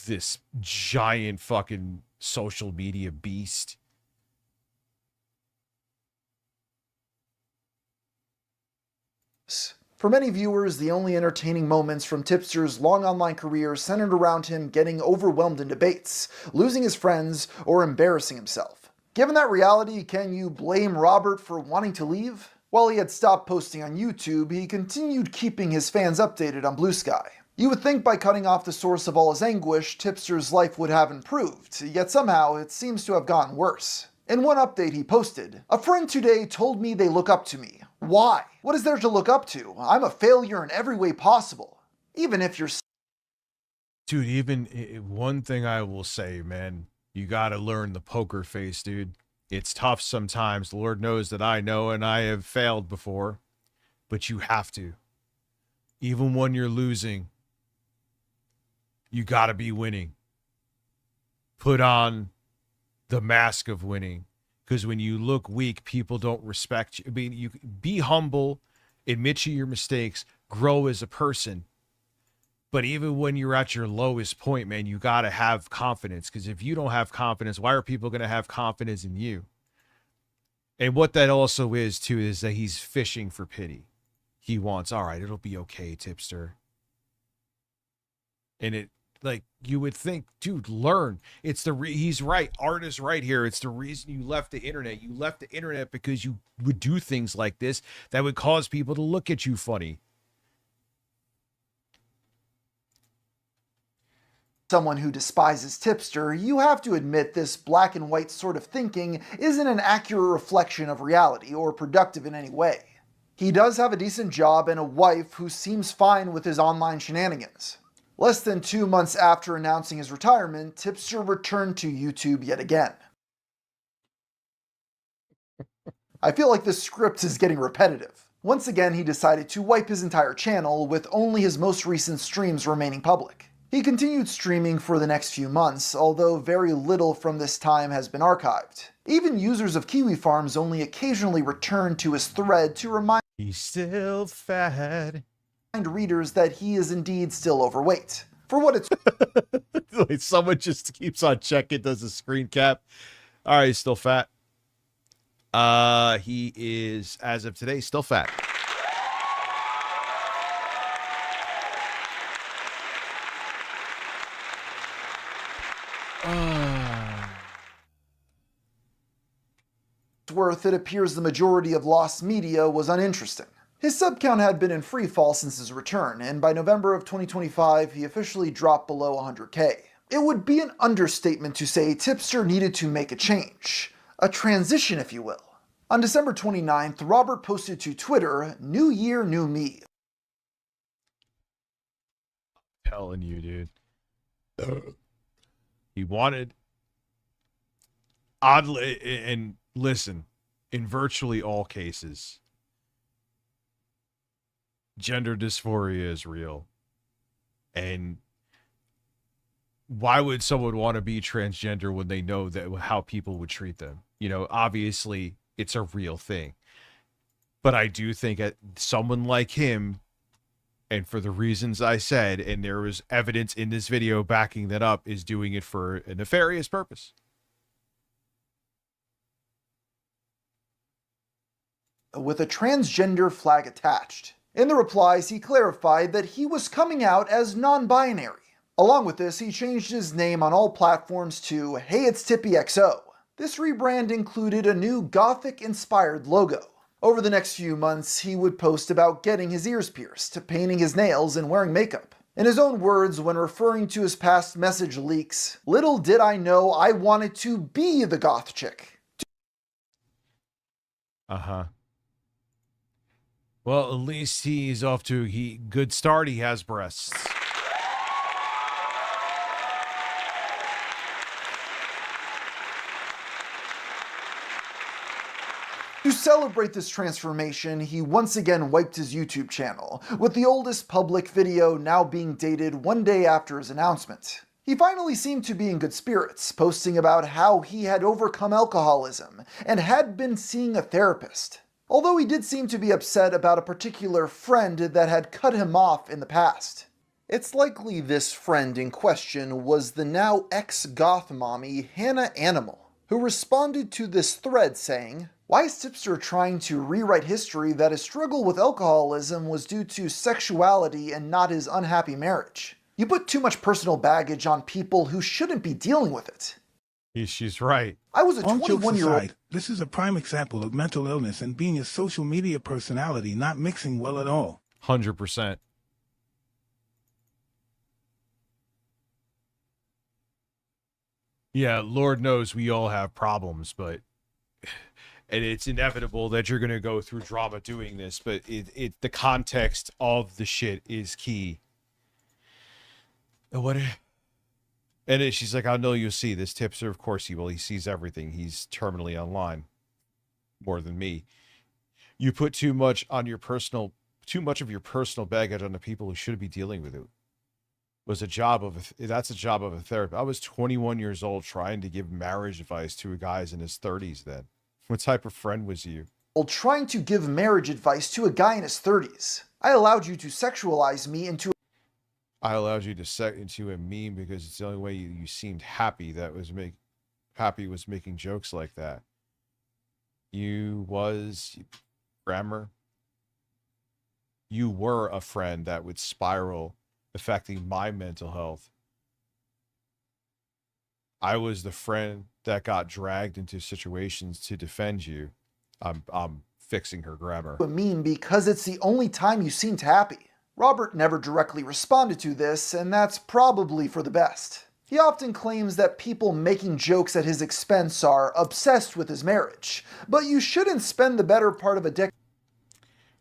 this giant fucking social media beast. For many viewers, the only entertaining moments from Tipster's long online career centered around him getting overwhelmed in debates, losing his friends, or embarrassing himself. Given that reality, can you blame Robert for wanting to leave? While he had stopped posting on YouTube, he continued keeping his fans updated on Blue Sky. You would think by cutting off the source of all his anguish, Tipster's life would have improved, yet somehow it seems to have gotten worse. In one update he posted, "A friend today told me they look up to me. Why? What is there to look up to? I'm a failure in every way possible. Even if you're..." Dude, even one thing I will say, man, you got to learn the poker face, dude. It's tough sometimes. Lord knows that I know, and I have failed before, but you have to. Even when you're losing, you got to be winning. Put on the mask of winning, because when you look weak, people don't respect you. I mean, you be humble, admit to your mistakes, grow as a person. But even when you're at your lowest point, man, you got to have confidence, because if you don't have confidence, why are people going to have confidence in you? And what that also is, too, is that he's fishing for pity. He wants, all right, it'll be okay, Tipster. And it, like, you would think, dude, learn. It's he's right. Art is right here. It's the reason you left the internet. You left the internet because you would do things like this that would cause people to look at you funny. someone who despises Tipster, you have to admit this black and white sort of thinking isn't an accurate reflection of reality or productive in any way. He does have a decent job and a wife who seems fine with his online shenanigans. Less than 2 months after announcing his retirement, Tipster returned to YouTube yet again. I feel like this script is getting repetitive. Once again, he decided to wipe his entire channel, with only his most recent streams remaining public. He continued streaming for the next few months, although very little from this time has been archived. Even users of Kiwi Farms only occasionally return to his thread to remind he's still fat. Readers that he is indeed still overweight. For what it's Like someone just keeps on checking, does a screen cap. All right, he's still fat. He is, as of today, still fat. worth, it appears the majority of lost media was uninteresting. His sub count had been in free fall since his return, and by November of 2025, he officially dropped below 100k. It would be an understatement to say Tipster needed to make a change. A transition, if you will. On December 29th, Robert posted to Twitter, "New year, new me." Telling you, dude. He wanted... Oddly, and listen, in virtually all cases, gender dysphoria is real. And why would someone want to be transgender when they know that how people would treat them? You know, obviously it's a real thing. But I do think that someone like him, and for the reasons I said, and there was evidence in this video backing that up, is doing it for a nefarious purpose. With a transgender flag attached. In the replies, he clarified that he was coming out as non-binary. Along with this, he changed his name on all platforms to Hey It's Tippy XO. This rebrand included a new Gothic-inspired logo. Over the next few months, he would post about getting his ears pierced, painting his nails, and wearing makeup. In his own words, when referring to his past message leaks, "Little did I know I wanted to be the goth chick." Uh-huh. Well, at least he's off to a good start. He has breasts. To celebrate this transformation, he once again wiped his YouTube channel, with the oldest public video now being dated one day after his announcement. He finally seemed to be in good spirits, posting about how he had overcome alcoholism and had been seeing a therapist. Although he did seem to be upset about a particular friend that had cut him off in the past. It's likely this friend in question was the now ex-goth mommy Hannah Animal, who responded to this thread saying, "Why is Tipster trying to rewrite history that his struggle with alcoholism was due to sexuality and not his unhappy marriage? You put too much personal baggage on people who shouldn't be dealing with it." She's right. I was a All jokes 21-year-old. aside, this is a prime example of mental illness and being a social media personality not mixing well at all. 100%. Yeah, Lord knows we all have problems, but and it's inevitable that you're going to go through drama doing this, but the context of the shit is key. And she's like, "I know you'll see this Tipster." Of course he will. He sees everything. He's terminally online more than me. You put too much of your personal baggage on the people who should be dealing with it. That's a job of a therapist. I was 21 years old trying to give marriage advice to guys in his 30s then. What type of friend was you? Trying to give marriage advice to a guy in his 30s. I allowed you to sexualize me into I allowed you to set into a meme because it's the only way you seemed happy was making jokes like that. You were a friend that would spiral, affecting my mental health. I was the friend that got dragged into situations to defend you. I'm fixing her grammar. a meme because it's the only time you seemed happy. Robert never directly responded to this, and that's probably for the best. He often claims that people making jokes at his expense are obsessed with his marriage, but you shouldn't spend the better part of a decade.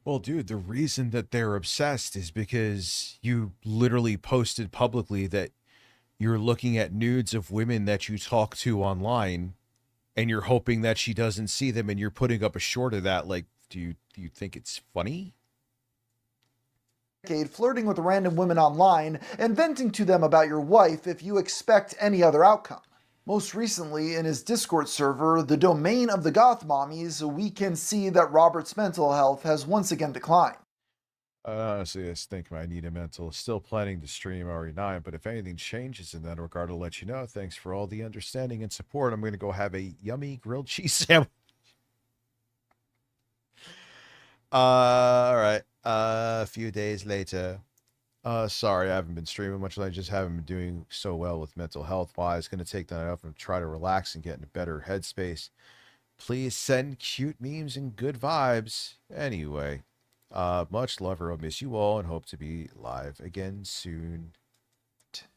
Well, dude, the reason that they're obsessed is because you literally posted publicly that you're looking at nudes of women that you talk to online, and you're hoping that she doesn't see them, and you're putting up a short of that. Like, do you think it's funny? Flirting with random women online and venting to them about your wife if you expect any other outcome. Most recently, in his Discord server, the domain of the Goth Mommies, we can see that Robert's mental health has once again declined. Honestly, I think I need a mental. Still planning to stream RE9, but if anything changes in that regard, I'll let you know. Thanks for all the understanding and support. I'm going to go have a yummy grilled cheese sandwich. All right. A few days later. Sorry, I haven't been streaming much. I just haven't been doing so well with mental health wise. Going to take that off and try to relax and get in a better headspace. Please send cute memes and good vibes. Anyway, much love. I'll miss you all and hope to be live again soon.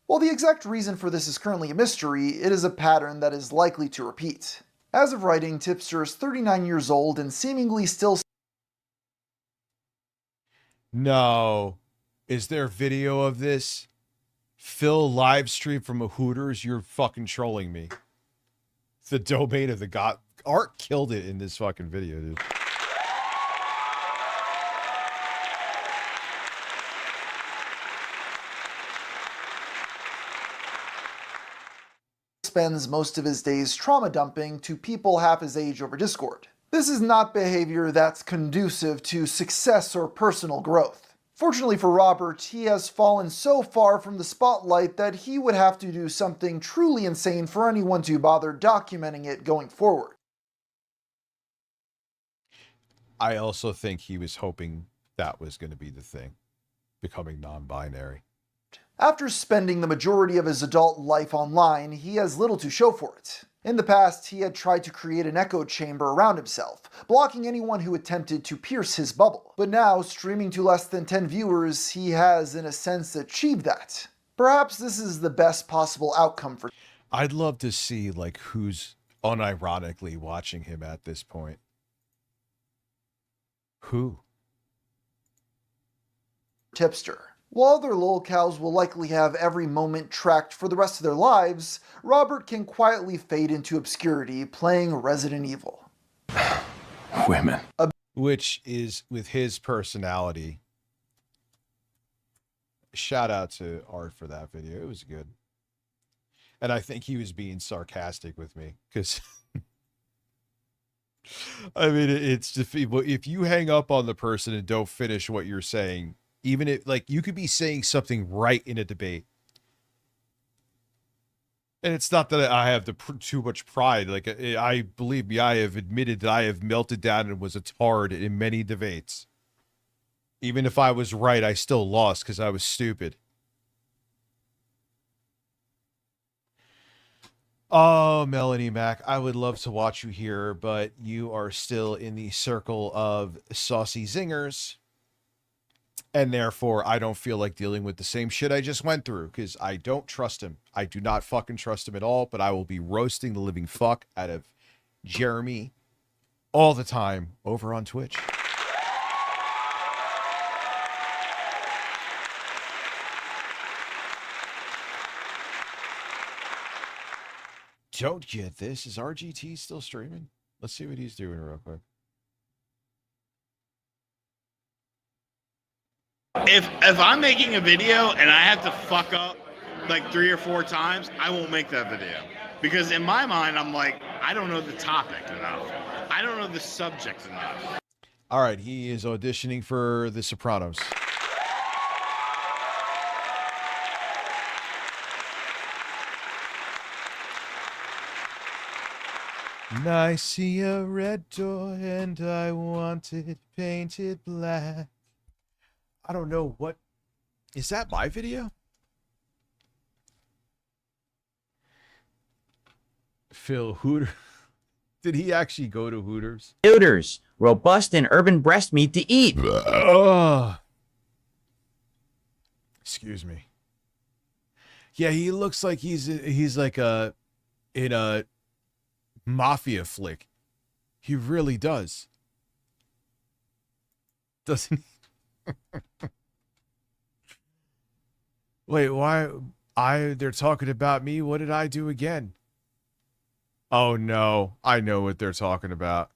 While the exact reason for this is currently a mystery, it is a pattern that is likely to repeat. As of writing, Tipster is 39 years old and seemingly still. No. Is there video of this? Phil live stream from a Hooters? You're fucking trolling me. The domain of the God. Art killed it in this fucking video, dude. Spends most of his days trauma dumping to people half his age over Discord. This is not behavior that's conducive to success or personal growth. Fortunately for Robert, he has fallen so far from the spotlight that he would have to do something truly insane for anyone to bother documenting it going forward. I also think he was hoping that was going to be the thing, becoming non-binary. After spending the majority of his adult life online, he has little to show for it. In the past, he had tried to create an echo chamber around himself, blocking anyone who attempted to pierce his bubble. But now, streaming to less than 10 viewers, he has, in a sense, achieved that. Perhaps this is the best possible outcome for. I'd love to see, like, who's unironically watching him at this point. Who? Tipster. While other lolcows will likely have every moment tracked for the rest of their lives, Robert can quietly fade into obscurity playing Resident Evil. Women. Which is, with his personality. Shout out to Art for that video. It was good. And I think he was being sarcastic with me, because I mean, it's just, if you hang up on the person and don't finish what you're saying, even if, like, you could be saying something right in a debate. And it's not that I have too much pride. Like, I believe me, I have admitted that I have melted down and was a tard in many debates. Even if I was right, I still lost because I was stupid. Oh, Melanie Mac, I would love to watch you here, but you are still in the circle of saucy zingers. And therefore, I don't feel like dealing with the same shit I just went through, because I don't trust him. I do not fucking trust him at all, but I will be roasting the living fuck out of Jeremy all the time over on Twitch. Don't get this. Is RGT still streaming? Let's see what he's doing real quick. If I'm making a video and I have to fuck up like 3 or 4 times, I won't make that video. Because in my mind, I'm like, I don't know the topic enough. I don't know the subject enough. All right, he is auditioning for The Sopranos. And I see a red door and I want it painted black. I don't know what... Is that my video? Phil Hooter. Did he actually go to Hooters? Hooters. Robust and urban breast meat to eat. Excuse me. Yeah, he looks like he's like in a mafia flick. He really does. Doesn't he? Wait, why? They're talking about me. What did I do again? Oh no, I know what they're talking about.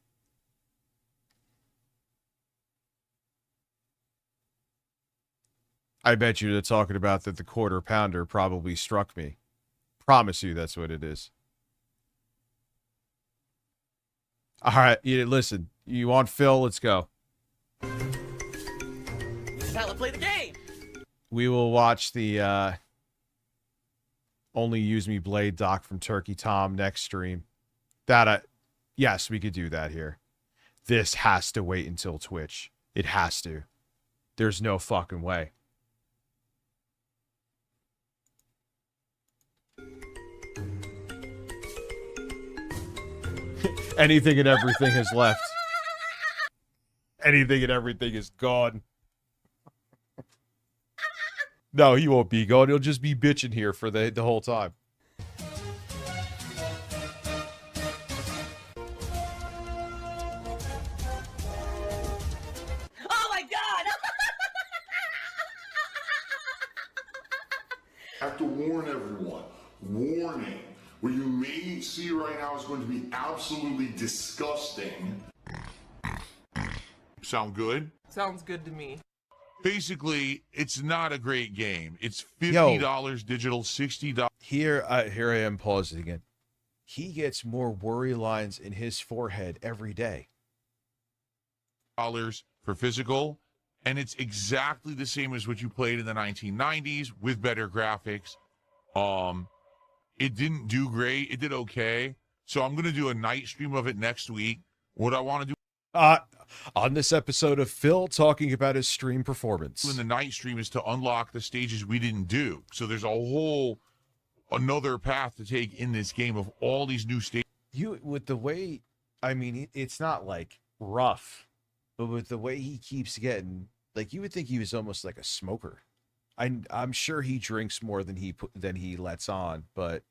I bet you they're talking about that the quarter pounder probably struck me. Promise you that's what it is. All right, listen, you want Phil? Let's go. Now let's play the game. We will watch the Only Use Me Blade doc from Turkey Tom next stream. Yes, we could do that here. This has to wait until Twitch. It has to. There's no fucking way. Anything and everything has left. Anything and everything is gone. No, he won't be gone. He'll just be bitching here for the whole time. Oh my god! I have to warn everyone. Warning. What you may see right now is going to be absolutely disgusting. Sound good? Sounds good to me. Basically, it's not a great game. It's $50 digital, $60. Here I am pausing again. He gets more worry lines in his forehead every day. For physical, and it's exactly the same as what you played in the 1990s with better graphics. It didn't do great. It did okay. So I'm going to do a night stream of it next week. What I want to do on this episode of Phil talking about his stream performance. in the night stream is to unlock the stages we didn't do. So there's another path to take in this game of all these new stages. With the way, I mean, it's not like rough, but with the way he keeps getting, like, you would think he was almost like a smoker. I'm sure he drinks more than he lets on, but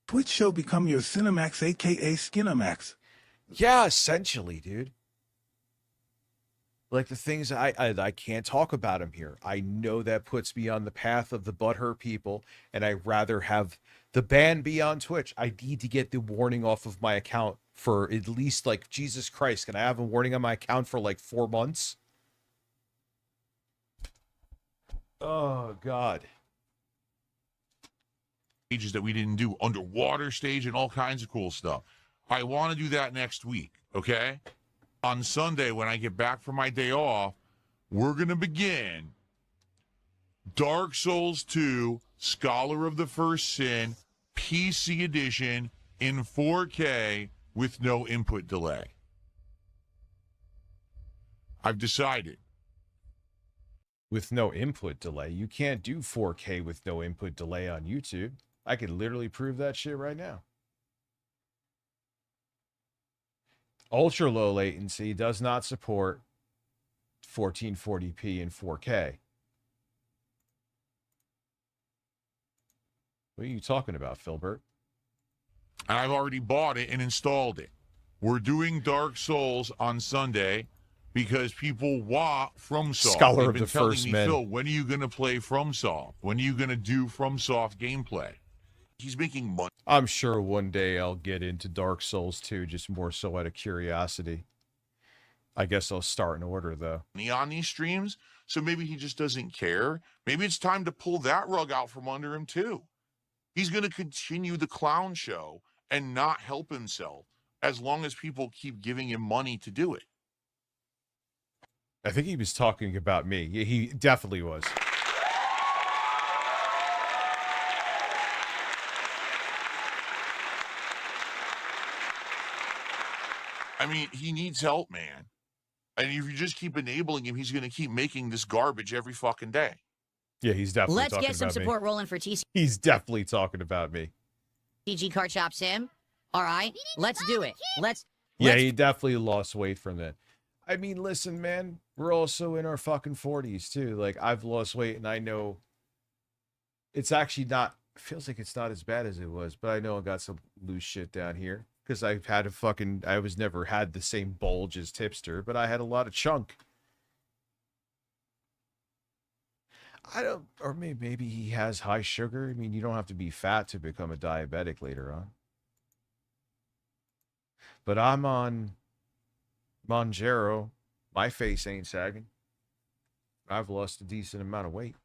Twitch shall become your Cinemax, aka Skinamax. yeah, essentially, dude. Like the things I can't talk about him here. I know that puts me on the path of the butthurt people, and I'd rather have the ban be on Twitch. I need to get the warning off of my account for at least, like, Jesus Christ, can I have a warning on my account for like 4 months? Oh God. Stages that we didn't do, underwater stage and all kinds of cool stuff. I want to do that next week, okay? On Sunday, when I get back from my day off, we're going to begin Dark Souls 2, Scholar of the First Sin, PC edition in 4K with no input delay. I've decided. With no input delay? You can't do 4K with no input delay on YouTube. I could literally prove that shit right now. Ultra low latency does not support 1440p and 4K. What are you talking about, Filbert? And I've already bought it and installed it. We're doing Dark Souls on Sunday because people want FromSoft. Scholar They've of been the telling First me, Men. Phil, when are you going to play FromSoft? When are you going to do FromSoft gameplay? He's making money. I'm sure one day I'll get into Dark Souls 2, just more so out of curiosity. I guess I'll start in order, though. On these streams, so maybe he just doesn't care. Maybe it's time to pull that rug out from under him, too. He's going to continue the clown show and not help himself as long as people keep giving him money to do it. I think he was talking about me. Yeah, he definitely was. I mean, he needs help, man. And if you just keep enabling him, he's going to keep making this garbage every fucking day. Yeah, he's definitely Let's talking get some about me. support rolling for TCG He's definitely talking about me. Card Shop Sim. All right, let's do it. Yeah, he definitely lost weight from that. I mean, listen, man, we're also in our fucking 40s too. Like, I've lost weight, and I know It's actually not, feels like it's not as bad as it was, but I know I got some loose shit down here because I've had I was never had the same bulge as Tipster, but I had a lot of chunk. Or maybe he has high sugar. I mean, you don't have to be fat to become a diabetic later on. But I'm on Monjaro. My face ain't sagging. I've lost a decent amount of weight.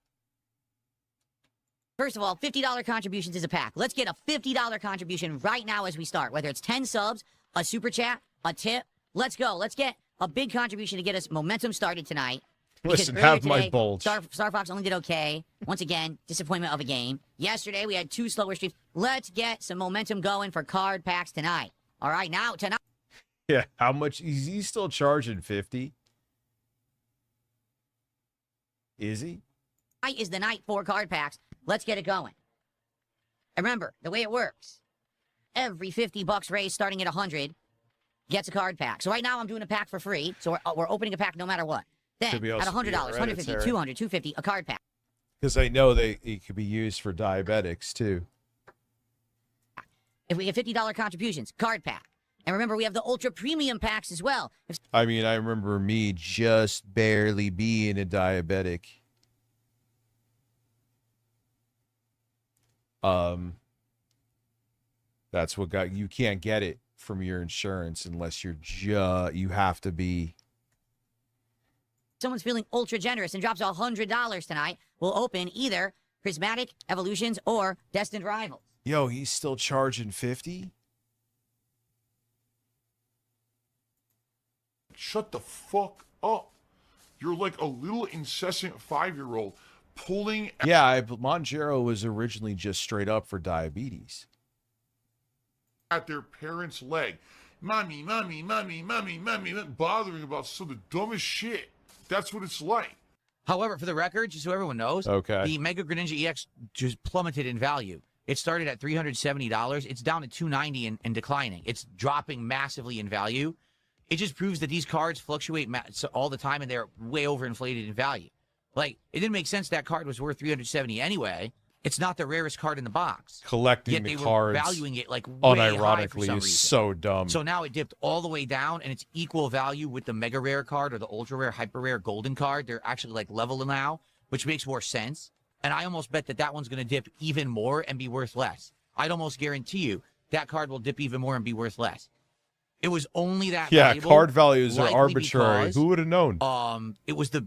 First of all, $50 contributions is a pack. Let's get a $50 contribution right now as we start. Whether it's 10 subs, a super chat, a tip. Let's go. Let's get a big contribution to get us momentum started tonight. Listen, have my bulge. Star Fox only did okay. Once again, disappointment of a game. Yesterday, we had 2 slower streams. Let's get some momentum going for card packs tonight. All right, now, tonight. Yeah, how much? Is he still charging 50? Is he? Tonight is the night for card packs. Let's get it going. And remember, the way it works, every $50 raised starting at 100 gets a card pack. So right now, I'm doing a pack for free. So we're opening a pack no matter what. Then, at $100, 150, 200, 250, a card pack. Because I know it could be used for diabetics, too. If we get $50 contributions, card pack. And remember, we have the ultra premium packs as well. I mean, I remember me just barely being a diabetic. That's what got you can't get it from your insurance unless you have to be. Someone's feeling ultra generous and drops $100 tonight, we'll open either Prismatic Evolutions or Destined Rivals. Yo, he's still charging 50? Shut the fuck up. You're like a little incessant 5-year-old pulling. Yeah, Monjaro was originally just straight up for diabetes. At their parents' leg. Mommy, bothering about some of the dumbest shit. That's what it's like. However, for the record, just so everyone knows, okay, the Mega Greninja EX just plummeted in value. It started at $370. It's down to $290 and declining. It's dropping massively in value. It just proves that these cards fluctuate all the time and they're way overinflated in value. Like, it didn't make sense that card was worth $370 anyway. It's not the rarest card in the box. Collecting Yet the they cards, were valuing it like way high for some is reason. so dumb. So now it dipped all the way down, and it's equal value with the mega rare card or the ultra rare, hyper rare golden card. They're actually like level now, which makes more sense. And I almost bet that one's going to dip even more and be worth less. I'd almost guarantee you that card will dip even more and be worth less. It was only that valuable, card values are likely arbitrary. because, Who would have known? It was the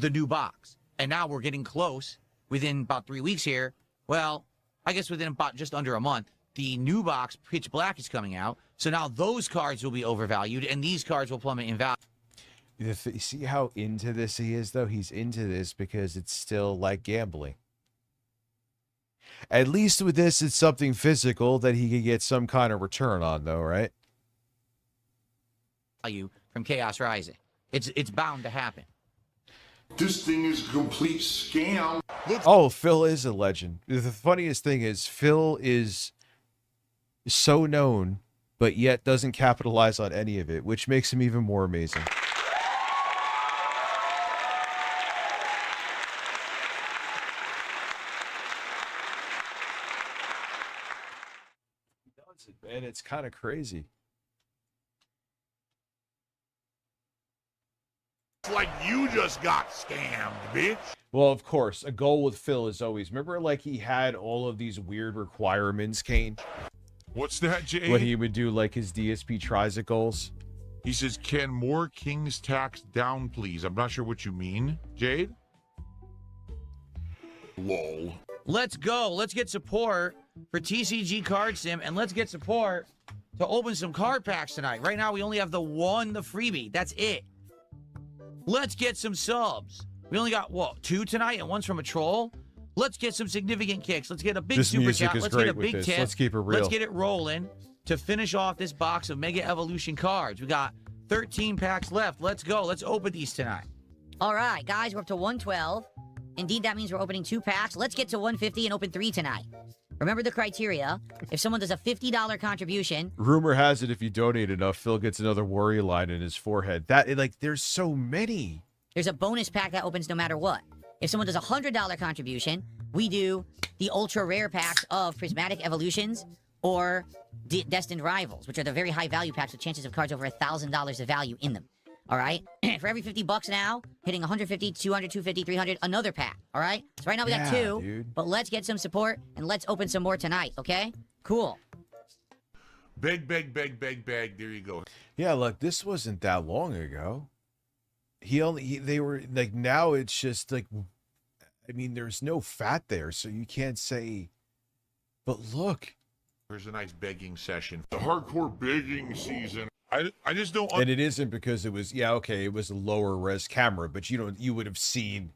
new box. And now we're getting close within about 3 weeks here. Well, I guess within about just under a month, the new box, Pitch Black, is coming out. So now those cards will be overvalued, and these cards will plummet in value. You see how into this he is, though? He's into this because it's still like gambling. At least with this, it's something physical that he could get some kind of return on, though, right? Value from Chaos Rising. It's bound to happen. This thing is a complete scam. Oh, Phil is a legend. The funniest thing is Phil is so known, but yet doesn't capitalize on any of it, which makes him even more amazing. And it's kind of crazy. Like you just got scammed, bitch. Well, of course, a goal with Phil is always, remember, like, he had all of these weird requirements, Kane? What's that, Jade? When he would do, like, his DSP tricycles. He says, can more King's tax down, please? I'm not sure what you mean, Jade. Lol. Let's go. Let's get support for TCG Card Sim, and let's get support to open some card packs tonight. Right now, we only have the freebie. That's it. Let's get some subs. We only got, what, 2 tonight, and one's from a troll? Let's get some significant kicks. Let's get a big super chat. Let's get a big tip. Let's keep it real. Let's get it rolling to finish off this box of Mega Evolution cards. We got 13 packs left. Let's go. Let's open these tonight. All right, guys, we're up to 112. Indeed, that means we're opening 2 packs. Let's get to 150 and open 3 tonight. Remember the criteria. If someone does a $50 contribution... Rumor has it if you donate enough, Phil gets another worry line in his forehead. There's so many. There's a bonus pack that opens no matter what. If someone does a $100 contribution, we do the ultra rare packs of Prismatic Evolutions or Destined Rivals, which are the very high value packs with chances of cards over $1,000 of value in them. All right? For every 50 bucks now, hitting 150, 200, 250, 300, another pack. All right? So right now we got two, dude. but let's get some support and let's open some more tonight, okay? Cool. Beg, beg, beg, beg, beg. There you go. Yeah, look, this wasn't that long ago. They were like, now it's just like, I mean, there's no fat there, so you can't say, but look. There's a nice begging session. The hardcore begging season. I just don't. And it isn't because it was, yeah, okay, it was a lower res camera, but you would have seen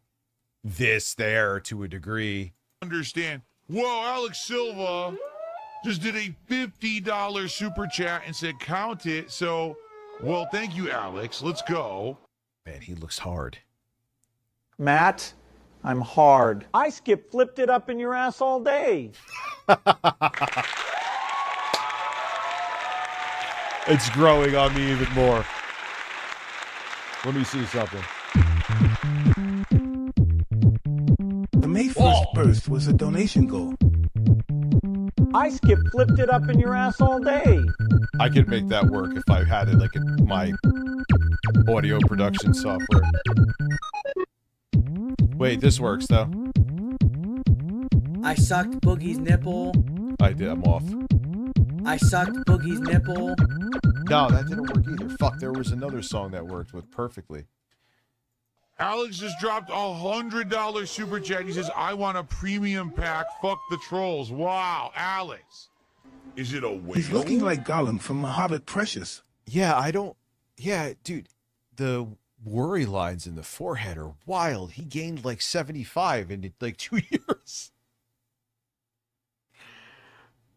this there to a degree. Understand. Whoa, Alex Silva just did a $50 super chat and said count it. So, well, thank you, Alex. Let's go. Man, he looks hard. Matt, I'm hard. I flipped it up in your ass all day. It's growing on me even more. Let me see something. The May 1st burst was a donation goal. I flipped it up in your ass all day. I could make that work if I had it like in my audio production software. Wait, this works though. I sucked Boogie's nipple. I did, I'm off. I sucked Boogie's nipple. No, that didn't work either. Fuck, there was another song that worked with perfectly. Alex just dropped $100 super chat. He says, I want a premium pack. Fuck the trolls. Wow, Alex. Is it a whale? He's looking like Gollum from Hobbit Precious. Yeah, yeah, dude, the worry lines in the forehead are wild. He gained like 75 in like 2 years.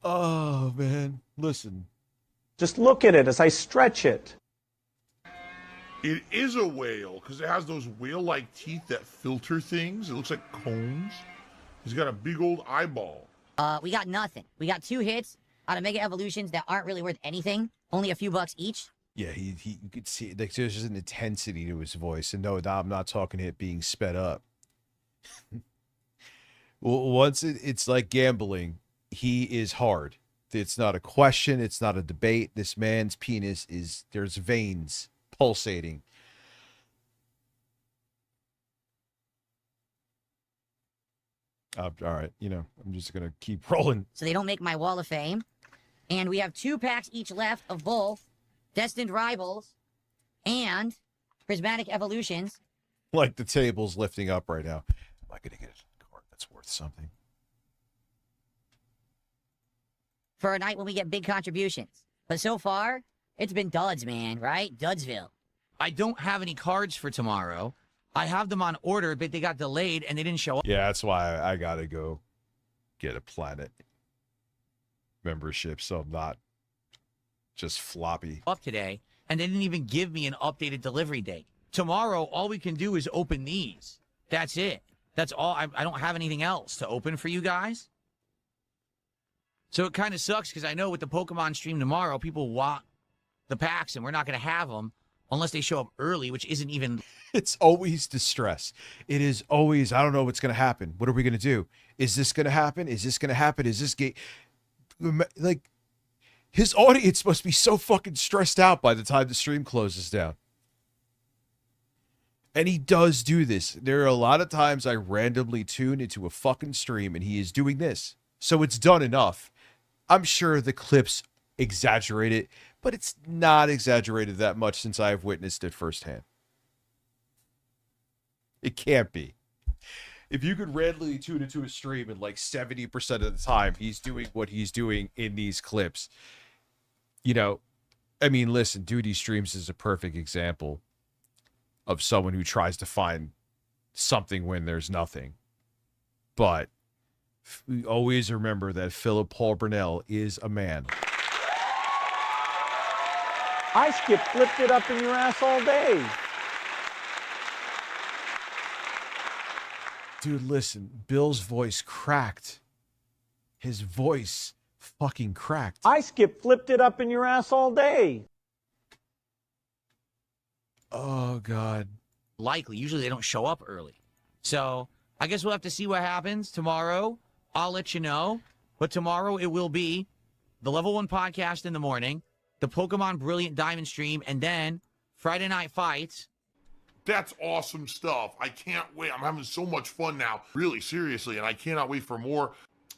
Oh, man. Listen. Just look at it as I stretch it. It is a whale because it has those whale-like teeth that filter things. It looks like cones. He's got a big old eyeball. We got nothing. We got 2 hits out of Mega Evolutions that aren't really worth anything. Only a few bucks each. Yeah, you could see like there's just an intensity to his voice. And no, I'm not talking it being sped up. Well, once it's like gambling, he is hard. It's not a question. It's not a debate. This man's penis there's veins pulsating. All right, I'm just gonna keep rolling. So they don't make my Wall of Fame. And we have 2 packs each left of both Destined Rivals and Prismatic Evolutions. Like the table's lifting up right now. Am I gonna get a card that's worth something? For a night when we get big contributions. But so far, it's been duds, man, right? Dudsville. I don't have any cards for tomorrow. I have them on order, but they got delayed and they didn't show up. Yeah, that's why I gotta go get a Planet membership, so I'm not just floppy. Up today, and they didn't even give me an updated delivery date. Tomorrow, all we can do is open these. That's it. That's all. I don't have anything else to open for you guys. So it kind of sucks because I know with the Pokemon stream tomorrow, people want the packs and we're not going to have them unless they show up early, which isn't even... It's always distress. It is always, I don't know what's going to happen. What are we going to do? Is this going to happen? Is this going to happen? Is this gay? Like, his audience must be so fucking stressed out by the time the stream closes down. And he does do this. There are a lot of times I randomly tune into a fucking stream and he is doing this. So it's done enough. I'm sure the clips exaggerate it, but it's not exaggerated that much since I've witnessed it firsthand. It can't be. If you could randomly tune into a stream and like 70% of the time he's doing what he's doing in these clips, I mean, listen, Duty Streams is a perfect example of someone who tries to find something when there's nothing. But we always remember that Philip Paul Burnell is a man. I flipped it up in your ass all day. Dude, listen, Bill's voice cracked. His voice fucking cracked. I flipped it up in your ass all day. Oh, God. Likely. Usually they don't show up early. So I guess we'll have to see what happens tomorrow. I'll let you know. But tomorrow it will be the Level 1 podcast in the morning, the Pokemon Brilliant Diamond stream, and then Friday Night Fights. That's awesome stuff. I can't wait. I'm having so much fun now, really seriously, and I cannot wait for more.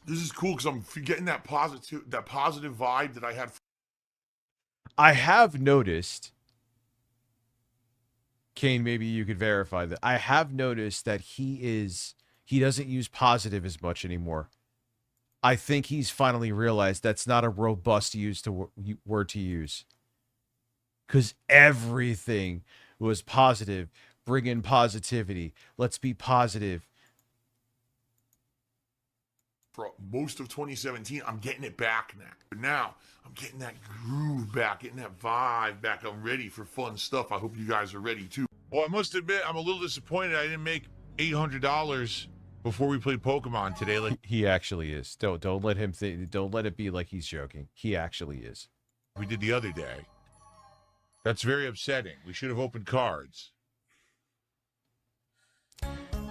This is cool because I'm getting that positive vibe that I had. I have noticed, Kane, maybe you could verify that. I have noticed that he doesn't use positive as much anymore. I think he's finally realized that's not a robust word to use. Because everything was positive. Bring in positivity. Let's be positive. For most of 2017, I'm getting it back now. But now, I'm getting that groove back, getting that vibe back. I'm ready for fun stuff. I hope you guys are ready too. Well, I must admit, I'm a little disappointed I didn't make $800 before we played Pokemon today. Like He actually is. Don't let him think. Don't let it be like he's joking. He actually is. we did the other day. That's very upsetting. We should have opened cards.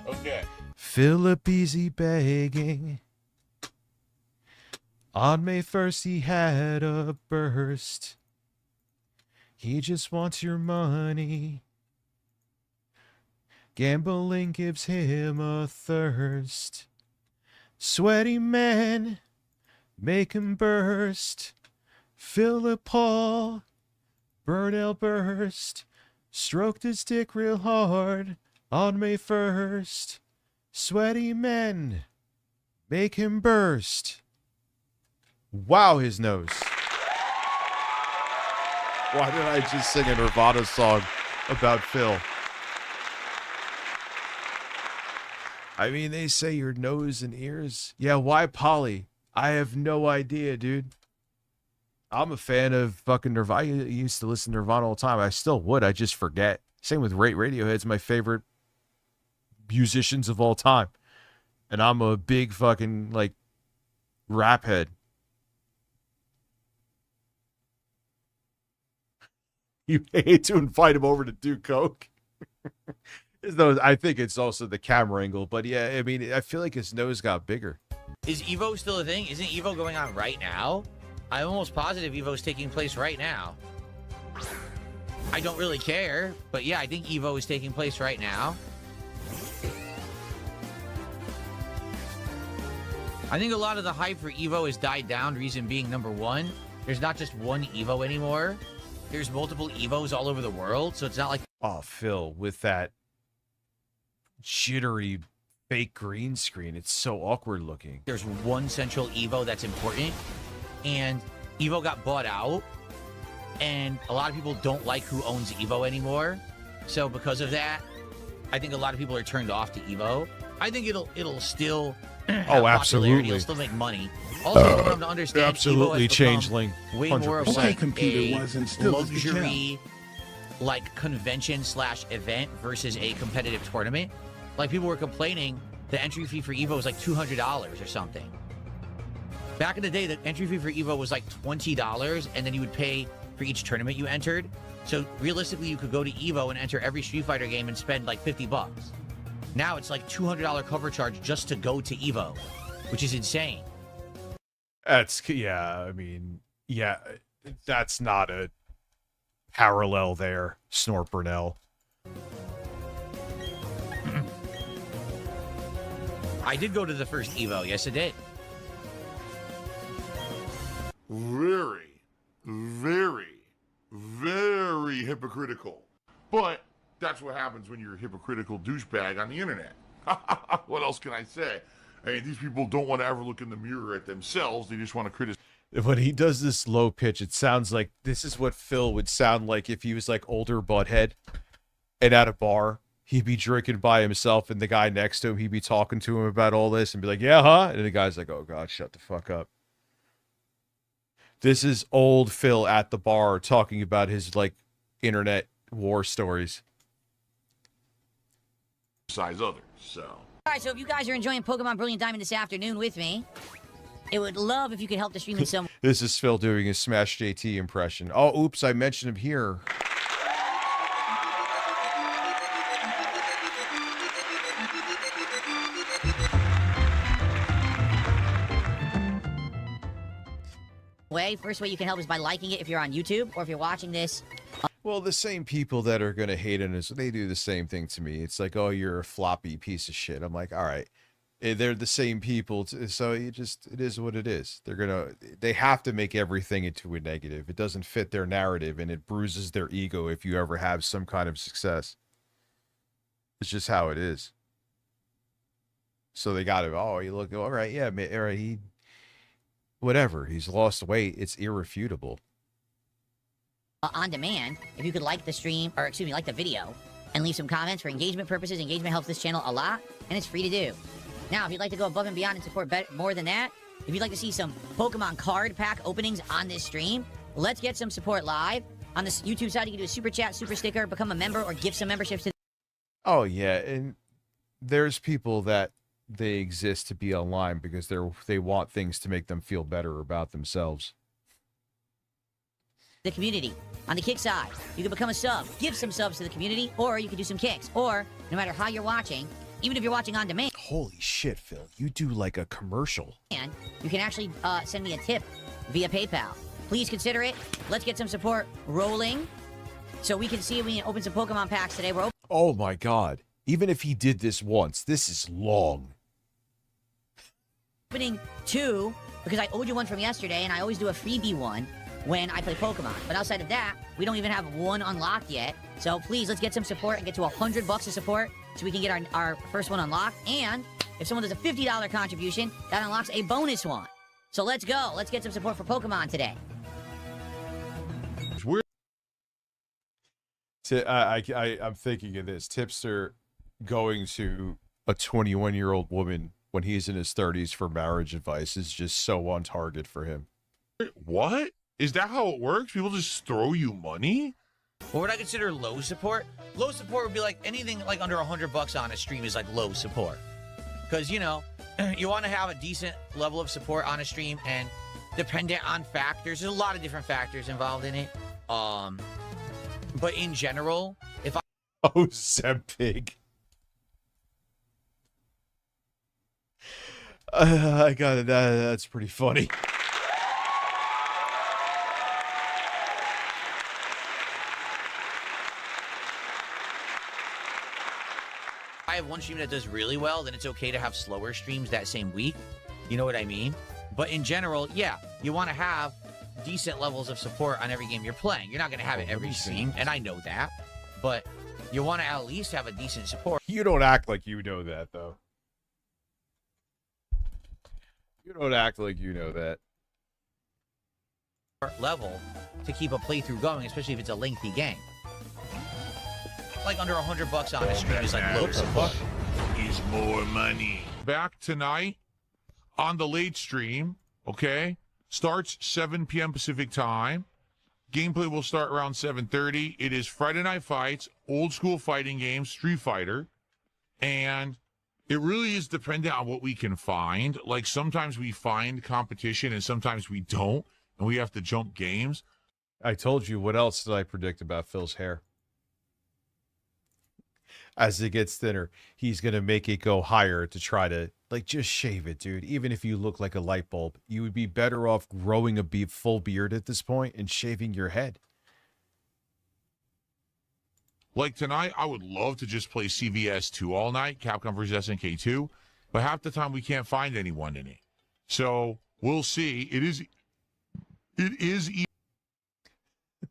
Okay. Philip Easy begging. On May 1st, he had a burst. He just wants your money. Gambling gives him a thirst. Sweaty men make him burst. Philip Paul, Burnell burst. Stroked his dick real hard on May 1st. Sweaty men make him burst. Wow, his nose. Why did I just sing a Nirvana song about Phil? I mean, they say your nose and ears. Yeah, why Polly? I have no idea, dude. I'm a fan of fucking Nirvana. I used to listen to Nirvana all the time. I still would. I just forget. Same with Radiohead's my favorite musicians of all time. And I'm a big fucking, like, rap head. You hate to invite him over to do coke. Though I think it's also the camera angle, but yeah, I mean, I feel like his nose got bigger. Is Evo still a thing? Isn't Evo going on right now? I'm almost positive Evo is taking place right now. I don't really care, but yeah, I think Evo is taking place right now. I think a lot of the hype for Evo has died down, reason being, number one, there's not just one Evo anymore. There's multiple Evos all over the world, so it's not like... Oh, Phil, with that jittery fake green screen, it's so awkward looking. There's one central Evo that's important, and Evo got bought out, and a lot of people don't like who owns Evo anymore. So because of that, I think a lot of people are turned off to Evo. I think it'll still have Oh, popularity. absolutely. It'll still make money. Also, you have to understand, absolutely, Evo has become changeling. way more of 100%. like computer a was and still is the luxury, like convention / event versus a competitive tournament. Like people were complaining the entry fee for Evo was like $200 or something. Back in the day, the entry fee for Evo was like $20, and then you would pay for each tournament you entered. So realistically, you could go to Evo and enter every Street Fighter game and spend like $50. Now it's like $200 cover charge just to go to Evo, which is insane. That's, yeah, I mean, yeah, that's not a parallel there, Snort Burnell. I did go to the first Evo. Yes, I did. Very, very, very hypocritical. But that's what happens when you're a hypocritical douchebag on the internet. What else can I say? I mean, these people don't want to ever look in the mirror at themselves. They just want to criticize. When he does this low pitch, it sounds like this is what Phil would sound like if he was like older butthead and at a bar. He'd be drinking by himself, and the guy next to him, he'd be talking to him about all this and be like, yeah, huh? And the guy's like, oh, God, shut the fuck up. This is old Phil at the bar talking about his, like, internet war stories. Size others, so. All right, so if you guys are enjoying Pokemon Brilliant Diamond this afternoon with me, it would love if you could help the stream in some... This is Phil doing his Smash JT impression. Oh, oops, I mentioned him here. First way you can help is by liking it if you're on YouTube, or if you're watching this. Well, the same people that are going to hate on us, they do the same thing to me. It's like, oh, you're a floppy piece of shit. I'm like, all right. They're the same people, so it is what it is. They have to make everything into a negative. It doesn't fit their narrative, and it bruises their ego if you ever have some kind of success. It's just how it is. So they got to, oh, you look, all right, yeah, all right, whatever, he's lost weight, it's irrefutable. On demand, if you could like the stream, or excuse me, like the video, and leave some comments for engagement purposes. Engagement helps this channel a lot, and it's free to do. Now, if you'd like to go above and beyond and support more than that, if you'd like to see some Pokemon card pack openings on this stream, let's get some support live. On this YouTube side, you can do a super chat, super sticker, become a member, or give some memberships to. Oh yeah, and there's people that they exist to be online because they want things to make them feel better about themselves. The community. On the kick side, you can become a sub, give some subs to the community, or you can do some kicks, or no matter how you're watching, even if you're watching on demand. Holy shit, Phil, you do like a commercial. And you can actually send me a tip via PayPal. Please consider it. Let's get some support rolling so we can see if we can open some Pokemon packs today. We're Oh my god. Even if he did this once, this is long. opening 2 because I owed you one from yesterday, and I always do a freebie one when I play Pokemon. But outside of that, we don't even have one unlocked yet. So please, let's get some support and get to $100 of support so we can get our first one unlocked. And if someone does a $50 contribution, that unlocks a bonus one. So let's go. Let's get some support for Pokemon today. I'm thinking of this. Tipster going to a 21-year-old woman when he's in his 30s for marriage advice is just so on target for him. What? Is that how it works? People just throw you money? What would I consider low support? Low support would be like anything like under $100 on a stream is like low support. Because, you know, you want to have a decent level of support on a stream, and dependent on factors, there's a lot of different factors involved in it. But in general, if I... Oh, Zempig. I got it. That's pretty funny. I have one stream that does really well, then it's okay to have slower streams that same week. You know what I mean? But in general, yeah, you want to have decent levels of support on every game you're playing. You're not going to have it every stream, and I know that. But you want to at least have a decent support. You don't act like you know that, though. You don't act like you know that. Level to keep a playthrough going, especially if it's a lengthy game. Like under $100 on a stream is like low support. Is more money. Back tonight on the late stream, okay? Starts 7 p.m. Pacific time. Gameplay will start around 7:30. It is Friday Night Fights, old school fighting games, Street Fighter. And it really is dependent on what we can find. Like sometimes we find competition and sometimes we don't, and we have to jump games. I told you, what else did I predict about Phil's hair? As it gets thinner, he's going to make it go higher to try to, like, just shave it, dude. Even if you look like a light bulb, you would be better off growing a full beard at this point and shaving your head. Like tonight, I would love to just play CVS 2 all night, Capcom vs. SNK 2, but half the time we can't find anyone in it. So we'll see. It is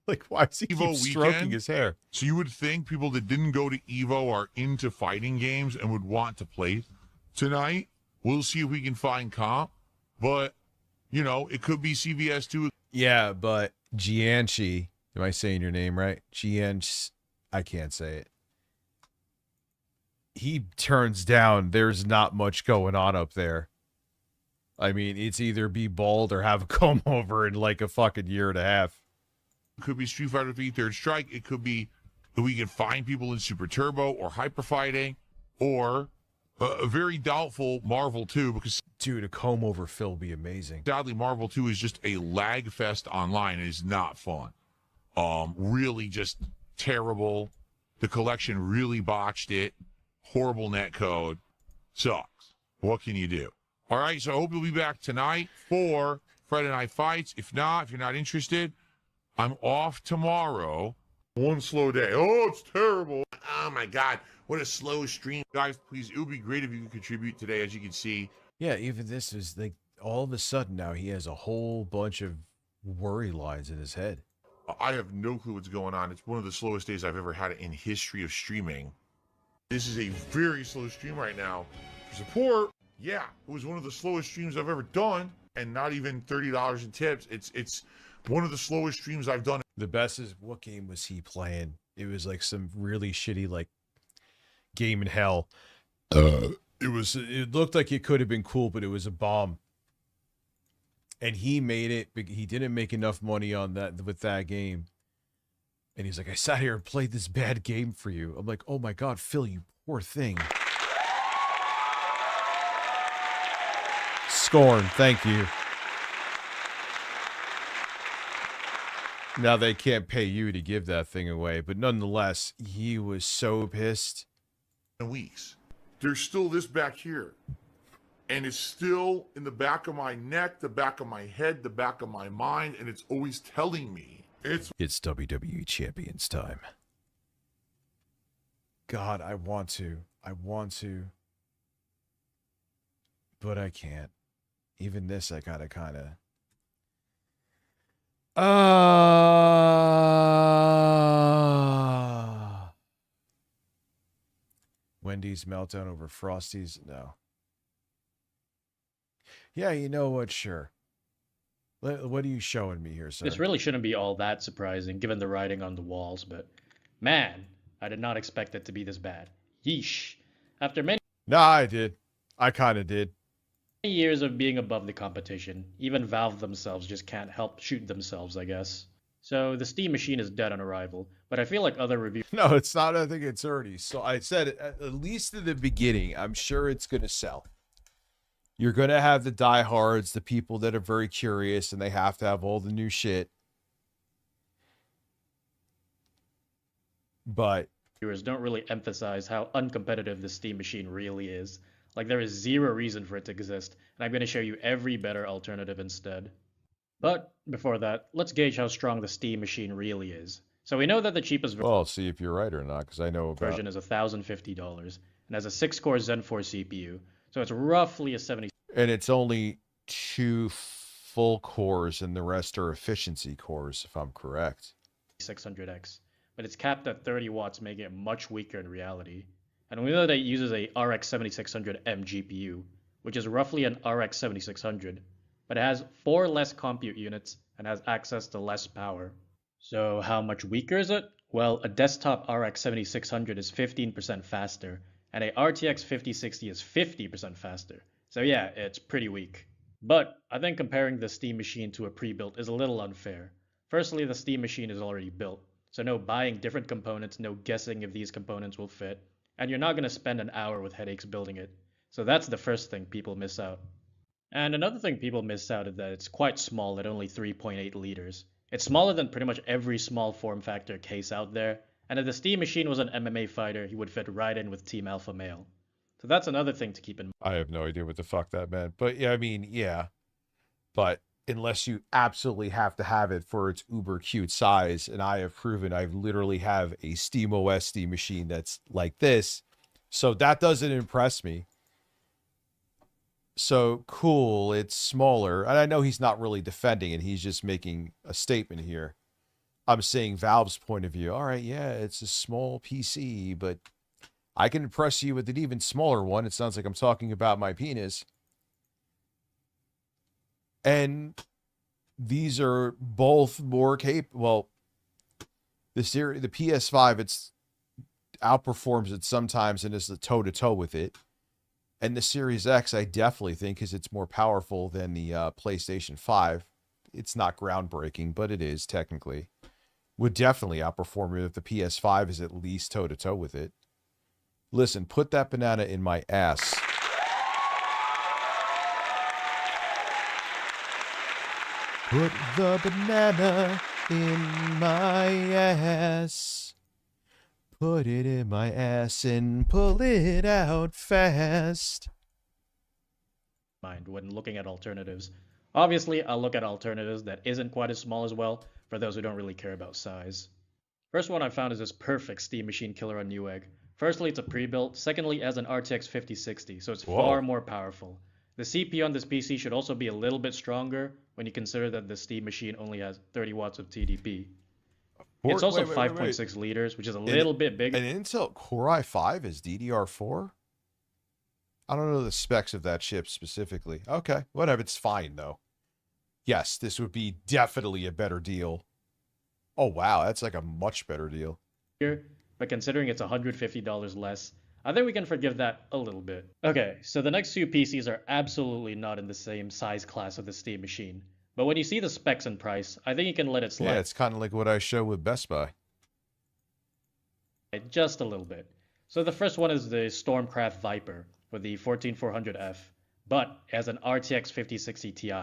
like, why does he keep stroking his hair? So you would think people that didn't go to Evo are into fighting games and would want to play tonight. We'll see if we can find comp, but, you know, it could be CVS 2. Yeah, but Gianchi, am I saying your name right? Gianchi, I can't say it. He turns down, there's not much going on up there. I mean, it's either be bald or have a comb over in like a fucking year and a half. It could be Street Fighter 3 Third Strike. It could be that we can find people in Super Turbo or Hyper Fighting, or a very doubtful Marvel 2, because dude, a comb over Phil would be amazing. Sadly, Marvel 2 is just a lag fest online. It is not fun. Really just terrible. The collection really botched it. Horrible netcode. Sucks. What can you do? All right, so I hope you'll be back tonight for Friday Night Fights. If not, if you're not interested, I'm off tomorrow. One slow day. Oh, it's terrible. Oh my God, what a slow stream. Guys, please, it would be great if you could contribute today. As you can see, Yeah, even this is like all of a sudden now he has a whole bunch of worry lines in his head. I have no clue what's going on. It's one of the slowest days I've ever had in history of streaming. This is a very slow stream right now. For support, yeah, it was one of the slowest streams I've ever done, and not even $30 in tips. It's one of the slowest streams I've done. The best is, what game was he playing? It was like some really shitty like game in hell. It looked like it could have been cool, but it was a bomb. And he made it, but he didn't make enough money on that with that game. And he's like, I sat here and played this bad game for you. I'm like, oh my God, Phil, you poor thing. Scorn, thank you. Now they can't pay you to give that thing away, but nonetheless, he was so pissed. Weeks. There's still this back here. And it's still in the back of my neck, the back of my head, the back of my mind, and it's always telling me. It's WWE Champions time. God, I want to. But I can't. Even this, I gotta kind of... Wendy's meltdown over Frosty's? No. Yeah, you know what? Sure. What are you showing me here, sir? This really shouldn't be all that surprising, given the writing on the walls, but man, I did not expect it to be this bad. Yeesh. After many Nah, I did. I kind of did. years of being above the competition, even Valve themselves just can't help shoot themselves, I guess. So the Steam machine is dead on arrival, but I feel like other reviews... No, it's not. I think it's already. So I said, at least in the beginning, I'm sure it's going to sell. You're going to have the diehards, the people that are very curious, and they have to have all the new shit. But viewers don't really emphasize how uncompetitive the Steam machine really is. Like, there is zero reason for it to exist, and I'm going to show you every better alternative instead. But before that, let's gauge how strong the Steam machine really is. So we know that the cheapest well, see if you're right or not, because I know about... version is $1,050 and has a 6-core Zen 4 CPU. So it's roughly a 70... And it's only 2 full cores, and the rest are efficiency cores, if I'm correct. 600X. But it's capped at 30 watts, making it much weaker in reality. And we know that it uses a RX 7600M GPU, which is roughly an RX 7600, but it has 4 less compute units and has access to less power. So how much weaker is it? Well, a desktop RX 7600 is 15% faster, and a RTX 5060 is 50% faster. So yeah, it's pretty weak. But I think comparing the Steam machine to a pre-built is a little unfair. Firstly, the Steam machine is already built, so no buying different components, no guessing if these components will fit, and you're not going to spend an hour with headaches building it. So that's the first thing people miss out. And another thing people miss out is that it's quite small at only 3.8 liters. It's smaller than pretty much every small form factor case out there, and if the Steam machine was an MMA fighter, he would fit right in with Team Alpha Male. So that's another thing to keep in mind. I have no idea what the fuck that meant, but yeah, I mean, yeah. But unless you absolutely have to have it for its uber cute size, and I have proven I literally have a SteamOS Steam machine that's like this, so that doesn't impress me. So cool, it's smaller, and I know he's not really defending it, he's just making a statement here. I'm saying Valve's point of view. All right, yeah, it's a small PC, but I can impress you with an even smaller one. It sounds like I'm talking about my penis. And these are both more capable. Well, the PS5, it's outperforms it sometimes and is the toe-to-toe with it. And the Series X, I definitely think, because it's more powerful than the PlayStation 5. It's not groundbreaking, but it is technically. Would definitely outperform it if the PS5 is at least toe-to-toe with it. Listen, put that banana in my ass. Put the banana in my ass. Put it in my ass and pull it out fast. Mind when looking at alternatives. Obviously, I'll look at alternatives that isn't quite as small as well for those who don't really care about size. First one I found is this perfect Steam Machine killer on Newegg. Firstly, it's a pre-built. Secondly, it has an RTX 5060, so it's far more powerful. The CPU on this PC should also be a little bit stronger when you consider that the Steam Machine only has 30 watts of TDP. It's also 5.6 liters, which is a little bit bigger. An Intel Core i5 is DDR4? I don't know the specs of that chip specifically. Okay, whatever. It's fine, though. Yes, this would be definitely a better deal. Oh, wow. That's like a much better deal. But considering it's $150 less, I think we can forgive that a little bit. Okay, so the next two PCs are absolutely not in the same size class of the Steam Machine. But when you see the specs and price, I think you can let it slide. Yeah, it's kind of like what I show with Best Buy. Just a little bit. So the first one is the Stormcraft Viper with the 14400F, but it has an RTX 5060 Ti,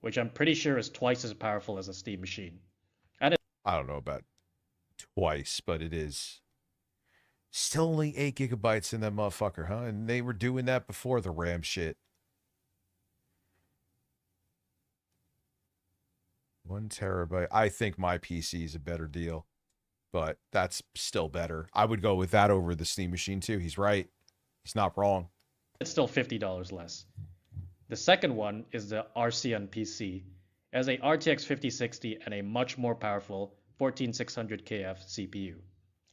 which I'm pretty sure is twice as powerful as a Steam Machine. And I don't know about twice, but it is. Still only 8 gigabytes in that motherfucker, huh? And they were doing that before the RAM shit. 1 terabyte. I think my PC is a better deal, but that's still better. I would go with that over the Steam Machine too. He's right. He's not wrong. it's still $50 less. The second one is the Arceon PC. It has a RTX 5060 and a much more powerful 14600KF CPU.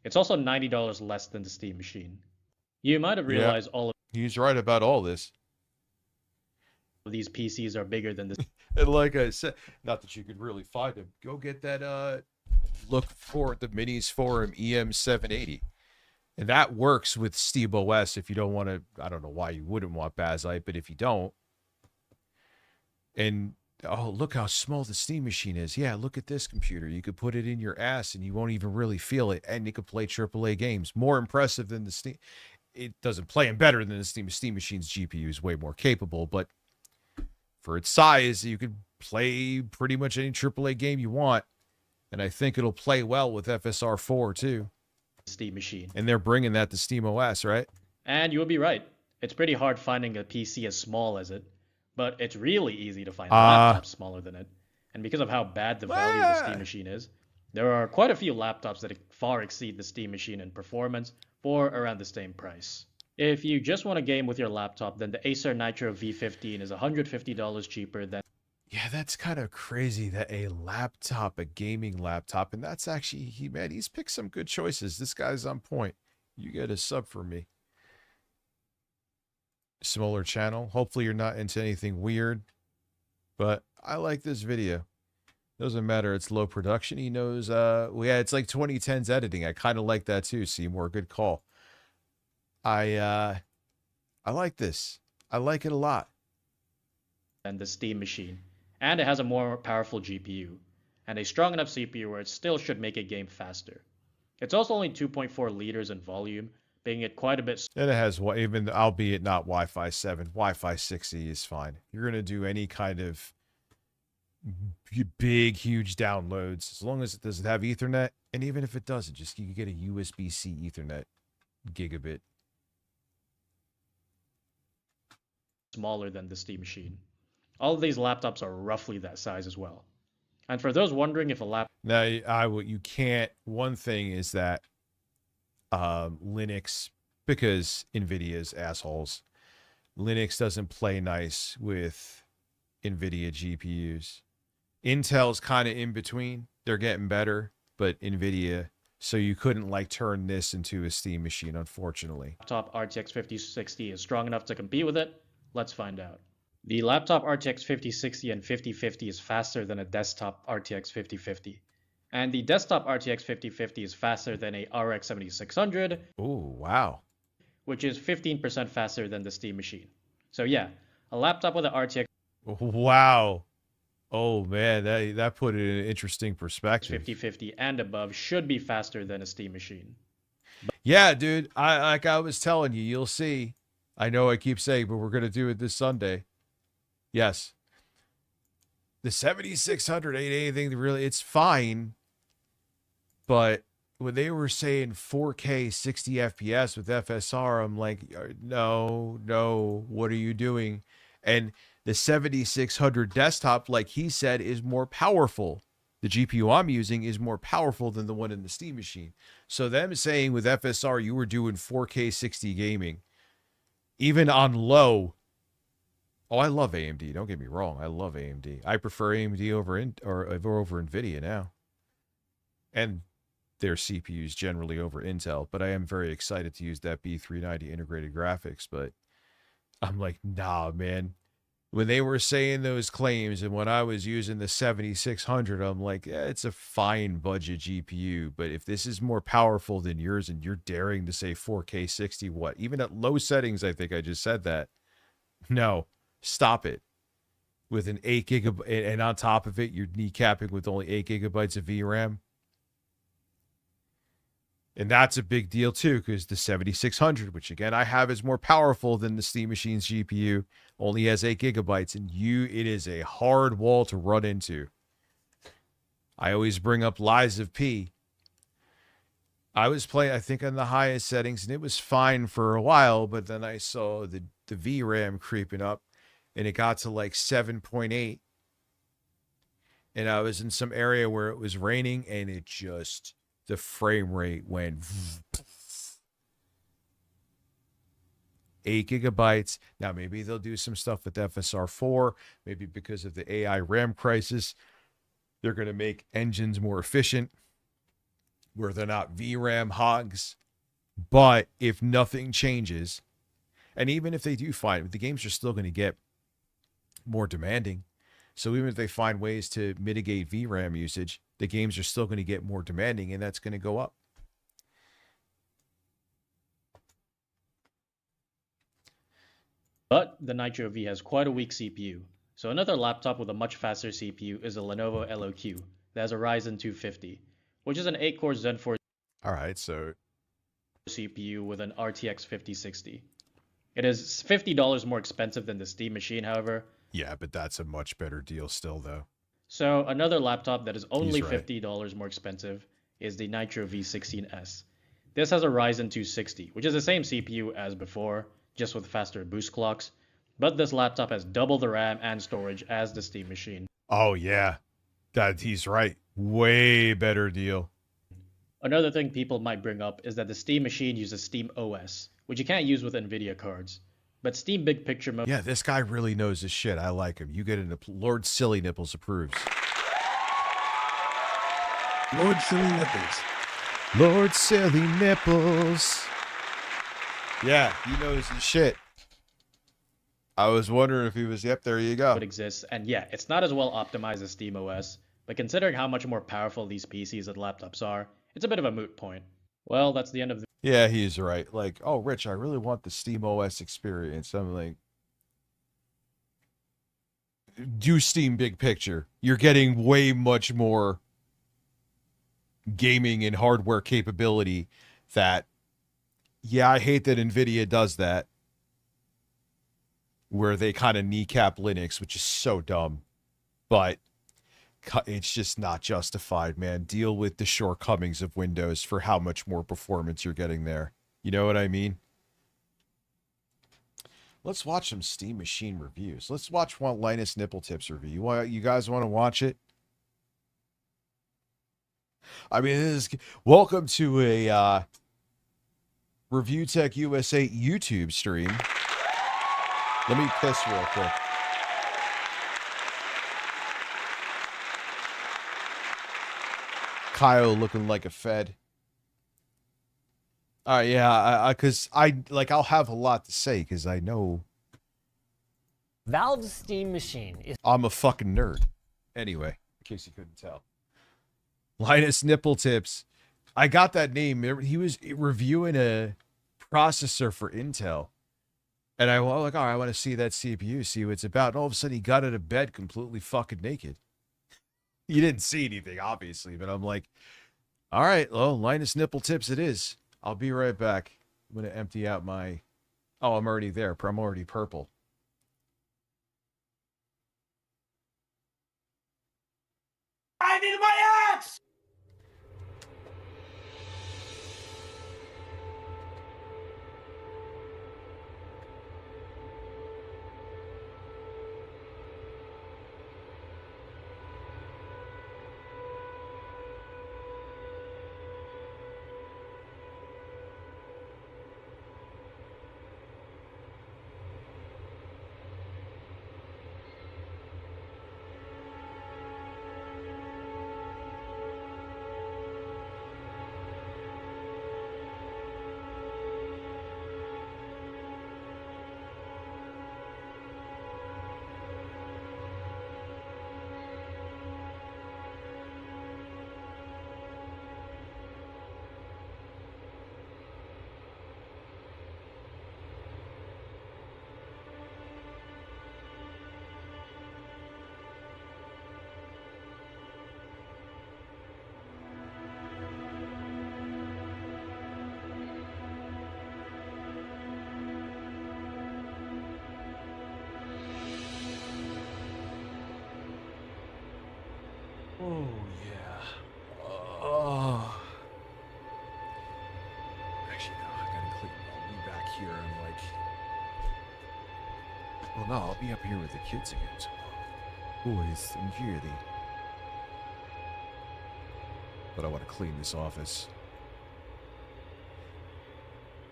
It's also $90 less than the Steam Machine. You might have realized all of He's right about all this. these PCs are bigger than the And like I said, not that you could really find him. Go get that look for the Minis Forum EM780. And that works with SteamOS if you don't want to. I don't know why you wouldn't want Bakelite, but if you don't. And oh, look how small the Steam Machine is. Yeah, look at this computer. You could put it in your ass and you won't even really feel it. And you could play AAA games. More impressive than the Steam. It doesn't play them better than the Steam Machine's GPU is way more capable, but for its size, you could play pretty much any AAA game you want. And I think it'll play well with FSR 4 too. Steam Machine. And they're bringing that to SteamOS, right? And you'll be right. It's pretty hard finding a PC as small as it, but it's really easy to find laptops smaller than it. And because of how bad the value of the Steam Machine is, there are quite a few laptops that far exceed the Steam Machine in performance for around the same price. If you just want to game with your laptop, then the Acer Nitro V15 is $150 cheaper than... Yeah, that's kind of crazy that a gaming laptop, and that's actually, he's picked some good choices. This guy's on point. You get a sub for me. Smaller channel. Hopefully you're not into anything weird, but I like this video. Doesn't matter. It's low production. He knows, it's like 2010s editing. I kind of like that too, Seymour. Good call. I like this. I like it a lot. And the Steam Machine. And it has a more powerful GPU, and a strong enough CPU where it still should make a game faster. It's also only 2.4 liters in volume, making it quite a bit... And it has, even albeit not Wi-Fi 7, Wi-Fi 6E is fine. You're going to do any kind of big, huge downloads, as long as it doesn't have Ethernet, and even if it doesn't, just you can get a USB-C Ethernet gigabit. Smaller than the Steam Machine. All of these laptops are roughly that size as well. And for those wondering if a laptop... Now, you can't... One thing is that Linux, because NVIDIA's assholes, Linux doesn't play nice with NVIDIA GPUs. Intel's kind of in between. They're getting better, but NVIDIA... So you couldn't, turn this into a Steam Machine, unfortunately. Laptop RTX 5060 is strong enough to compete with it? Let's find out. The laptop RTX 5060 and 5050 is faster than a desktop RTX 5050. And the desktop RTX 5050 is faster than a RX 7600. Oh, wow. Which is 15% faster than the Steam Machine. So yeah, a laptop with an RTX... Wow. Oh, man, that put it in an interesting perspective. 5050 and above should be faster than a Steam Machine. Yeah, dude, like I was telling you, you'll see. I know I keep saying, but we're going to do it this Sunday. Yes. The 7600 ain't anything really, it's fine. But when they were saying 4K 60 FPS with FSR, I'm like, no, what are you doing? And The 7600 desktop, like he said, is more powerful. The GPU I'm using is more powerful than the one in the Steam machine. So them saying with FSR you were doing 4K 60 gaming, even on low. Oh, I love AMD. Don't get me wrong. I love AMD. I prefer AMD over NVIDIA now. And their CPUs generally over Intel. But I am very excited to use that B390 integrated graphics. But I'm like, nah, man. When they were saying those claims and when I was using the 7600, I'm like, it's a fine budget GPU. But if this is more powerful than yours and you're daring to say 4K 60, what? Even at low settings, I think I just said that. No, stop it. With an 8 gigabyte, and on top of it, you're kneecapping with only 8 gigabytes of VRAM. And that's a big deal too, because the 7600, which again I have, is more powerful than the Steam Machine's GPU, only has 8 gigabytes, and it is a hard wall to run into. I always bring up Lies of P. I was playing, I think, on the highest settings, and it was fine for a while, but then I saw the VRAM creeping up, and it got to like 7.8. And I was in some area where it was raining, and it just... the frame rate went 8 gigabytes. Now, maybe they'll do some stuff with FSR4. Maybe because of the AI RAM crisis, they're going to make engines more efficient where they're not VRAM hogs. But if nothing changes, and even if they do find it, the games are still going to get more demanding. So even if they find ways to mitigate VRAM usage, the games are still going to get more demanding, and that's going to go up. But the Nitro V has quite a weak CPU. So another laptop with a much faster CPU is a Lenovo LOQ that has a Ryzen 250, which is an 8-core Zen 4 All right, so CPU with an RTX 5060. It is $50 more expensive than the Steam machine, however. Yeah, but that's a much better deal still, though. So another laptop that is only He's right. $50 more expensive is the Nitro V16S. This has a Ryzen 260, which is the same CPU as before, just with faster boost clocks. But this laptop has double the RAM and storage as the Steam machine. Oh, yeah. He's right. Way better deal. Another thing people might bring up is that the Steam machine uses Steam OS, which you can't use with NVIDIA cards. But Steam Big Picture mode... Yeah, this guy really knows his shit. I like him. You get into Lord Silly Nipples approves. Lord Silly Nipples. Lord Silly Nipples. Yeah, he knows his shit. I was wondering if he was... Yep, there you go. It exists, and yeah, it's not as well optimized as Steam OS, but considering how much more powerful these PCs and laptops are, it's a bit of a moot point. Well, that's the end of the... Yeah, he's right. Like, oh, Rich, I really want the Steam OS experience. I'm like, do Steam Big Picture. You're getting way much more gaming and hardware capability that, yeah, I hate that NVIDIA does that, where they kind of kneecap Linux, which is so dumb. But it's just not justified, man. Deal with the shortcomings of Windows for how much more performance you're getting there. You know what I mean? Let's watch some Steam Machine reviews. Let's watch one Linus Nipple Tips review. You guys want to watch it? I mean, this is... Welcome to a Review Tech USA YouTube stream. Let me piss real quick. Kyle looking like a Fed. Yeah, because I'll have a lot to say because I know Valve's Steam Machine is... I'm a fucking nerd. Anyway, in case you couldn't tell. Linus Nipple Tips. I got that name. He was reviewing a processor for Intel. And I was like, all right, I want to see that CPU, see what it's about. And all of a sudden he got out of bed completely fucking naked. You didn't see anything, obviously, but I'm like, all right, well, Linus Nipple Tips it is. I'll be right back. I'm going to empty out my... Oh, I'm already there. I'm already purple. I need my axe! Oh, yeah. Oh. Actually, no, I gotta clean. I'll be back here and, like... Well, no, I'll be up here with the kids again tomorrow. Boys, I'm here, but I want to clean this office.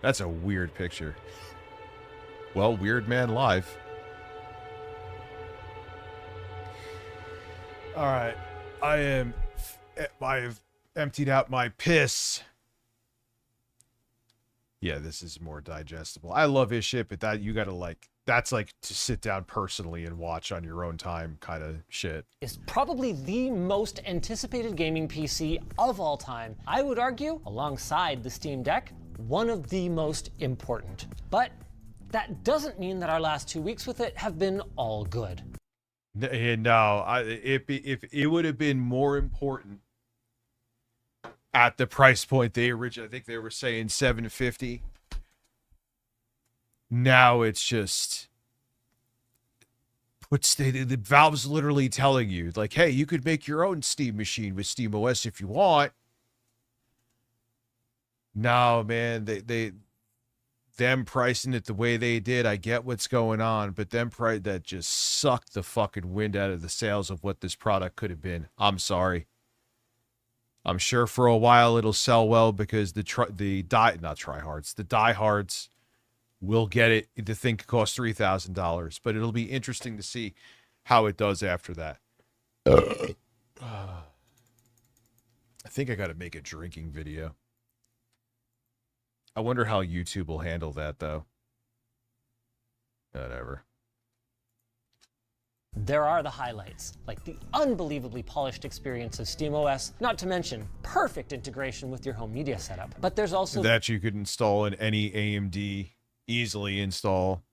That's a weird picture. Well, Weird Man Live. All right, I've emptied out my piss. Yeah, this is more digestible. I love his shit, but that you gotta like, that's like to sit down personally and watch on your own time kind of shit. Is probably the most anticipated gaming PC of all time. I would argue, alongside the Steam Deck, one of the most important. But that doesn't mean that our last 2 weeks with it have been all good. No, if it would have been more important at the price point they originally, I think they were saying $750. Now it's just, the Valve's literally telling you, like, hey, you could make your own Steam machine with SteamOS if you want. No, man, them pricing it the way they did, I get what's going on, but that just sucked the fucking wind out of the sails of what this product could have been. I'm sorry. I'm sure for a while it'll sell well because the diehards will get it to think it costs $3,000, but it'll be interesting to see how it does after that. I think I got to make a drinking video. I wonder how YouTube will handle that, though. Whatever. There are the highlights, like the unbelievably polished experience of SteamOS, not to mention perfect integration with your home media setup. But there's also that you could install in any AMD, easily install,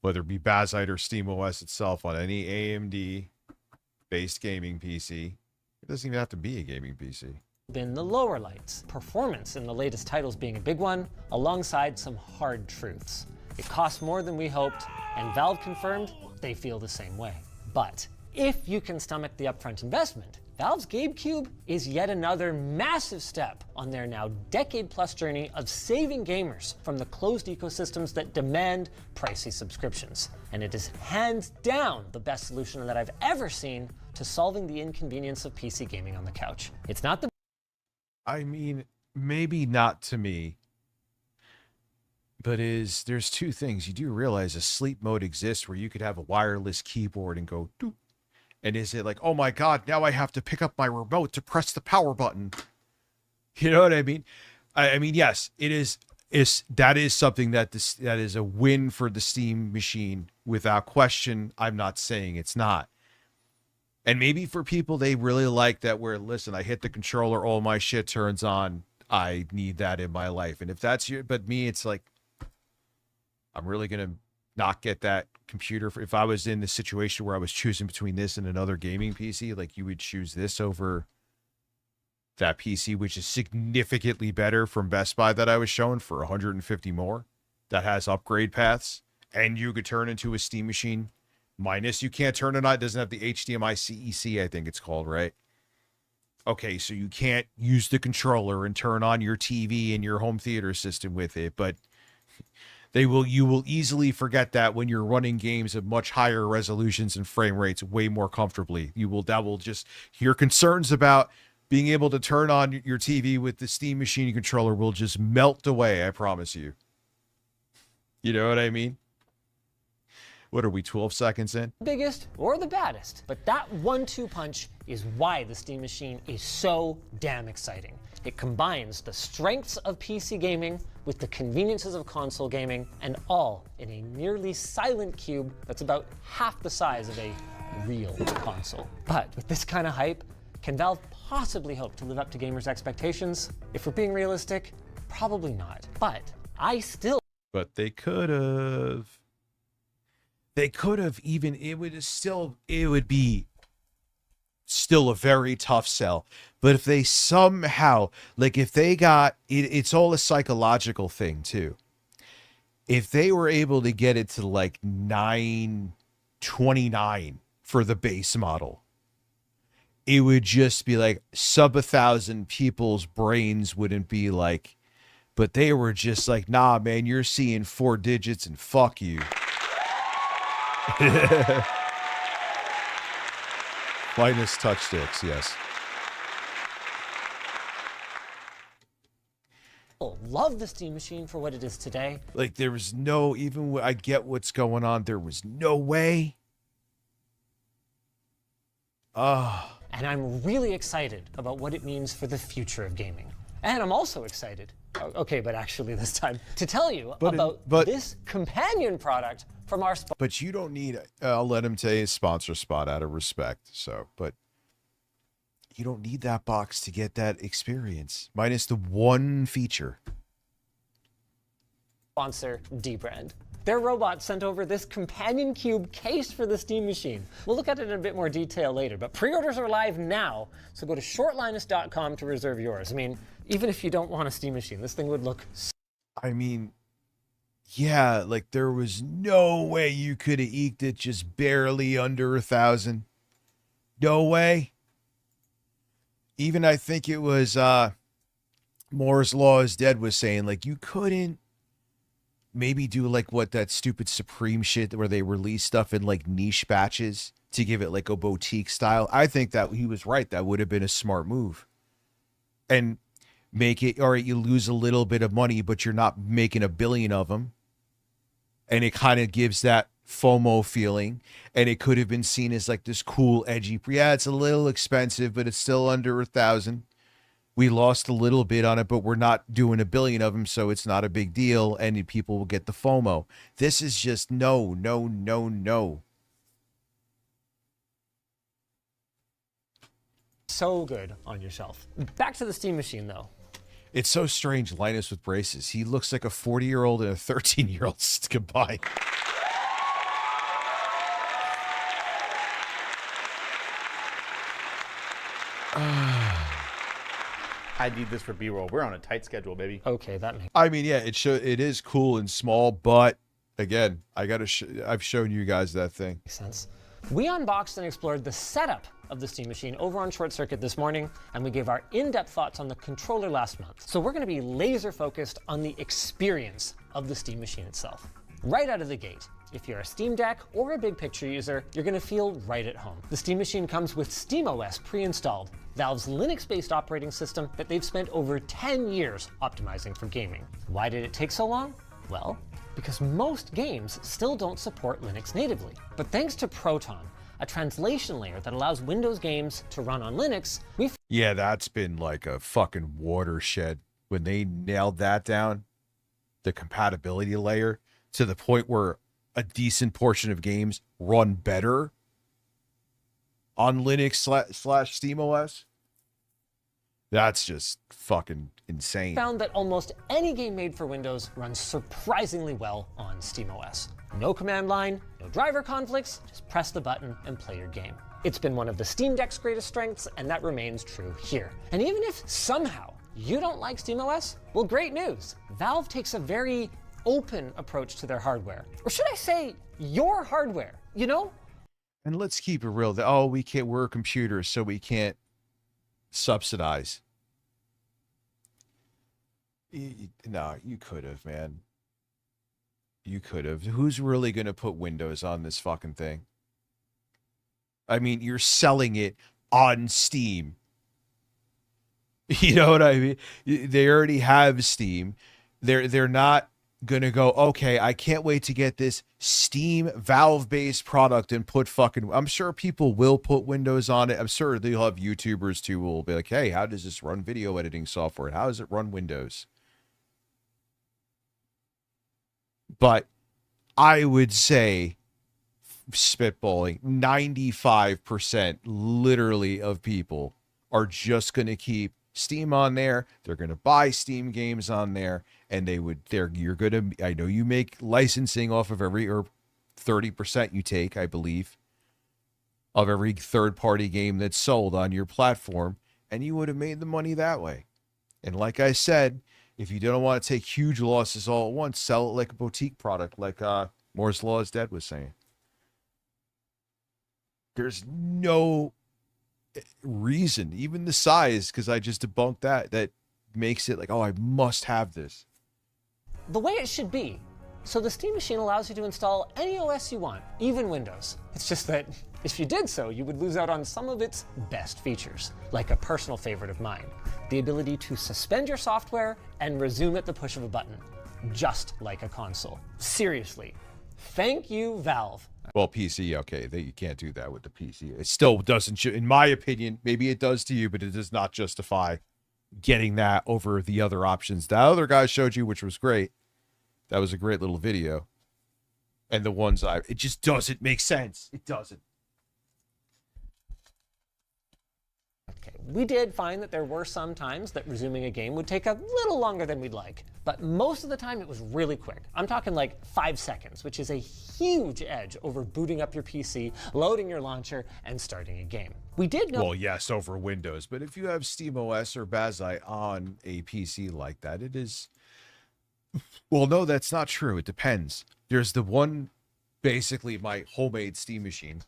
whether it be Bazzite or SteamOS itself on any AMD-based gaming PC. It doesn't even have to be a gaming PC. Been the lower lights. Performance in the latest titles being a big one, alongside some hard truths. It costs more than we hoped, and Valve confirmed they feel the same way. But if you can stomach the upfront investment, Valve's GameCube is yet another massive step on their now decade-plus journey of saving gamers from the closed ecosystems that demand pricey subscriptions. And it is hands down the best solution that I've ever seen to solving the inconvenience of PC gaming on the couch. It's not the I mean, maybe not to me, but there's two things. You do realize a sleep mode exists where you could have a wireless keyboard and go doop. And is it like, oh my God, now I have to pick up my remote to press the power button? You know what I mean? I mean, yes, it is. That is something that is a win for the Steam machine without question. I'm not saying it's not. And maybe for people, they really like that where, listen, I hit the controller, all my shit turns on. I need that in my life. And if that's but me, it's like, I'm really going to not get that computer. If I was in the situation where I was choosing between this and another gaming PC, like you would choose this over that PC, which is significantly better from Best Buy that I was shown for 150 more, that has upgrade paths, and you could turn into a Steam machine. Minus, you can't turn it on. It doesn't have the HDMI CEC, I think it's called, right? Okay, so you can't use the controller and turn on your TV and your home theater system with it, but you will easily forget that when you're running games of much higher resolutions and frame rates way more comfortably. That will just, your concerns about being able to turn on your TV with the Steam machine controller will just melt away, I promise you. You know what I mean? What are we, 12 seconds in? Biggest or the baddest. But that 1-2 punch is why the Steam machine is so damn exciting. It combines the strengths of PC gaming with the conveniences of console gaming, and all in a nearly silent cube that's about half the size of a real console. But with this kind of hype, can Valve possibly hope to live up to gamers' expectations? If we're being realistic, probably not. But But they could have. They could have even, it would be still a very tough sell. But if they somehow, like if they got, it's all a psychological thing too. If they were able to get it to like $929 for the base model, it would just be like sub 1,000 people's brains wouldn't be like, but they were just like, nah, man, you're seeing 4 digits and fuck you. Minus touch sticks, yes. Love the Steam Machine for what it is today. Like there was no, even I get what's going on, there was no way. And I'm really excited about what it means for the future of gaming. And I'm also excited, okay, but actually this time, to tell you about this companion product from our sponsor. But you don't need, I'll let him take his sponsor spot out of respect. So, but you don't need that box to get that experience, minus the one feature. Sponsor, Dbrand. Their robot sent over this companion cube case for the Steam Machine. We'll look at it in a bit more detail later, but pre-orders are live now, so go to shortlinus.com to reserve yours. I mean, even if you don't want a Steam Machine, this thing would look... I mean, yeah, like there was no way you could have eked it just barely under 1,000. No way. Even I think it was Moore's Law is Dead was saying, like, you couldn't maybe do like what that stupid Supreme shit where they release stuff in like niche batches to give it like a boutique style. I think that he was right. That would have been a smart move. And make it, all right, you lose a little bit of money, but you're not making 1 billion of them. And it kind of gives that FOMO feeling. And it could have been seen as like this cool, edgy, yeah, it's a little expensive, but it's still under 1,000. We lost a little bit on it, but we're not doing 1 billion of them, so it's not a big deal, and people will get the FOMO. This is just no, no, no, no. So good on your shelf. Back to the Steam Machine, though. It's so strange, Linus with braces. He looks like a 40-year-old and a 13-year-old combined. I need this for B-roll. We're on a tight schedule, baby. Okay, that makes... I mean, yeah, it is cool and small, but again, I've shown you guys that thing. Makes sense. We unboxed and explored the setup of the Steam Machine over on Short Circuit this morning, and we gave our in-depth thoughts on the controller last month. So we're going to be laser focused on the experience of the Steam Machine itself. Right out of the gate, if you're a Steam Deck or a big picture user, you're going to feel right at home. The Steam Machine comes with SteamOS pre-installed, Valve's Linux-based operating system that they've spent over 10 years optimizing for gaming. Why did it take so long? Well, because most games still don't support Linux natively. But thanks to Proton, a translation layer that allows Windows games to run on Linux, yeah, that's been like a fucking watershed when they nailed that down, the compatibility layer, to the point where a decent portion of games run better on Linux slash SteamOS. That's just fucking insane. Found that almost any game made for Windows runs surprisingly well on SteamOS. No command line, no driver conflicts, just press the button and play your game. It's been one of the Steam Deck's greatest strengths, and that remains true here. And even if somehow you don't like SteamOS, well, great news. Valve takes a very open approach to their hardware. Or should I say, your hardware, you know? And let's keep it real. Oh, we're computers, so we can't subsidize. No, you could have, man. You could have. Who's really going to put Windows on this fucking thing? I mean, you're selling it on Steam. You know what I mean? They already have Steam. They're not going to go, okay, I can't wait to get this Steam Valve-based product and put fucking... I'm sure people will put Windows on it. I'm sure they'll have YouTubers too who will be like, hey, how does this run video editing software? How does it run Windows? But I would say, spitballing, 95% literally of people are just going to keep Steam on there. They're going to buy Steam games on there, and you're going to, I know you make licensing off of every, or 30% you take, I believe, of every third-party game that's sold on your platform, and you would have made the money that way. And like I said, if you don't want to take huge losses all at once, sell it like a boutique product, like Moore's Law is Dead was saying. There's no reason, even the size, because I just debunked that makes it like, oh, I must have this. The way it should be. So the Steam Machine allows you to install any OS you want, even Windows. It's just that if you did so, you would lose out on some of its best features, like a personal favorite of mine, the ability to suspend your software and resume at the push of a button, just like a console. Seriously, thank you, Valve. Well, PC, okay, you can't do that with the PC. It still doesn't, in my opinion, maybe it does to you, but it does not justify getting that over the other options that other guys showed you, which was great. That was a great little video. And the ones it just doesn't make sense. It doesn't. Okay, we did find that there were some times that resuming a game would take a little longer than we'd like, but most of the time it was really quick. I'm talking like 5 seconds, which is a huge edge over booting up your PC, loading your launcher, and starting a game. We did know— Well, yes, over Windows, but if you have SteamOS or Bazai on a PC like that, it is... Well, no, that's not true. It depends. There's the one, basically my homemade Steam machine.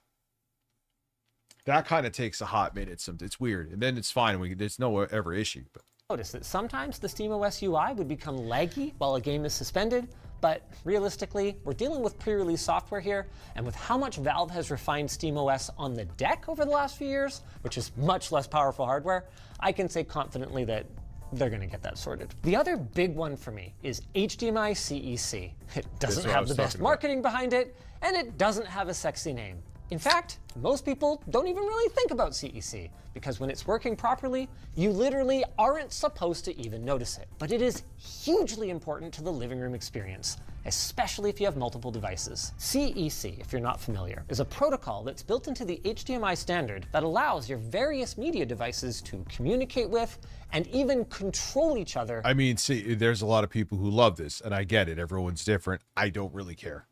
That kind of takes a hot minute. It's weird. And then it's fine. There's no ever issue. But notice that sometimes the SteamOS UI would become laggy while a game is suspended, but realistically, we're dealing with pre-release software here, and with how much Valve has refined SteamOS on the deck over the last few years, which is much less powerful hardware, I can say confidently that they're going to get that sorted. The other big one for me is HDMI CEC. It doesn't have the best marketing behind it, and it doesn't have a sexy name. In fact, most people don't even really think about CEC, because when it's working properly, you literally aren't supposed to even notice it. But it is hugely important to the living room experience, especially if you have multiple devices. CEC, if you're not familiar, is a protocol that's built into the HDMI standard that allows your various media devices to communicate with and even control each other. I mean, see, there's a lot of people who love this, and I get it. Everyone's different. I don't really care.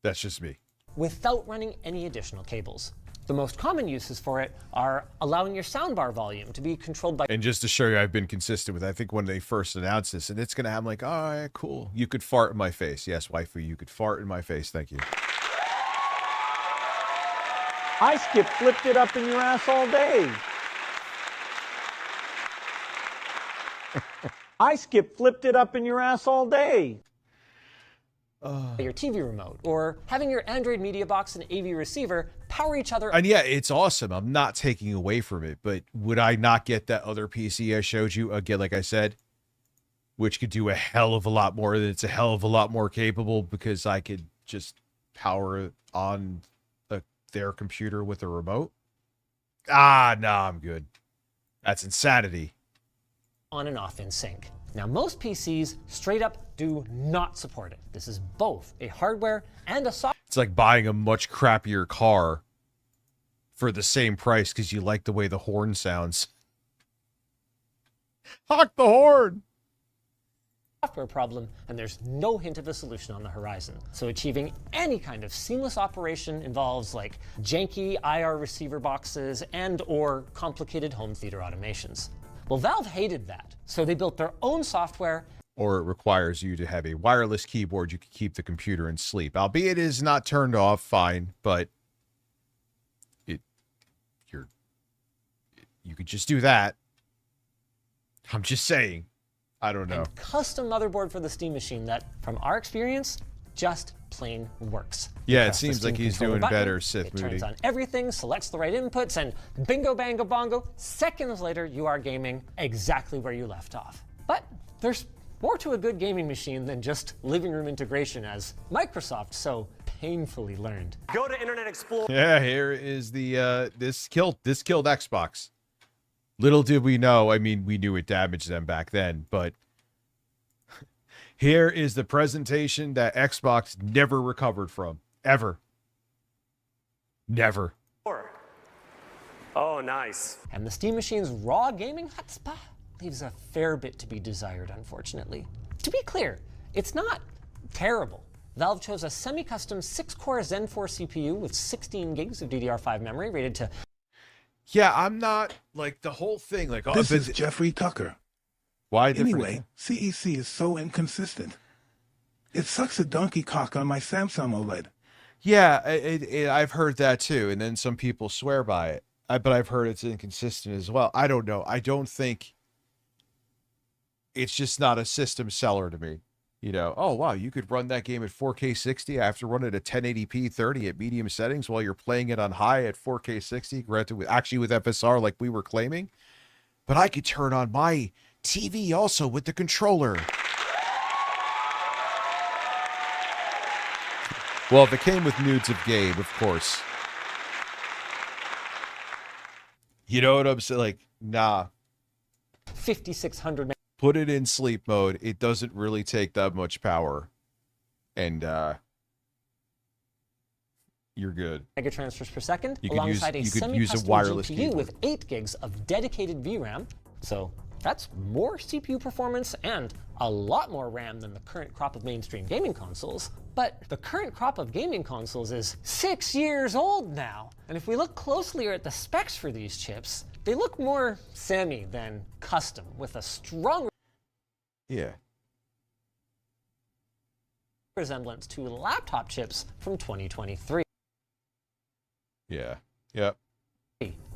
That's just me. Without running any additional cables. The most common uses for it are allowing your soundbar volume to be controlled by— And just to show you I've been consistent with, I think when they first announced this, and it's going to have like, all right, cool. You could fart in my face. Yes, waifu, you could fart in my face. Thank you. I flipped it up in your ass all day. I flipped it up in your ass all day. Your TV remote, or having your Android media box and AV receiver power each other. And yeah, it's awesome. I'm not taking away from it, but would I not get that other PC I showed you again, like I said, which could do a hell of a lot more, that it's a hell of a lot more capable because I could just power it on their computer with a remote? No, I'm good. That's insanity. On and off in sync. Now, most PCs straight up do not support it. This is both a hardware and a software. It's like buying a much crappier car for the same price because you like the way the horn sounds. Honk the horn! Software problem, and there's no hint of a solution on the horizon. So achieving any kind of seamless operation involves like janky IR receiver boxes and or complicated home theater automations. Well, Valve hated that, so they built their own software. Or it requires you to have a wireless keyboard you can keep the computer in sleep. Albeit it is not turned off, fine, but you could just do that. I'm just saying. I don't know. And custom motherboard for the Steam machine that, from our experience, just plain works. Yeah, it seems like he's doing better, Sith Moody. It turns on everything, selects the right inputs, and bingo, bango, bongo, seconds later, you are gaming exactly where you left off. But there's more to a good gaming machine than just living room integration, as Microsoft so painfully learned. Go to Internet Explorer. Yeah, here is the this killed Xbox. Little did we know, I mean, we knew it damaged them back then, but here is the presentation that Xbox never recovered from. Ever. Never. Oh, nice. And the Steam machine's raw gaming hotspot leaves a fair bit to be desired, unfortunately. To be clear, it's not terrible. Valve chose a semi-custom 6-core Zen 4 CPU with 16 gigs of DDR5 memory rated to... Yeah, I'm not, like, the whole thing, like... This is Jeffrey Tucker. Why Anyway, CEC is so inconsistent. It sucks a donkey cock on my Samsung OLED. Yeah, I've heard that too, and then some people swear by it. but I've heard it's inconsistent as well. I don't know. I don't think it's just not a system seller to me. You know, oh, wow, you could run that game at 4K 60. I have to run it at 1080p 30 at medium settings while you're playing it on high at 4K 60, granted with FSR like we were claiming. But I could turn on my TV also with the controller. Well, if it came with nudes of game, of course. You know what I'm saying? Like, nah. 5600 Put it in sleep mode. It doesn't really take that much power. And you're good. mega transfers per second, You could alongside use a a semi-custom wireless GPU keyboard. with 8 gigs of dedicated VRAM. So that's more CPU performance and a lot more RAM than the current crop of mainstream gaming consoles. But the current crop of gaming consoles is 6 years old now. And if we look closely at the specs for these chips, they look more semi than custom, with a strong Yeah. resemblance to laptop chips from 2023. Yeah. Yep.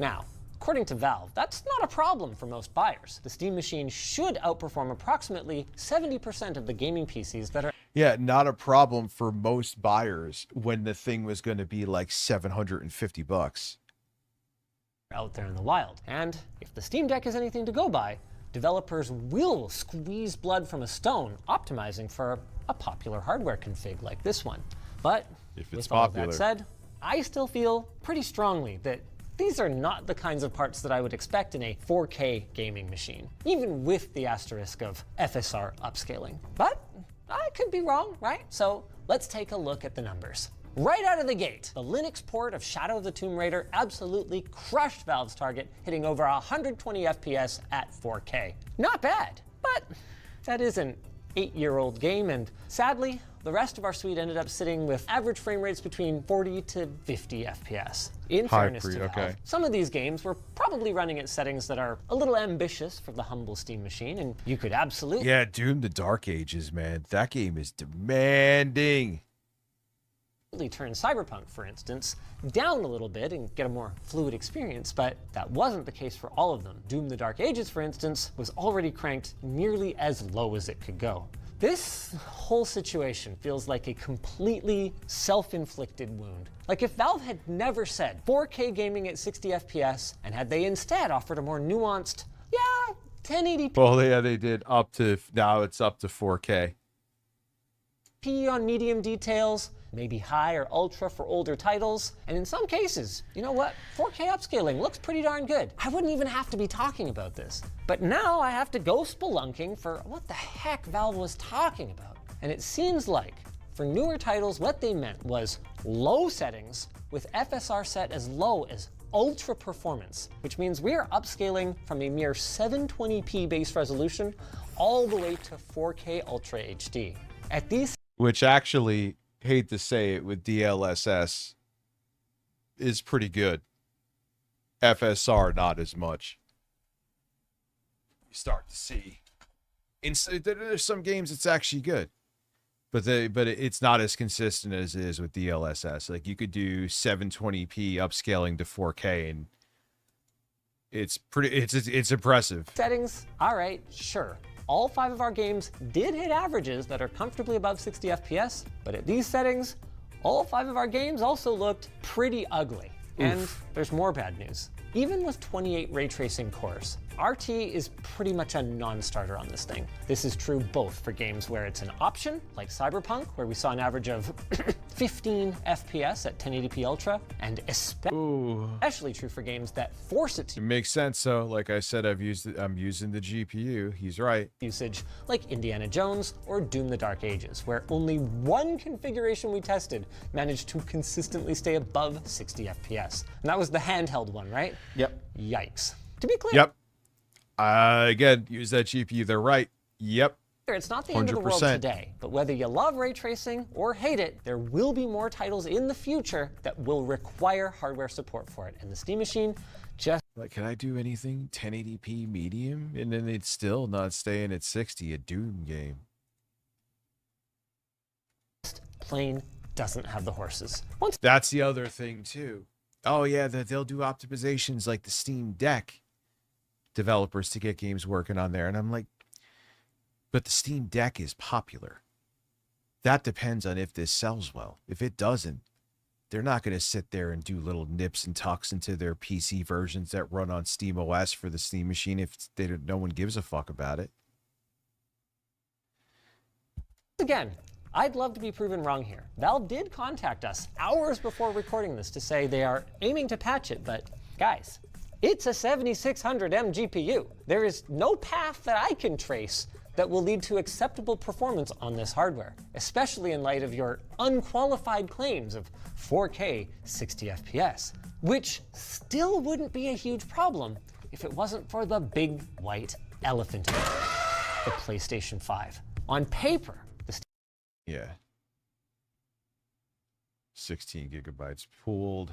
Now, according to Valve, that's not a problem for most buyers. The Steam machine should outperform approximately 70% of the gaming PCs that are Yeah, not a problem for most buyers when the thing was going to be like $750. out there in the wild. And if the Steam Deck is anything to go by, developers will squeeze blood from a stone optimizing for a popular hardware config like this one. But If it's with all popular. that said, I still feel pretty strongly that these are not the kinds of parts that I would expect in a 4K gaming machine, even with the asterisk of FSR upscaling. But I could be wrong, right? So let's take a look at the numbers. Right out of the gate, the Linux port of Shadow of the Tomb Raider absolutely crushed Valve's target, hitting over 120 FPS at 4K. Not bad, but that is an 8-year-old game, and sadly, the rest of our suite ended up sitting with average frame rates between 40 to 50 FPS. In fairness to Valve, some of these games were probably running at settings that are a little ambitious for the humble Steam machine, and you could absolutely Yeah, Doom the Dark Ages, man. That game is demanding. turn Cyberpunk, for instance, down a little bit and get a more fluid experience, but that wasn't the case for all of them. Doom the Dark Ages, for instance, was already cranked nearly as low as it could go. This whole situation feels like a completely self-inflicted wound. Like if Valve had never said 4K gaming at 60 FPS, and had they instead offered a more nuanced, 1080p Well, yeah, they did up to, now it's up to 4K. on medium details, maybe high or ultra for older titles, and in some cases, you know what, 4K upscaling looks pretty darn good. I wouldn't even have to be talking about this. But now I have to go spelunking for what the heck Valve was talking about. And it seems like, for newer titles, what they meant was low settings with FSR set as low as ultra performance, which means we are upscaling from a mere 720p base resolution all the way to 4K Ultra HD. At these Which actually, hate to say it, with DLSS is pretty good. FSR, not as much. You start to see. There's some games it's actually good. But it's not as consistent as it is with DLSS. Like you could do 720p upscaling to 4K and it's impressive. settings, all right, sure. All 5 of our games did hit averages that are comfortably above 60 FPS, but at these settings, all 5 of our games also looked pretty ugly. And there's more bad news. Even with 28 ray tracing cores, RT is pretty much a non-starter on this thing. This is true both for games where it's an option, like Cyberpunk, where we saw an average of 15 FPS at 1080p Ultra, and especially true for games that force it to It makes sense though. Like I said, I'm using the GPU. He's right. usage, like Indiana Jones or Doom the Dark Ages, where only one configuration we tested managed to consistently stay above 60 FPS. And that was the handheld one, right? Yep. Yikes. To be clear, Yep. Again, use that GPU. They're right. Yep. it's not the end of the world 100%. today, but whether you love ray tracing or hate it, there will be more titles in the future that will require hardware support for it. And the Steam machine just Like, can I do anything 1080p medium? And then it's still not staying at 60, a Doom game. plain doesn't have the horses. That's the other thing too. oh yeah, they'll do optimizations like the Steam Deck developers to get games working on there. And I'm like, but the Steam Deck is popular. That depends on if this sells well. If it doesn't, they're not going to sit there and do little nips and tucks into their PC versions that run on Steam OS for the Steam machine if no one gives a fuck about it. Again, I'd love to be proven wrong here. Valve did contact us hours before recording this to say they are aiming to patch it, but guys, it's a 7600M GPU. There is no path that I can trace that will lead to acceptable performance on this hardware, especially in light of your unqualified claims of 4K 60 FPS, which still wouldn't be a huge problem if it wasn't for the big white elephant in the room, the PlayStation 5. On paper, yeah. 16 gigabytes pooled.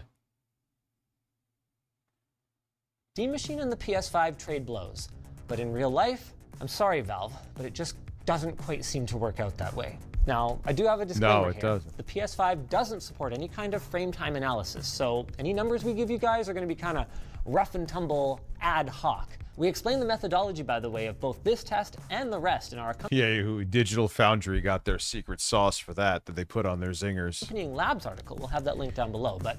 Steam Machine and the PS5 trade blows, but in real life, I'm sorry, Valve, but it just doesn't quite seem to work out that way. Now, I do have a disclaimer No, it here. doesn't. The PS5 doesn't support any kind of frame time analysis, so any numbers we give you guys are going to be kind of rough and tumble ad hoc. We explain the methodology, by the way, of both this test and the rest in our Yeah, who Digital Foundry got their secret sauce for that they put on their zingers. accompanying Labs article. We'll have that link down below. But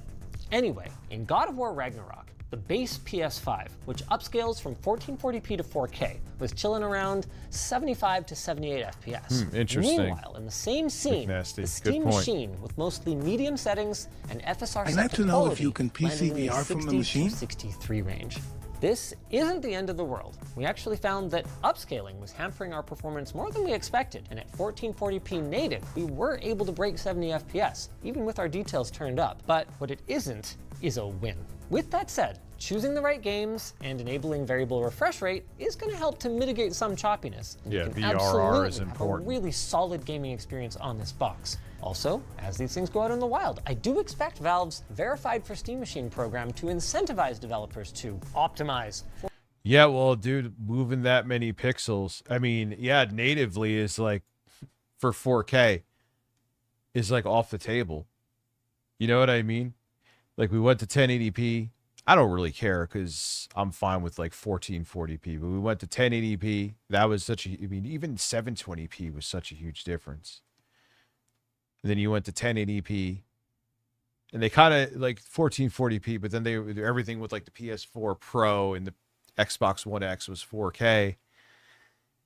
anyway, in God of War Ragnarok, the base PS5, which upscales from 1440p to 4K, was chilling around 75 to 78 FPS. Interesting. Meanwhile, in the same scene, Nasty. the Good Steam point. Machine with mostly medium settings and FSR I'd like to know if you can quality PC landed in the VR from the 60 machine? to 63 range. This isn't the end of the world. We actually found that upscaling was hampering our performance more than we expected, and at 1440p native, we were able to break 70 FPS, even with our details turned up. But what it isn't is a win. With that said, choosing the right games and enabling variable refresh rate is going to help to mitigate some choppiness. And Yeah, you can VRR absolutely is have important. a really solid gaming experience on this box. Also, as these things go out in the wild, I do expect Valve's Verified for Steam Machine program to incentivize developers to optimize. Yeah, well, dude, moving that many pixels, I mean, yeah, natively is like, for 4K, is like off the table. You know what I mean? Like, we went to 1080p. I don't really care because I'm fine with like 1440p, but we went to 1080p. That was such a, I mean, even 720p was such a huge difference. And then you went to 1080p, and they kind of like 1440p, but then they everything with like the PS4 Pro and the Xbox One X was 4K.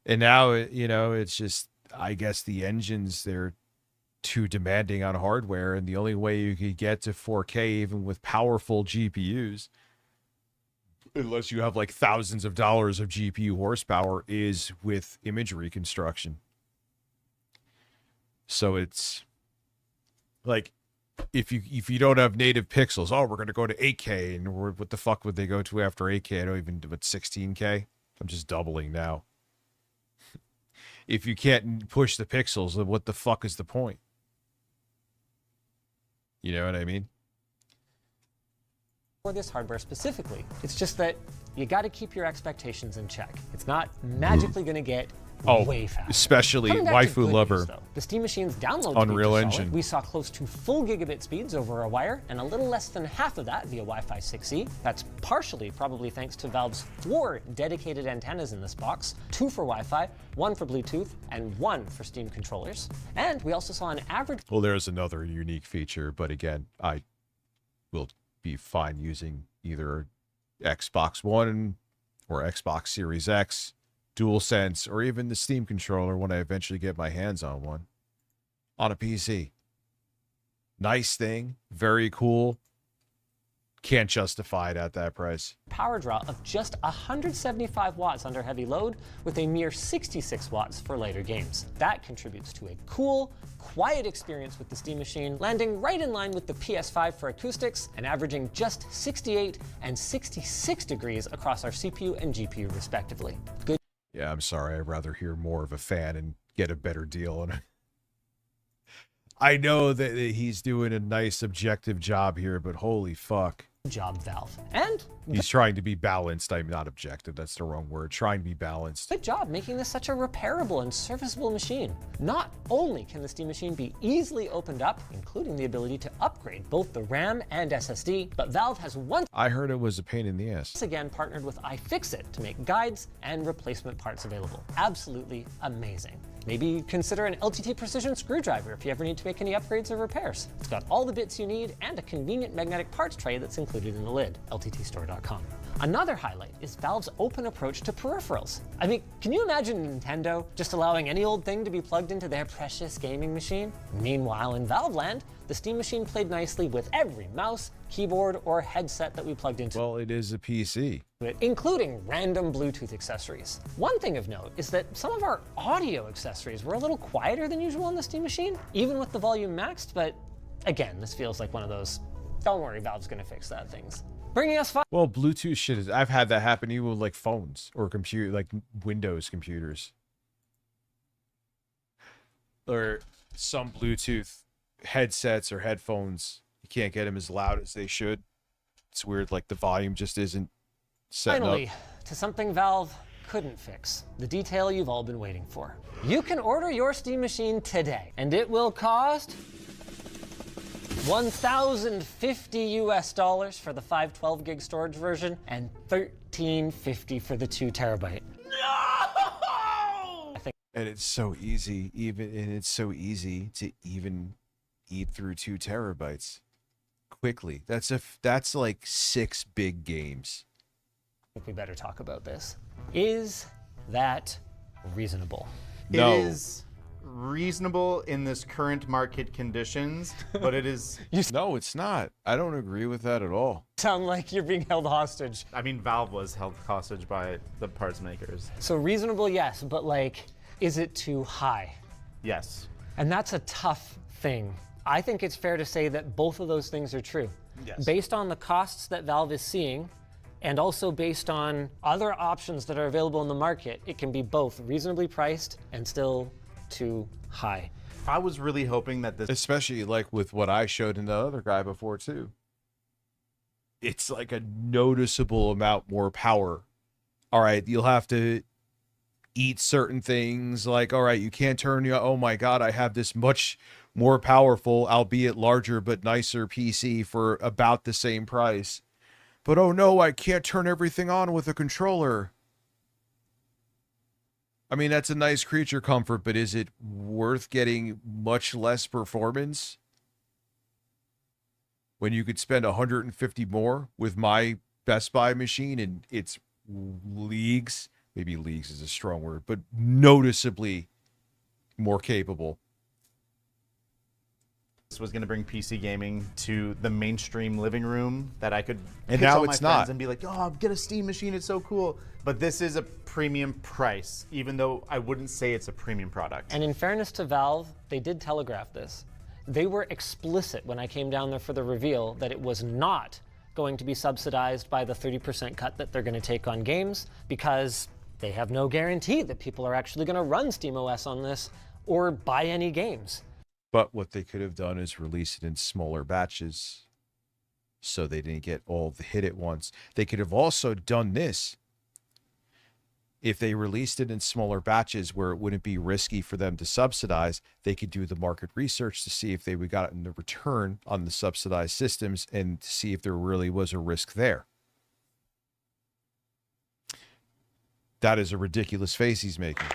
And now, you know, it's just, I guess the engines, they're too demanding on hardware, and the only way you could get to 4K even with powerful GPUs, unless you have like thousands of dollars of GPU horsepower, is with image reconstruction. So it's like, if you don't have native pixels, oh, we're going to go to 8K, and what the fuck would they go to after 8K? I don't even do it. 16K. I'm just doubling now. If you can't push the pixels, then what the fuck is the point? You know what I mean? For this hardware specifically, it's just that you got to keep your expectations in check. It's not magically going to get way faster. Especially Coming back to Waifu good Lover. news, though, the Steam Machine's download Unreal speeds are solid. Engine. We saw close to full gigabit speeds over a wire, and a little less than half of that via Wi-Fi 6E. That's partially probably thanks to Valve's 4 dedicated antennas in this box, 2 for Wi-Fi, 1 for Bluetooth, and 1 for Steam controllers. And we also saw an average. Well, there's another unique feature, but again, I will be fine using either Xbox One or Xbox Series X, DualSense, or even the Steam controller when I eventually get my hands on one on a PC. Nice thing, very cool. Can't justify it at that price. Power draw of just 175 watts under heavy load with a mere 66 watts for lighter games. That contributes to a cool, quiet experience with the Steam Machine, landing right in line with the PS5 for acoustics and averaging just 68 and 66 degrees across our CPU and GPU respectively. Good. Yeah, I'm sorry. I'd rather hear more of a fan and get a better deal on it. I know that he's doing a nice objective job here, but holy fuck. job, Valve. And He's trying to be balanced. I'm not objective. That's the wrong word. Trying to be balanced. good job making this such a repairable and serviceable machine. Not only can the Steam Machine be easily opened up, including the ability to upgrade both the RAM and SSD, but Valve has once I heard it was a pain in the ass. again partnered with iFixit to make guides and replacement parts available. Absolutely amazing. Maybe consider an LTT Precision screwdriver if you ever need to make any upgrades or repairs. It's got all the bits you need and a convenient magnetic parts tray that's included in the lid, lttstore.com. Another highlight is Valve's open approach to peripherals. I mean, can you imagine Nintendo just allowing any old thing to be plugged into their precious gaming machine? Meanwhile, in Valve land, the Steam Machine played nicely with every mouse, keyboard, or headset that we plugged into. Well, it is a PC. Including random Bluetooth accessories. One thing of note is that some of our audio accessories were a little quieter than usual on the Steam Machine, even with the volume maxed, but again, this feels like one of those, don't worry, Valve's gonna fix that things. Bringing us Well, Bluetooth shit is, I've had that happen even with like phones or like Windows computers. Or some Bluetooth headsets or headphones, you can't get them as loud as they should. It's weird, like the volume just isn't setting Finally, up. to something Valve couldn't fix, the detail you've all been waiting for. You can order your Steam Machine today, and it will cost $1,050 US for the 512 gig storage version and $1,350 for the 2 terabyte. And it's so easy, it's so easy to even eat through 2 terabytes quickly. That's like 6 big games. I think we better talk about this. Is that reasonable? No. It is reasonable in this current market conditions, but it is... No, it's not. I don't agree with that at all. Sound like you're being held hostage. I mean, Valve was held hostage by the parts makers. So reasonable, yes, but like, is it too high? Yes. And that's a tough thing. I think it's fair to say that both of those things are true. Yes. Based on the costs that Valve is seeing, and also based on other options that are available in the market, it can be both reasonably priced and still too high. I was really hoping that this... Especially like with what I showed in the other guy before too. It's like a noticeable amount more power. All right, you'll have to eat certain things, like, all right, you can't turn your, oh my God, I have this much more powerful, albeit larger but nicer PC for about the same price. But oh no, I can't turn everything on with a controller. I mean, that's a nice creature comfort, but is it worth getting much less performance when you could spend 150 more with my Best Buy machine and it's leagues? Maybe leagues is a strong word, but noticeably more capable. This was going to bring PC gaming to the mainstream living room that I could And pitch now all it's my friends not. and be like, oh, get a Steam machine, it's so cool. But this is a premium price, even though I wouldn't say it's a premium product. And in fairness to Valve, they did telegraph this. They were explicit when I came down there for the reveal that it was not going to be subsidized by the 30% cut that they're going to take on games, because they have no guarantee that people are actually going to run SteamOS on this or buy any games. But what they could have done is release it in smaller batches so they didn't get all the hit at once. They could have also done this if they released it in smaller batches where it wouldn't be risky for them to subsidize. They could do the market research to see if they would got in the return on the subsidized systems and to see if there really was a risk there. That is a ridiculous face he's making.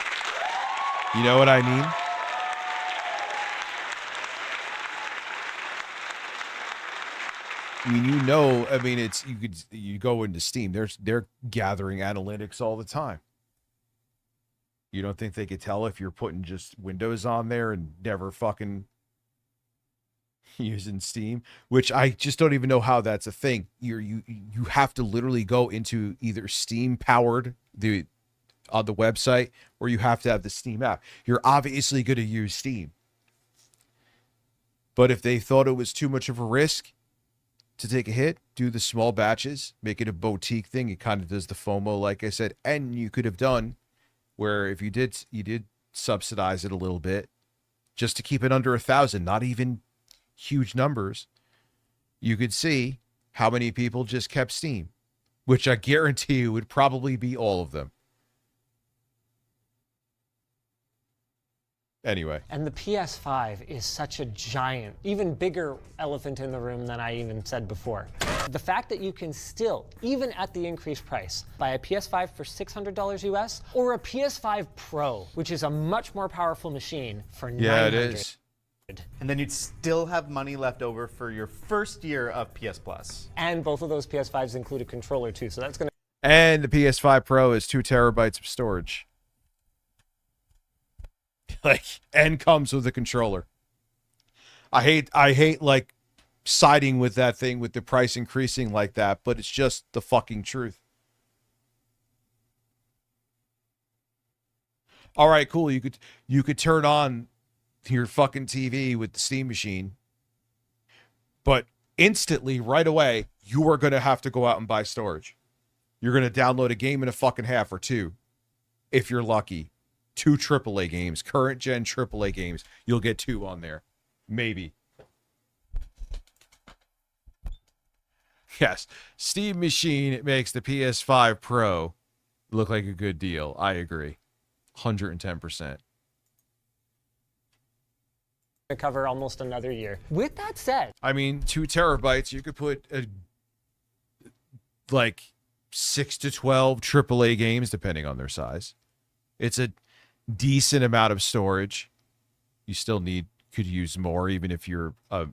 You know what I mean? I mean, you know, I mean, it's, you go into Steam, they're gathering analytics all the time. You don't think they could tell if you're putting just Windows on there and never fucking using Steam? Which I just don't even know how that's a thing. You have to literally go into either Steam powered on the website, or you have to have the Steam app. You're obviously going to use Steam. But if they thought it was too much of a risk to take a hit, do the small batches, make it a boutique thing. It kind of does the FOMO, like I said. And you could have done where if you did subsidize it a little bit just to keep it under 1,000, not even huge numbers, you could see how many people just kept Steam? Which I guarantee you would probably be all of them. Anyway. And the PS5 is such a giant, even bigger elephant in the room than I even said before. The fact that you can still, even at the increased price, buy a PS5 for $600 US or a PS5 Pro, which is a much more powerful machine, for $900. Yeah, it is. And then you'd still have money left over for your first year of PS Plus. And both of those PS5s include a controller too, so that's going to... And the PS5 Pro is 2 terabytes of storage. And comes with a controller. I hate like siding with that thing with the price increasing like that, but it's just the fucking truth. All right, cool. You could turn on your fucking TV with the Steam machine, but instantly, right away, you are going to have to go out and buy storage. You're going to download a game in a fucking half or two, if you're lucky. 2 AAA games, current gen AAA games. You'll get 2 on there. Maybe. Yes. Steam Machine makes the PS5 Pro look like a good deal. I agree. 110%. to cover almost another year. With that said, I mean, 2 terabytes, you could put like 6 to 12 AAA games, depending on their size. It's a decent amount of storage. You still could use more, even if you're a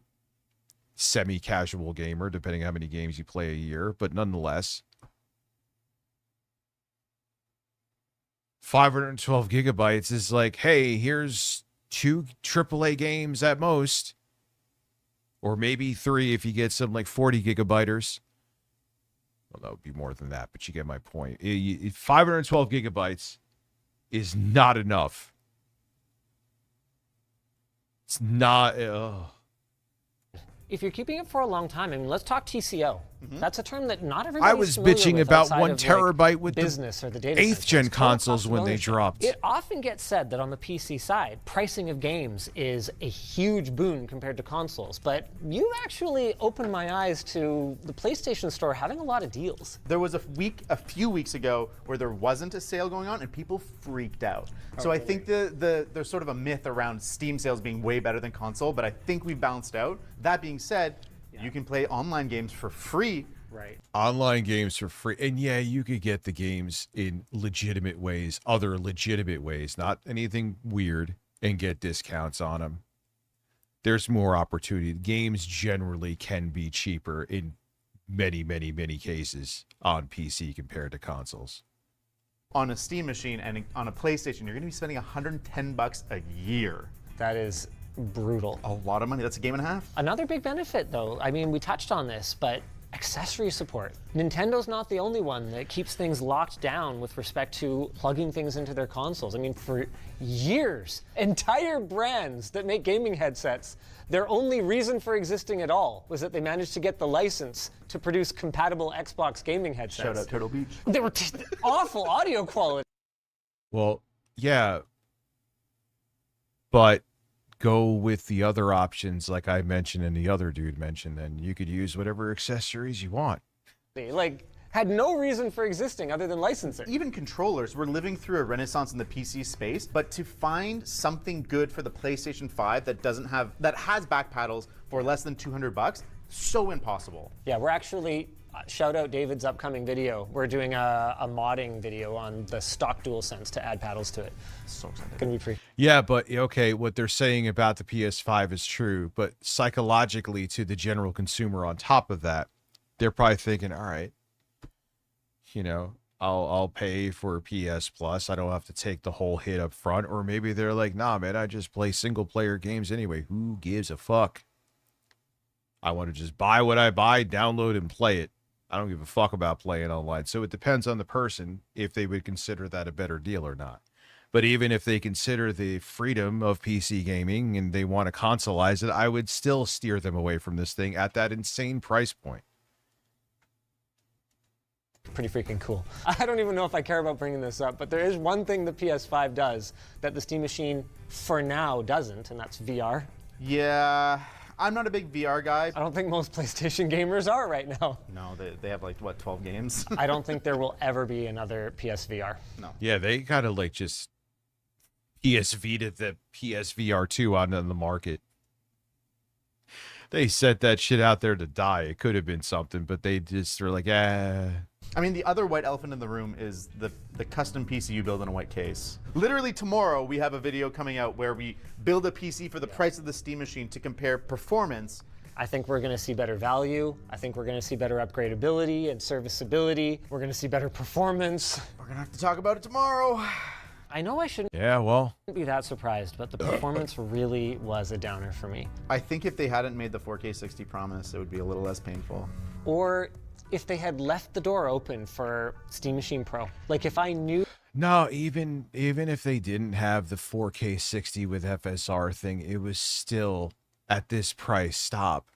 semi-casual gamer, depending on how many games you play a year. But nonetheless, 512 gigabytes is like, hey, here's 2 AAA games at most, or maybe 3 if you get some like 40 gigabyters. Well, that would be more than that, but you get my point. 512 gigabytes is not enough. It's not. if you're keeping it for a long time, I mean, let's talk TCO. That's a term that not everybody. I was bitching about 1 terabyte with business the or the data 8th gen center. consoles when they dropped. It often gets said that on the PC side, pricing of games is a huge boon compared to consoles. But you actually opened my eyes to the PlayStation Store having a lot of deals. There was a few weeks ago where there wasn't a sale going on and people freaked out. So I think there's sort of a myth around Steam sales being way better than console, but I think we've balanced out. That being said, you can play online games for free. Right. Online games for free. And yeah, you could get the games in legitimate ways, other legitimate ways, not anything weird, and get discounts on them. There's more opportunity. Games generally can be cheaper in many, many, many cases on PC compared to consoles. On a Steam machine and on a PlayStation, you're going to be spending $110 a year. That is brutal. A lot of money. That's a game and a half. Another big benefit, though, I mean, we touched on this, but accessory support. Nintendo's not the only one that keeps things locked down with respect to plugging things into their consoles. I mean, for years, entire brands that make gaming headsets, their only reason for existing at all was that they managed to get the license to produce compatible Xbox gaming headsets. Shout out Turtle Beach. They were awful audio quality. Well, yeah, but go with the other options like I mentioned and the other dude mentioned, and you could use whatever accessories you want. Like, had no reason for existing other than licensing. Even controllers, we're living through a renaissance in the PC space, but to find something good for the PlayStation 5 that has back paddles for less than $200, so impossible. Yeah, we're actually, shout out David's upcoming video. We're doing a modding video on the stock DualSense to add paddles to it. So excited. Gonna be free. Yeah, but okay, what they're saying about the PS5 is true, but psychologically to the general consumer on top of that, they're probably thinking, all right, you know, I'll pay for PS Plus. I don't have to take the whole hit up front. Or maybe they're like, nah, man, I just play single player games anyway. Who gives a fuck? I want to just buy what I buy, download and play it. I don't give a fuck about playing online. So it depends on the person if they would consider that a better deal or not. But even if they consider the freedom of PC gaming and they want to consoleize it, I would still steer them away from this thing at that insane price point. Pretty freaking cool. I don't even know if I care about bringing this up, but there is one thing the PS5 does that the Steam machine for now doesn't, and that's VR. Yeah, I'm not a big VR guy. I don't think most PlayStation gamers are right now. No, they have like, what, 12 games? I don't think there will ever be another PSVR. No. Yeah, they gotta like just PS Vita the PSVR 2 on the market. They set that shit out there to die. It could have been something, but they just are like, ah. I mean, the other white elephant in the room is the custom PC you build in a white case. Literally tomorrow, we have a video coming out where we build a PC for the price of the Steam Machine to compare performance. I think we're going to see better value. I think we're going to see better upgradability and serviceability. We're going to see better performance. We're going to have to talk about it tomorrow. I know I shouldn't be that surprised, but the performance really was a downer for me. I think if they hadn't made the 4K 60 promise, it would be a little less painful. Or if they had left the door open for Steam Machine Pro. Like if I knew... No, even if they didn't have the 4K 60 with FSR thing, it was still at this price. Stop.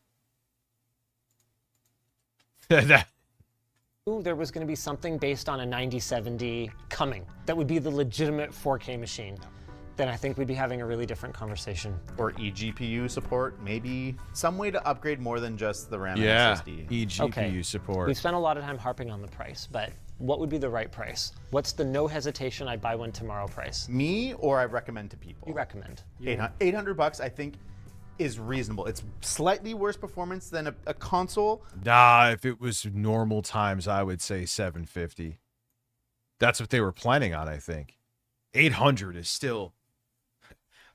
There was going to be something based on a 9070 coming that would be the legitimate 4K machine, then I think we'd be having a really different conversation. Or eGPU support, maybe some way to upgrade more than just the RAM and SSD. eGPU support. We've spent a lot of time harping on the price, but what would be the right price? What's the no hesitation, I'd buy one tomorrow price? Me, or I recommend to people? You recommend. $800 I think is reasonable. It's slightly worse performance than a console. Nah, if it was normal times, I would say 750. That's what they were planning on, I think. 800 is still...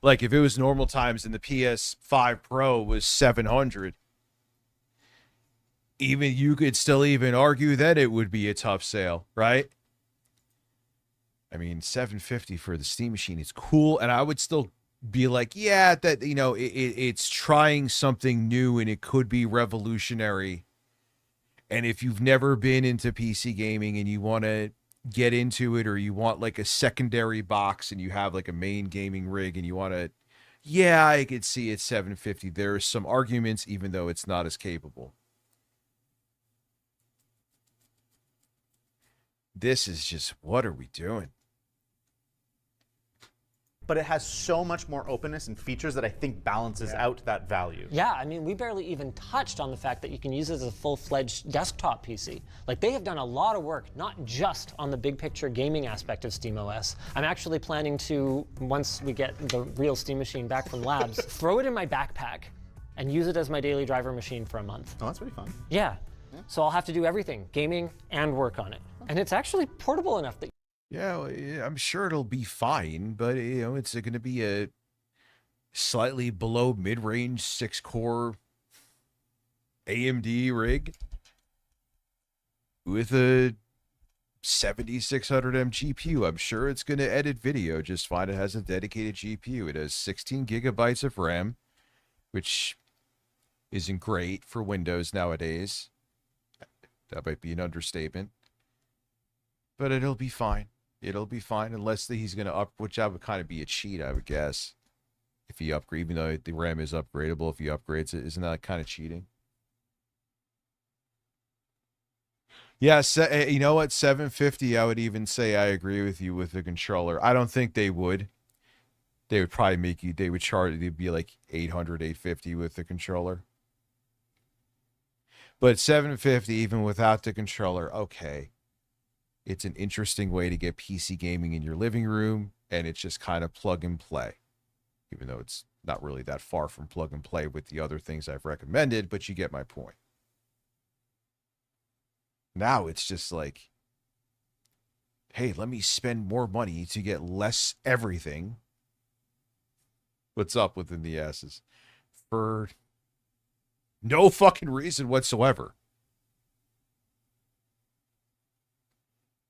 Like, if it was normal times and the PS5 Pro was 700, even you could still even argue that it would be a tough sale, right? I mean, 750 for the Steam Machine is cool, and I would still be like, yeah, that, you know, it's trying something new and it could be revolutionary. And if you've never been into PC gaming and you want to get into it, or you want like a secondary box and you have like a main gaming rig and you want to, yeah, I could see it 750. There's some arguments, even though it's not as capable. This is just, what are we doing? But it has so much more openness and features that I think balances out that value. Yeah, I mean, we barely even touched on the fact that you can use it as a full-fledged desktop PC. Like, they have done a lot of work, not just on the big picture gaming aspect of SteamOS. I'm actually planning to, once we get the real Steam Machine back from labs, throw it in my backpack and use it as my daily driver machine for a month. Oh, that's pretty fun. Yeah. So I'll have to do everything, gaming and work on it. And it's actually portable enough that... Yeah, well, I'm sure it'll be fine, but, you know, it's going to be a slightly below mid-range 6-core AMD rig with a 7600M GPU. I'm sure it's going to edit video just fine. It has a dedicated GPU. It has 16 gigabytes of RAM, which isn't great for Windows nowadays. That might be an understatement. But it'll be fine. It'll be fine unless he's going to which that would kind of be a cheat, I would guess. If he upgrade, even though the RAM is upgradable, if he upgrades it, isn't that kind of cheating? Yeah, you know what? 750, I would even say I agree with you with the controller. I don't think they would. They would probably make you, they would charge, they'd be like 800, 850 with the controller. But 750, even without the controller, okay. It's an interesting way to get PC gaming in your living room, and it's just kind of plug and play. Even though it's not really that far from plug and play with the other things I've recommended, but you get my point. Now it's just like, hey, let me spend more money to get less everything. What's up within the asses? For no fucking reason whatsoever.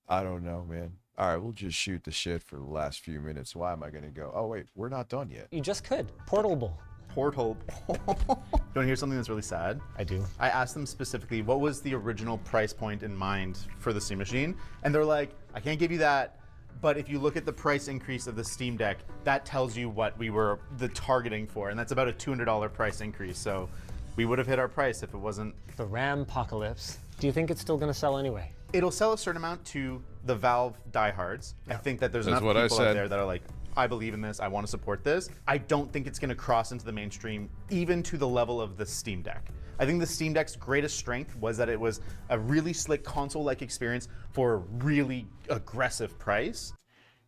I don't know, man. All right, we'll just shoot the shit for the last few minutes. Why am I going to go? Oh, wait, we're not done yet. You just could. Portable. Portable. You want to hear something that's really sad? I do. I asked them specifically, what was the original price point in mind for the Steam Machine? And they're like, I can't give you that, but if you look at the price increase of the Steam Deck, that tells you what we were targeting for, and that's about a $200 price increase. So we would have hit our price if it wasn't... The RAM apocalypse. Do you think it's still going to sell anyway? It'll sell a certain amount to the Valve diehards. I think that there's enough people out there that are like, I believe in this. I want to support this. I don't think it's going to cross into the mainstream, even to the level of the Steam Deck. I think the Steam Deck's greatest strength was that it was a really slick console-like experience for a really aggressive price.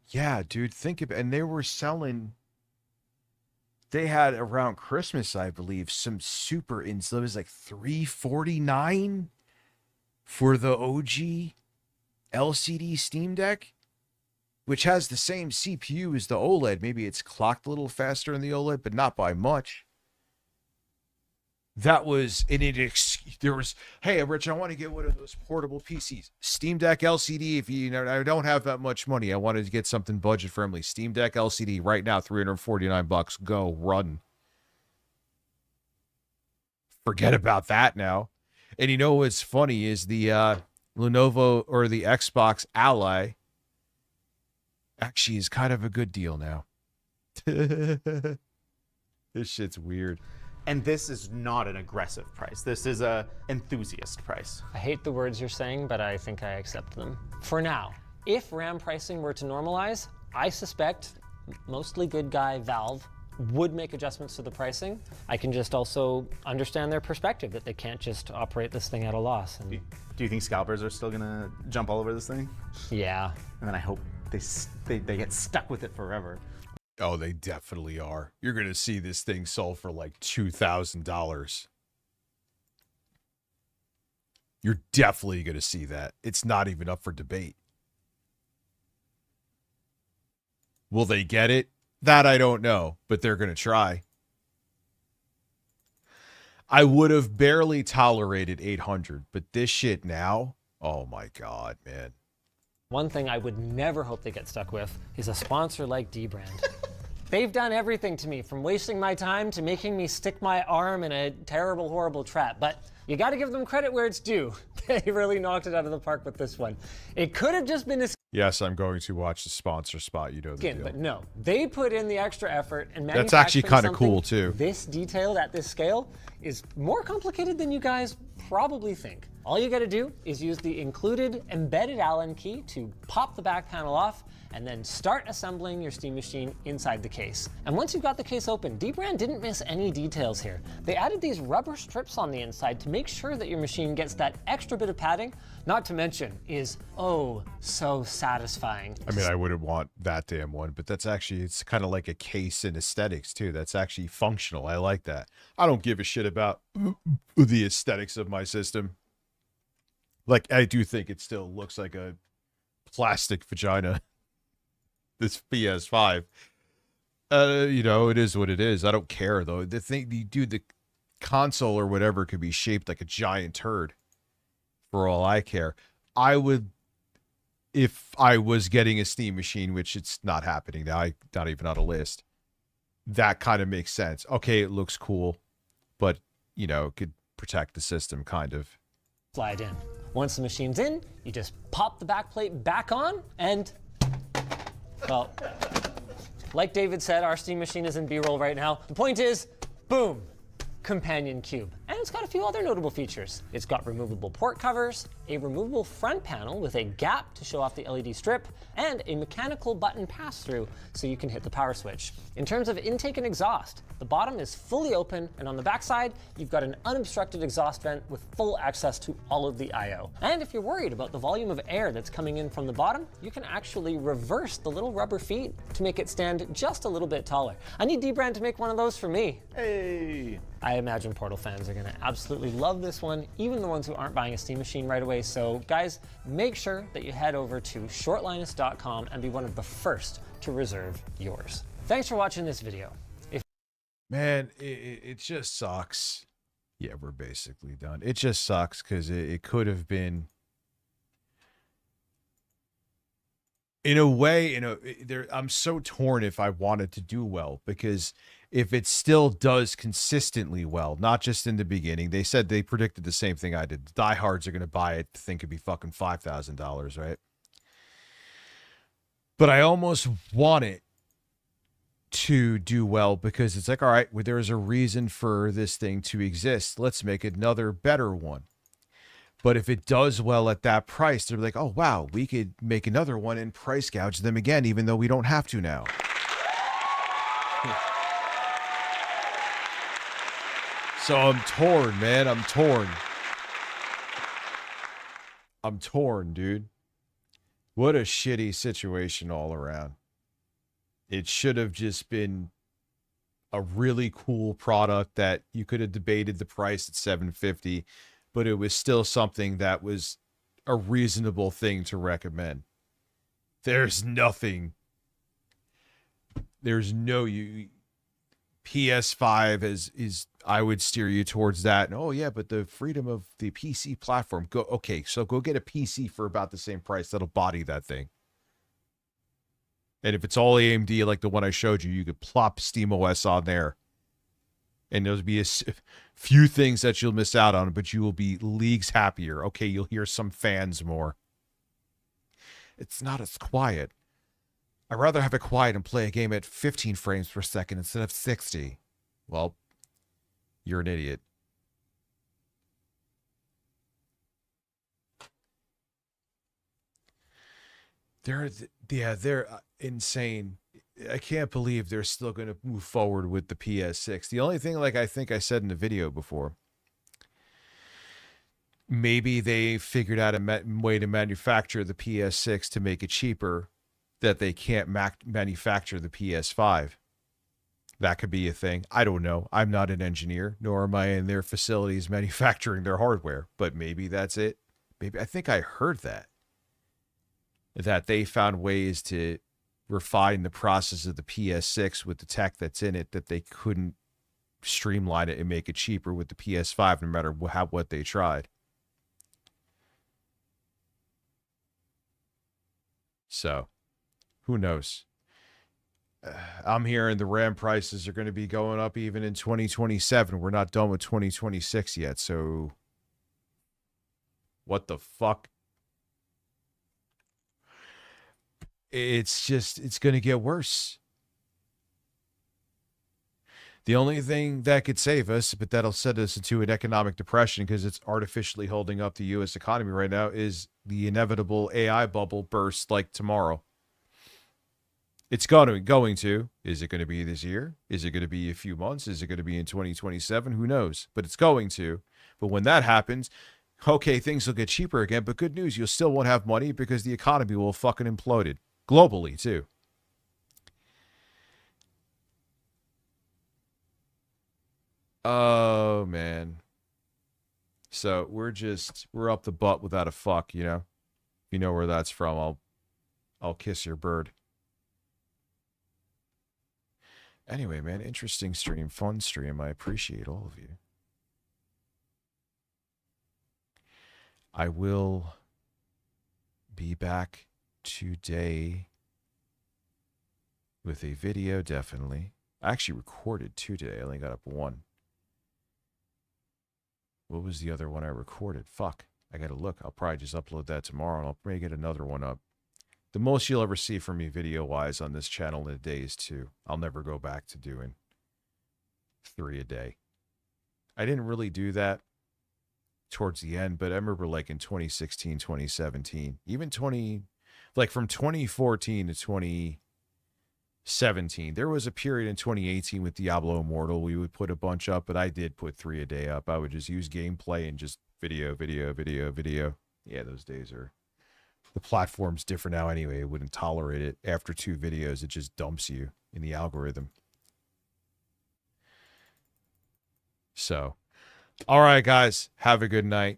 Yeah, dude, think of it. And they were selling. They had around Christmas, I believe, some super ins. It was like $349 for the OG LCD Steam Deck, which has the same CPU as the OLED. Maybe it's clocked a little faster in the OLED, but not by much. That was there was, hey, Rich, I want to get one of those portable PCs. Steam Deck LCD. If you know, I don't have that much money. I wanted to get something budget friendly. Steam Deck LCD right now, $349. Go run. Forget about that now. And you know what's funny is the Lenovo or the Xbox Ally actually is kind of a good deal now. This shit's weird. And this is not an aggressive price. This is a enthusiast price. I hate the words you're saying, but I think I accept them. For now, if RAM pricing were to normalize, I suspect mostly good guy Valve would make adjustments to the pricing. I can just also understand their perspective that they can't just operate this thing at a loss. And do you think scalpers are still gonna jump all over this thing? Yeah. And then I hope they get stuck with it forever. Oh, they definitely are. You're going to see this thing sold for like $2,000. You're definitely going to see that. It's not even up for debate. Will they get it? That I don't know, but they're going to try. I would have barely tolerated 800, but this shit now, oh my God, man. One thing I would never hope they get stuck with is a sponsor like Dbrand. They've done everything to me, from wasting my time to making me stick my arm in a terrible, horrible trap. But you got to give them credit where it's due. They really knocked it out of the park with this one. It could have just been a Yes, I'm going to watch the sponsor spot. You know the skin, deal. but no, they put in the extra effort and That's actually kind of cool too. This detailed at this scale is more complicated than you guys probably think. All you got to do is use the included embedded Allen key to pop the back panel off and then start assembling your Steam machine inside the case. And once you've got the case open, Dbrand didn't miss any details here. They added these rubber strips on the inside to make sure that your machine gets that extra bit of padding, not to mention is, oh, so satisfying. I mean, I wouldn't want that damn one, but that's actually, it's kind of like a case in aesthetics too. That's actually functional. I like that. I don't give a shit about the aesthetics of my system. Like, I do think it still looks like a plastic vagina. This PS5. You know, it is what it is. I don't care though. The thing, the console or whatever could be shaped like a giant turd. For all I care. I would, if I was getting a Steam machine, which it's not happening now, not even on a list. That kind of makes sense. Okay, it looks cool, but you know, it could protect the system kind of. Slide in. Once the machine's in, you just pop the backplate back on and, well, like David said, our Steam machine is in B-roll right now. The point is, boom, companion cube. And it's got a few other notable features. It's got removable port covers, a removable front panel with a gap to show off the LED strip, and a mechanical button pass-through so you can hit the power switch. In terms of intake and exhaust, the bottom is fully open, and on the backside, you've got an unobstructed exhaust vent with full access to all of the I/O. And if you're worried about the volume of air that's coming in from the bottom, you can actually reverse the little rubber feet to make it stand just a little bit taller. I need Dbrand to make one of those for me. Hey! I imagine Portal fans are gonna absolutely love this one, even the ones who aren't buying a Steam machine right away. So guys, make sure that you head over to shortlinus.com and be one of the first to reserve yours. Thanks for watching this video. Man, it just sucks. Yeah, we're basically done. It just sucks because it could have been, in a way, I'm so torn if I wanted to do well, because if it still does consistently well, not just in the beginning, they said they predicted the same thing I did. The diehards are going to buy it, think it'd be fucking $5,000, right? But I almost want it to do well, because it's like, all right, well, there's a reason for this thing to exist. Let's make another better one. But if it does well at that price, they're like, oh, wow, we could make another one and price gouge them again, even though we don't have to now. So I'm torn, man. I'm torn. I'm torn, dude. What a shitty situation all around. It should have just been a really cool product that you could have debated the price at $750, but it was still something that was a reasonable thing to recommend. There's nothing. There's no PS5 is I would steer you towards that. And, oh yeah, but the freedom of the PC platform. Okay, so go get a PC for about the same price that'll body that thing. And if it's all AMD like the one I showed you, you could plop SteamOS on there. And there'll be a few things that you'll miss out on, but you will be leagues happier. Okay, you'll hear some fans more. It's not as quiet. I'd rather have it quiet and play a game at 15 frames per second instead of 60. Well, you're an idiot. They're insane. I can't believe they're still going to move forward with the PS6. The only thing, like I think I said in the video before, maybe they figured out a way to manufacture the PS6 to make it cheaper that they can't manufacture the PS5. That could be a thing. I don't know. I'm not an engineer, nor am I in their facilities manufacturing their hardware, but maybe that's it. Maybe I think I heard that they found ways to refine the process of the PS6 with the tech that's in it that they couldn't streamline it and make it cheaper with the PS5 no matter what they tried. So, who knows? I'm hearing the RAM prices are going to be going up even in 2027. We're not done with 2026 yet, so what the fuck? It's going to get worse. The only thing that could save us, but that'll set us into an economic depression because it's artificially holding up the U.S. economy right now, is the inevitable AI bubble burst like tomorrow. It's going to. Is it going to be this year? Is it going to be a few months? Is it going to be in 2027? Who knows? But it's going to. But when that happens, okay, things will get cheaper again. But good news, you still won't have money because the economy will have fucking imploded. Globally, too. Oh, man. So we're up the butt without a fuck, you know? If you know where that's from, I'll kiss your bird. Anyway, man, interesting stream, fun stream. I appreciate all of you. I will be back today with a video, definitely. I actually recorded 2 today. I only got up 1. What was the other one I recorded? Fuck. I gotta look. I'll probably just upload that tomorrow, and I'll probably get another one up. The most you'll ever see from me video-wise on this channel in a day is 2. I'll never go back to doing 3 a day. I didn't really do that towards the end, but I remember like in 2016, 2017, even from 2014 to 2017, there was a period in 2018 with Diablo Immortal. We would put a bunch up, but I did put 3 a day up. I would just use gameplay and just video. Yeah, those days are... The platform's different now anyway. It wouldn't tolerate it. After 2 videos, it just dumps you in the algorithm. So, all right, guys. Have a good night.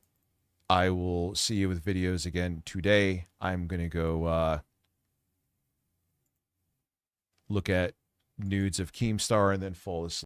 I will see you with videos again today. I'm going to go look at nudes of Keemstar and then fall asleep.